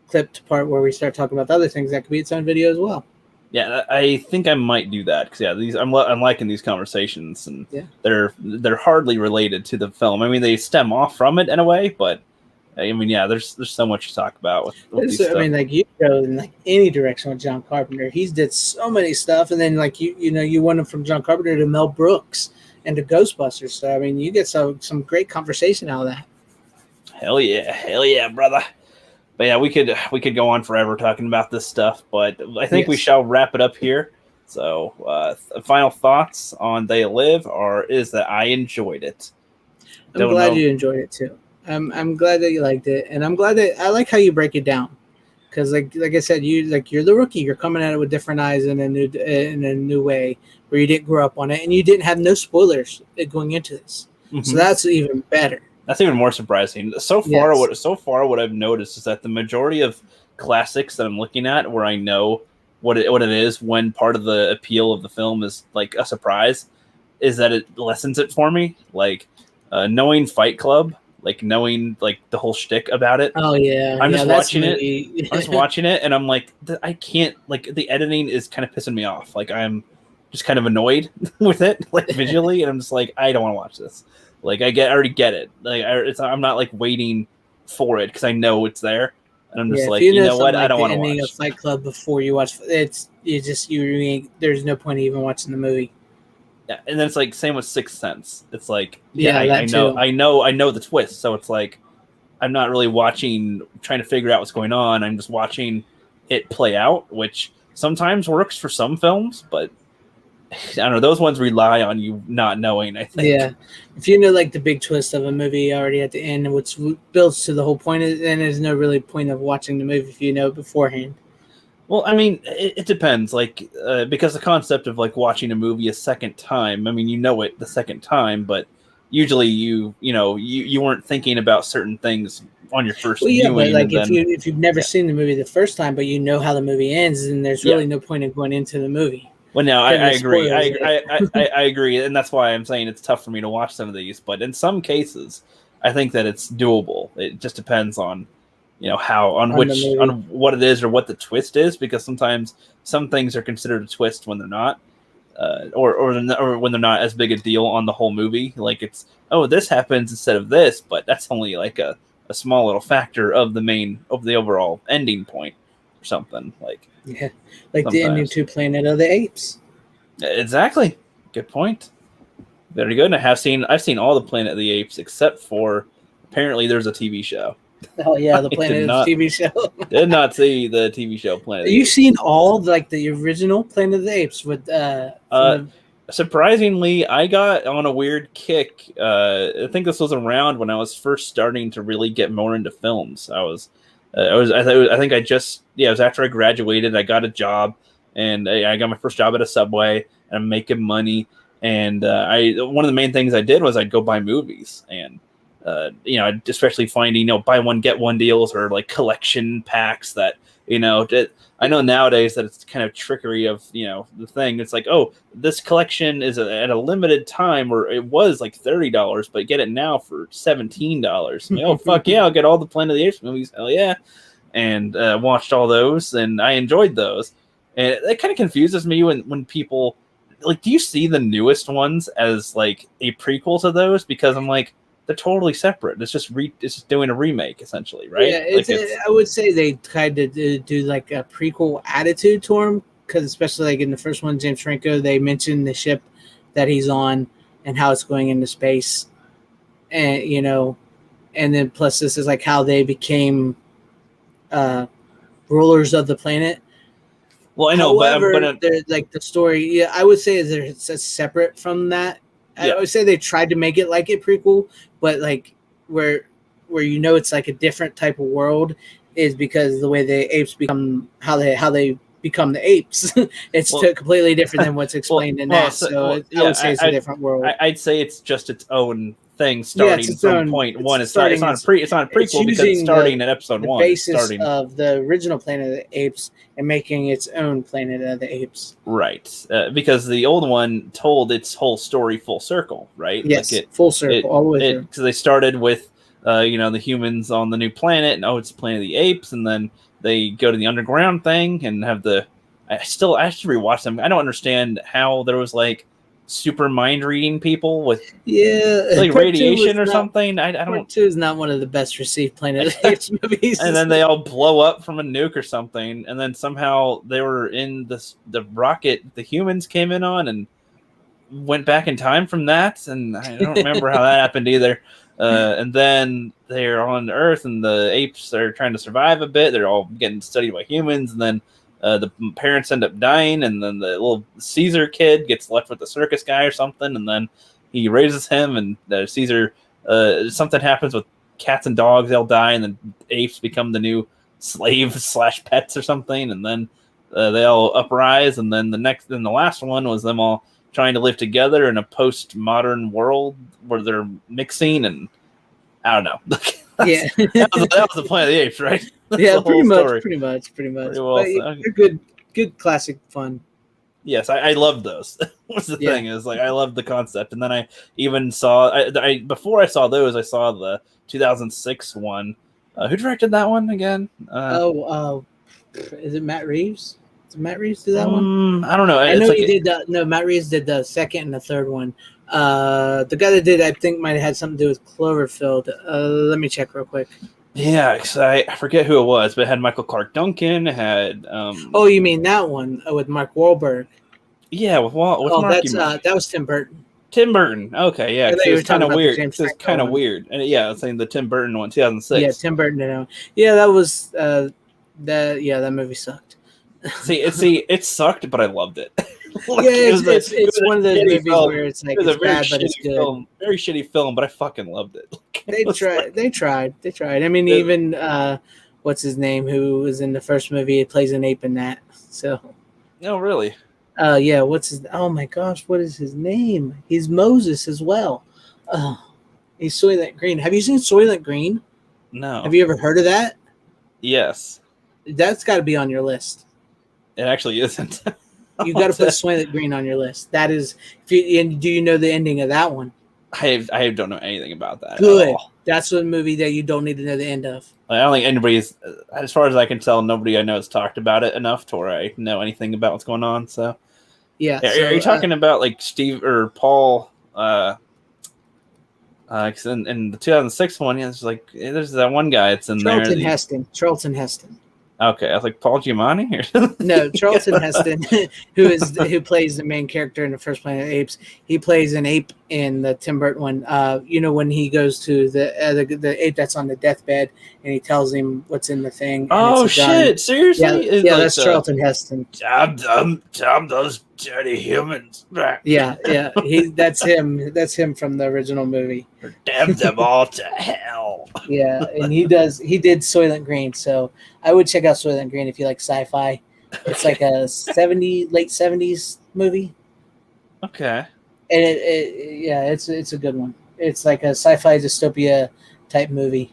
clipped part where we start talking about the other things that could be its own video as well. Yeah, I think I might do that because I'm liking these conversations, and they're hardly related to the film. I mean, they stem off from it in a way, but I mean, yeah, there's so much to talk about with these stuff. I mean, like you go in like any direction with John Carpenter. He's did so many stuff, and then like you went from John Carpenter to Mel Brooks and to Ghostbusters. So I mean, you get some great conversation out of that. Hell yeah, brother. But yeah, we could go on forever talking about this stuff, but I think we shall wrap it up here. So, final thoughts on They Live is that I enjoyed it. I'm glad you enjoyed it too. I'm glad that you liked it, and I'm glad that I like how you break it down, because like I said, you're the rookie. You're coming at it with different eyes in a new way where you didn't grow up on it, and you didn't have no spoilers going into this. Mm-hmm. So that's even better. That's even more surprising. So far, what I've noticed is that the majority of classics that I'm looking at, where I know what it is when part of the appeal of the film is like a surprise, is that it lessens it for me. Like knowing Fight Club, like knowing like the whole shtick about it. Oh yeah, I'm just watching it. I'm just watching it, and I'm like, I can't. Like the editing is kind of pissing me off. Like I'm just kind of annoyed with it, like visually, and I'm just like, I don't want to watch this. Like I already get it. Like I'm not like waiting for it because I know it's there, and I'm just like, you know what? I don't want to watch a Fight Club before you watch. There's no point in even watching the movie. Yeah, and then it's like same with Sixth Sense. It's like I know the twist, so it's like I'm not really trying to figure out what's going on. I'm just watching it play out, which sometimes works for some films, but I don't know. Those ones rely on you not knowing, I think. Yeah. If you know like the big twist of a movie already at the end, which builds to the whole point, then there's no really point of watching the movie if you know beforehand. Well, I mean, it depends. Like, because the concept of like watching a movie a second time, I mean, you know it the second time, but usually you weren't thinking about certain things on your first viewing. But like if you've never seen the movie the first time, but you know how the movie ends, then there's really no point in going into the movie. Well, no, I agree. I agree, and that's why I'm saying it's tough for me to watch some of these. But in some cases, I think that it's doable. It just depends on, on what it is or what the twist is, because sometimes some things are considered a twist when they're not, or when they're not as big a deal on the whole movie. Like it's, this happens instead of this, but that's only like a small little factor of the overall ending point or something like. Yeah, like sometimes. The ending to Planet of the Apes. Exactly. Good point. Very good. And I've seen all the Planet of the Apes except for apparently there's a TV show. Oh yeah, the Planet of the TV show. Did not see the TV show Planet. You've seen all like the original Planet of the Apes with surprisingly, I got on a weird kick. I think this was around when I was first starting to really get more into films. I was I think it was after I graduated. I got a job, and I got my first job at a Subway, and I'm making money. And one of the main things I did was I'd go buy movies, and especially finding buy one get one deals or like collection packs that I know nowadays that it's kind of trickery of the thing. It's like, oh, this collection is at a limited time, or it was like $30, but get it now for $17. Like, oh fuck yeah, I'll get all the Planet of the Apes movies. Hell yeah, and watched all those, and I enjoyed those. And it kind of confuses me when people like, do you see the newest ones as like a prequel to those? Because I'm like, they're totally separate. It's just doing a remake essentially, right? Yeah, I would say they tried to do like a prequel attitude to him, because especially like in the first one, James Franco, they mentioned the ship that he's on and how it's going into space, and and then plus this is like how they became rulers of the planet. Well, I know, however, but they're like the story. Yeah, I would say it's separate from that. Yeah. I would say they tried to make it like a prequel, but like where it's like a different type of world is because the way the apes become how they become the apes. It's completely different than what's explained in that. I would say it's a different world. I'd say it's just its own thing starting from point one. It's not a prequel because it's starting at episode one. The basis of the original Planet of the Apes and making its own Planet of the Apes. Right. Because the old one told its whole story full circle, right? Yes, full circle, all the way through. Because they started with, the humans on the new planet, and it's Planet of the Apes, and then they go to the underground thing and have I should rewatch them. I don't understand how there was like super mind reading people with like radiation or something. I don't. Part 2 is not one of the best received Planet of the Apes movies. And then they all blow up from a nuke or something, and then somehow they were in the rocket the humans came in on and went back in time from that, and I don't remember how that happened either. And then they're on Earth, and the apes are trying to survive a bit. They're all getting studied by humans, and then the parents end up dying, and then the little Caesar kid gets left with the circus guy or something, and then he raises him, and Caesar, something happens with cats and dogs, they'll die, and then apes become the new slave/pets or something, and then they all uprise, and then the last one was them all trying to live together in a postmodern world where they're mixing, and I don't know. Yeah, that was the Planet of the Apes, right? Yeah, pretty much. Pretty well, they're good classic fun. Yes, I loved those. What's the thing is, like, I loved the concept, and then I even saw before I saw those, I saw the 2006 one. Who directed that one again? Is it Matt Reeves? Did Matt Reeves do that one? I don't know. I know he did. No, Matt Reeves did the second and the third one. The guy that did, I think, might have had something to do with Cloverfield. Let me check real quick. Yeah, because I forget who it was, but it had Michael Clark Duncan. It had. Oh, you mean that one with Mark Wahlberg? Yeah, with Marky Mark. That was Tim Burton. Tim Burton. Okay, yeah, it was kind of weird. It's kind of weird, and yeah, I was saying the Tim Burton one, 2006. Yeah, Tim Burton. Yeah, that was that movie sucked. it sucked, but I loved it. It's one of those movies where it's like it's bad, but it's good. Very shitty film, but I fucking loved it. They tried. I mean, even what's his name, who was in the first movie, it plays an ape in that. So. Oh, really? Yeah. Oh my gosh, what is his name? He's Moses as well. He's Soylent Green. Have you seen Soylent Green? No. Have you ever heard of that? Yes. That's got to be on your list. It actually isn't. You got to put Soylent Green on your list. That is. And do you know the ending of that one? I don't know anything about that. Good. That's a movie that you don't need to know the end of. I don't think anybody's, as far as I can tell, nobody I know has talked about it enough to where I know anything about what's going on. So, yeah. Are you talking about like Steve or Paul? Cause in the 2006 one, there's that one guy that's in Charlton there. Charlton Heston. Okay, I was like Paul Giamatti or No, Charlton Heston, who plays the main character in the first Planet of the Apes. He plays an ape in the Tim Burton one. When he goes to the ape that's on the deathbed and he tells him what's in the thing. Oh shit! Seriously? Yeah, that's Charlton Heston. Damn those dirty humans! Yeah. That's him. That's him from the original movie. Damn them all to hell. awful. Yeah, and he did Soylent Green, so I would check out Soylent Green if you like sci-fi. It's like a late 70s movie. Okay. And yeah, it's a good one. It's like a sci-fi dystopia type movie.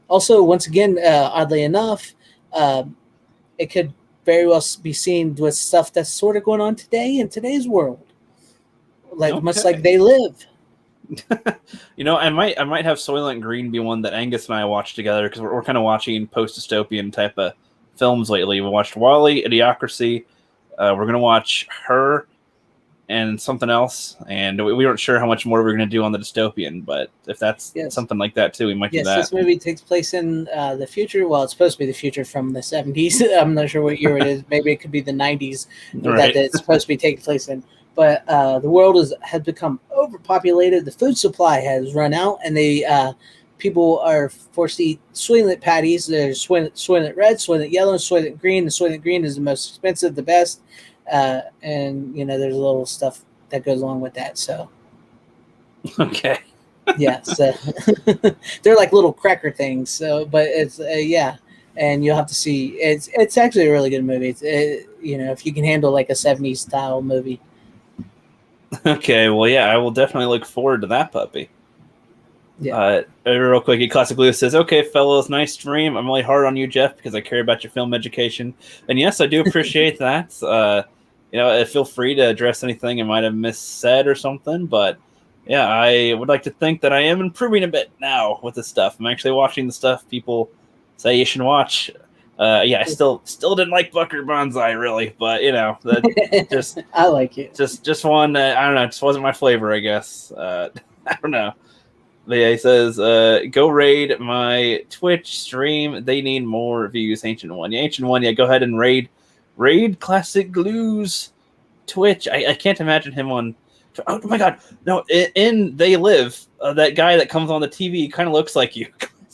Also, once again, oddly enough, it could very well be seen with stuff that's sort of going on today in today's world, like much like They Live. I might have Soylent Green be one that Angus and I watch together because we're kind of watching post-dystopian type of films lately. We watched Wall-E, Idiocracy. We're gonna watch Her and something else, and we weren't sure how much more we were going to do on the dystopian, but if that's something like that too, we might do that. This movie takes place in the future. Well, it's supposed to be the future from the 70s. I'm not sure what year it is. Maybe it could be the 90s that it's supposed to be taking place in. But the world has become overpopulated. The food supply has run out, and people are forced to eat Soylent patties. There's Soylent Red, Soylent Yellow, and Soylent Green. The Soylent Green is the most expensive, the best. And there's a little stuff that goes along with that. So, okay, yeah. So they're like little cracker things. So, but it's and you'll have to see. It's actually a really good movie. If you can handle like a 70s style movie. Okay, well, yeah, I will definitely look forward to that puppy. Yeah. Real quick, Classic Lewis says, "Okay, fellows, nice stream. I'm really hard on you, Jeff, because I care about your film education, and yes, I do appreciate that. Feel free to address anything I might have missaid or something, but yeah, I would like to think that I am improving a bit now with this stuff. I'm actually watching the stuff people say you should watch. I still didn't like Bucker Banzai really, but that just I like it. Just one. I don't know. It just wasn't my flavor, I guess. I don't know. But yeah, he says, "Go raid my Twitch stream. They need more views." Ancient One, go ahead and raid Classic Glue's Twitch. I can't imagine him on. Oh my god, no! In They Live, that guy that comes on the TV kind of looks like you.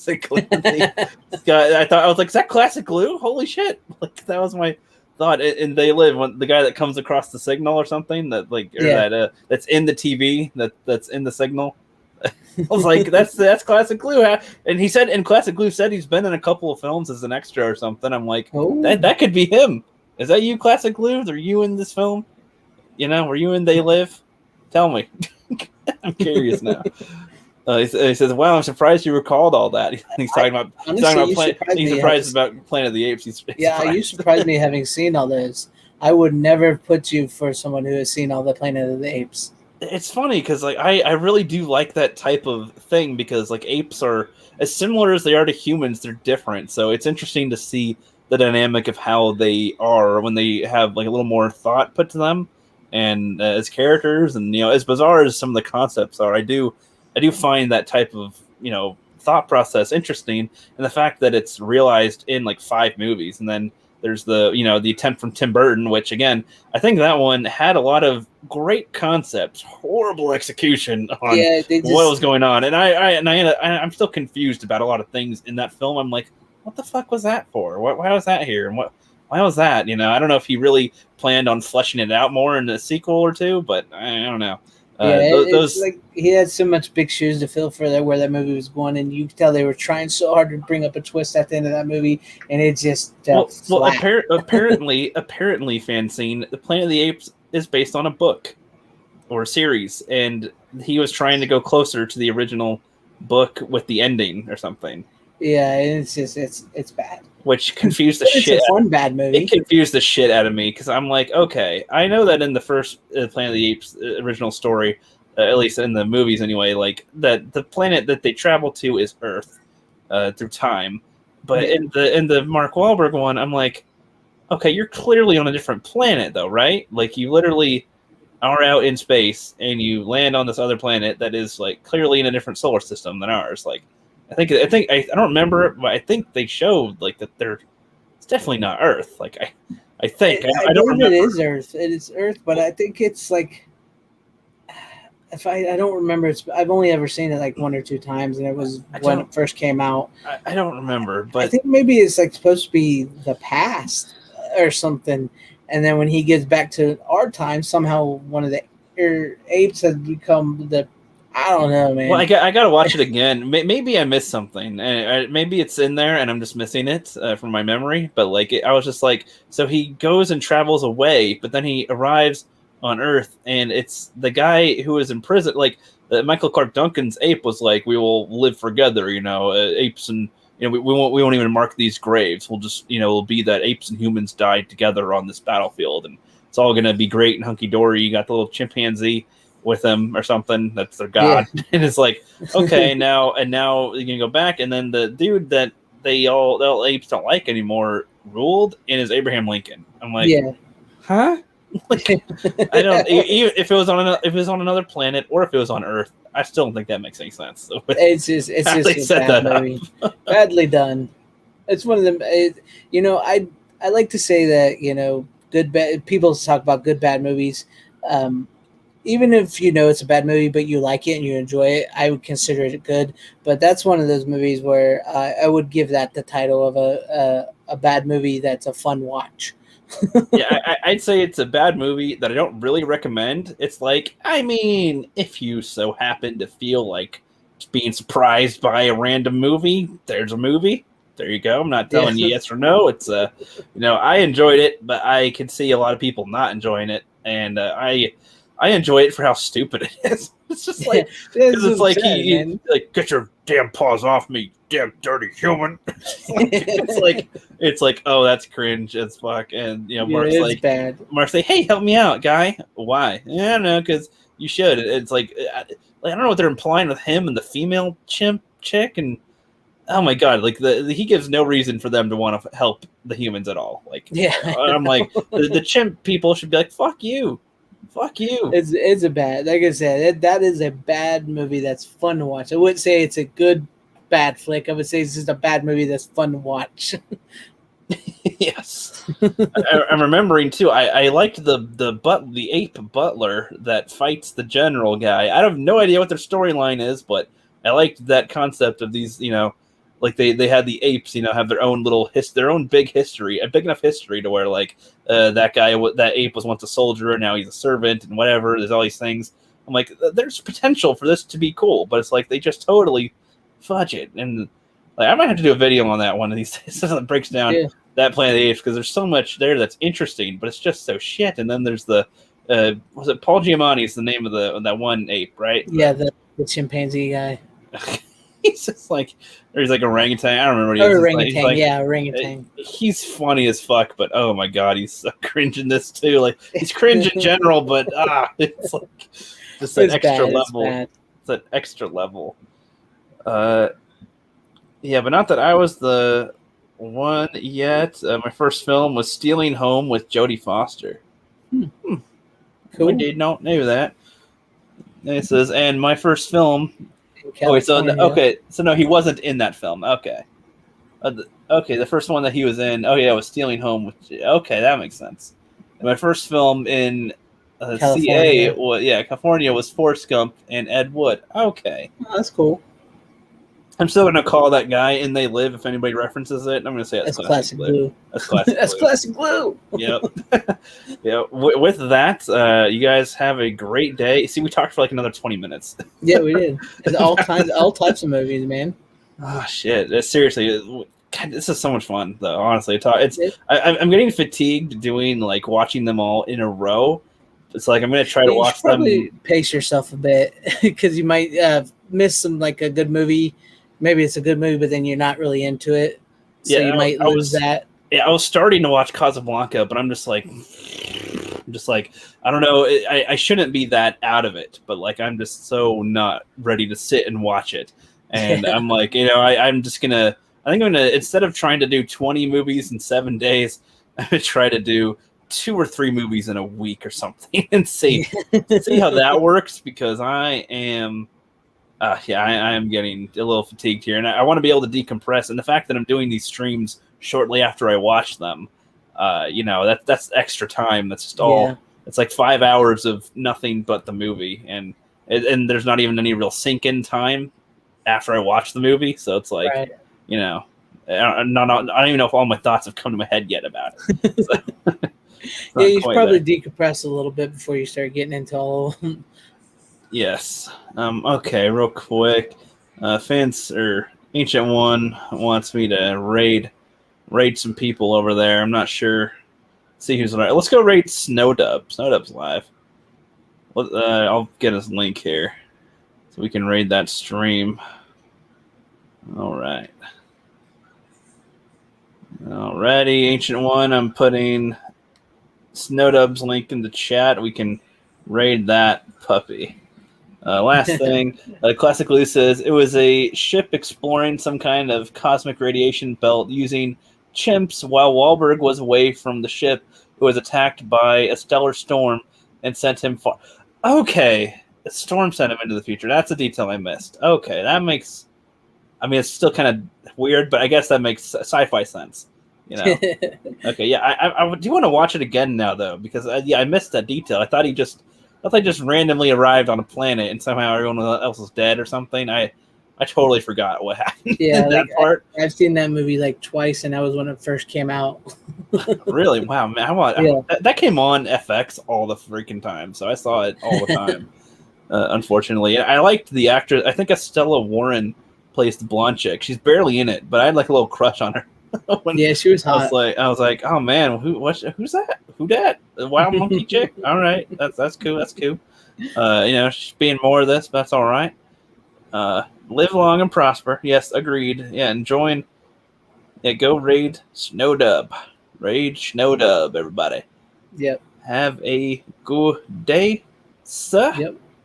Classic Glue. I was like, is that Classic Glue? Holy shit! Like that was my thought. In They Live, when the guy that comes across the signal or something that's in the TV that's in the signal. I was like, that's Classic Glue. And he said, Classic Glue said he's been in a couple of films as an extra or something. I'm like, that could be him. Is that you, Classic Glue? Are you in this film? Were you in They Live? Tell me. I'm curious now. He says, "Wow, I'm surprised you recalled all that." He's talking about surprised about Planet of the Apes. You surprised me having seen all those. I would never put you for someone who has seen all the Planet of the Apes. It's funny because I really do like that type of thing because apes are as similar as they are to humans. They're different, so it's interesting to see the dynamic of how they are when they have a little more thought put to them and as characters, and as bizarre as some of the concepts are, I do find that type of thought process interesting, and the fact that it's realized in 5 movies, and then there's the the attempt from Tim Burton, which again I think that one had a lot of great concepts, horrible execution on what was going on, and I'm still confused about a lot of things in that film. I'm like, what the fuck was that for? Why was that here? And why was that? I don't know if he really planned on fleshing it out more in a sequel or two, but I don't know. It's like he had so much big shoes to fill for where that movie was going, and you could tell they were trying so hard to bring up a twist at the end of that movie, and it just apparently, FANZCENE, the Planet of the Apes is based on a book or a series, and he was trying to go closer to the original book with the ending or something. Yeah, it's just it's bad. Which confused the shit. It's a fun bad movie. It confused the shit out of me because I'm like, okay, I know that in the first Planet of the Apes original story, at least in the movies anyway, that the planet that they travel to is Earth through time. But in the Mark Wahlberg one, I'm like, okay, you're clearly on a different planet though, right? You literally are out in space and you land on this other planet that is clearly in a different solar system than ours. I don't remember it, but I think they showed that it's definitely not Earth. I think I don't remember. It is Earth. It is Earth, but I think it's if I don't remember. I've only ever seen it 1 or 2 times, and it was when it first came out. I don't remember, but I think maybe it's supposed to be the past or something, and then when he gets back to our time, somehow one of the apes has become the I don't know, man. Well, I got to watch it again. Maybe I missed something. Maybe it's in there and I'm just missing it from my memory. But like, I was just like, so he goes and travels away, but then he arrives on Earth, and it's the guy who is in prison. Like Michael Clark Duncan's ape was like, we will live together. Apes and we won't even mark these graves. We'll just it'll be that apes and humans died together on this battlefield, and it's all gonna be great and hunky dory. You got the little chimpanzee with them or something. That's their god. Yeah. And it's like, okay, now you're gonna go back, and then the dude that the apes don't like anymore ruled, and is Abraham Lincoln. I'm like, yeah, huh? Like, I don't. Even if it was on another planet, or if it was on Earth, I still don't think that makes any sense. So it's just a bad movie, badly done. It's one of them. I like to say that good bad people talk about good bad movies. Even if it's a bad movie, but you like it and you enjoy it, I would consider it good. But that's one of those movies where I would give that the title of a bad movie that's a fun watch. Yeah, I'd say it's a bad movie that I don't really recommend. It's like, if you so happen to feel like being surprised by a random movie, there's a movie. There you go. I'm not telling you yes or no. It's I enjoyed it, but I can see a lot of people not enjoying it, and I enjoy it for how stupid it is. It's just like, it's like he like, get your damn paws off me, damn dirty human. It's like, oh, that's cringe as fuck. And Mark's like, bad. Mark's like, hey, help me out, guy. Why? Yeah, I don't know, because you should. It's like I don't know what they're implying with him and the female chimp chick, and oh my god, like he gives no reason for them to want to help the humans at all. Like, I'm like, the chimp people should be like, fuck you. Fuck you. It's a bad, like I said, that is a bad movie that's fun to watch. I wouldn't say it's a good bad flick. I would say it's just a bad movie that's fun to watch. Yes. I'm remembering too, I liked the ape butler that fights the general guy. I have no idea what their storyline is, but I liked that concept of these, like they had the apes, have their own little their own big history, a big enough history to where like that ape was once a soldier and now he's a servant and whatever. There's all these things. I'm like, there's potential for this to be cool, but it's like they just totally fudge it. And like, I might have to do a video on that one of these days that breaks down that Planet of the Apes, because there's so much there that's interesting, but it's just so shit. And then there's the was it Paul Giamatti is the name of that one ape, right? Yeah, the chimpanzee guy. He's just like, or he's like orangutan. I don't remember what he is. Orangutan, orangutan. He's funny as fuck, but oh my god, he's so cringe in this too. Like, he's cringe in general, but it's like just an extra level. It's an extra level. Yeah, but not that I was the one yet. My first film was Stealing Home with Jodie Foster. Cool. I did not know that. It says, and my first film. So no, he wasn't in that film. Okay, the first one that he was in. Oh yeah, was Stealing Home. Okay, that makes sense. And my first film in California was Forrest Gump and Ed Wood. Okay, that's cool. I'm still gonna call that guy in They Live if anybody references it. I'm gonna say that's classic glue. That's classic. That's classic glue. Yep. Yeah. With that, you guys have a great day. See, we talked for like another 20 minutes. Yeah, we did. And all types of movies, man. Oh shit! Seriously, God, this is so much fun. Though, honestly, I'm getting fatigued doing like watching them all in a row. It's like I'm gonna try to watch them. Probably pace yourself a bit because you might miss some like a good movie. Maybe it's a good movie, but then you're not really into it. So you might lose that. Yeah, I was starting to watch Casablanca, but I'm just like, I don't know. I shouldn't be that out of it, but like, I'm just so not ready to sit and watch it. And I'm like, I'm just going to, I think I'm going to, instead of trying to do 20 movies in 7 days, I'm going to try to do 2 or 3 movies in a week or something and see how that works, because I am... I am getting a little fatigued here, and I want to be able to decompress. And the fact that I'm doing these streams shortly after I watch them, that's extra time. That's just all. Yeah. It's like 5 hours of nothing but the movie, and there's not even any real sink-in time after I watch the movie. So it's like, I don't even know if all my thoughts have come to my head yet about it. So, yeah, you should probably decompress a little bit before you start getting into all. Yes. Okay, real quick. Fans or Ancient One wants me to raid some people over there. I'm not sure. See who's live. Let's go raid Snowdub. Snowdub's live. I'll get his link here so we can raid that stream. All right. Alrighty, Ancient One. I'm putting Snowdub's link in the chat. We can raid that puppy. Last thing, Classic Lou says it was a ship exploring some kind of cosmic radiation belt using chimps while Wahlberg was away from the ship. It was attacked by a stellar storm and sent him far. Okay, a storm sent him into the future. That's a detail I missed. Okay, that makes. I mean, it's still kind of weird, but I guess that makes sci-fi sense. You know. Okay, yeah, I do want to watch it again now though, because I missed that detail. I thought he just randomly arrived on a planet and somehow everyone else is dead or something. I totally forgot what happened. Yeah, in that part. I've seen that movie like twice, and that was when it first came out. Really? Wow, man! That came on FX all the freaking time, so I saw it all the time. Unfortunately, I liked the actress. I think Estella Warren plays the blonde chick. She's barely in it, but I had like a little crush on her. Yeah, she was hot. I was like, oh man, who's that? Who that? The wild monkey chick? All right, that's cool. That's cool. You know, she's being more of this, but that's all right. Live long and prosper. Yes, agreed. Yeah, and join. Yeah, go raid Snowdub. Raid Snowdub, everybody. Yep. Have a good day, sir. Yep.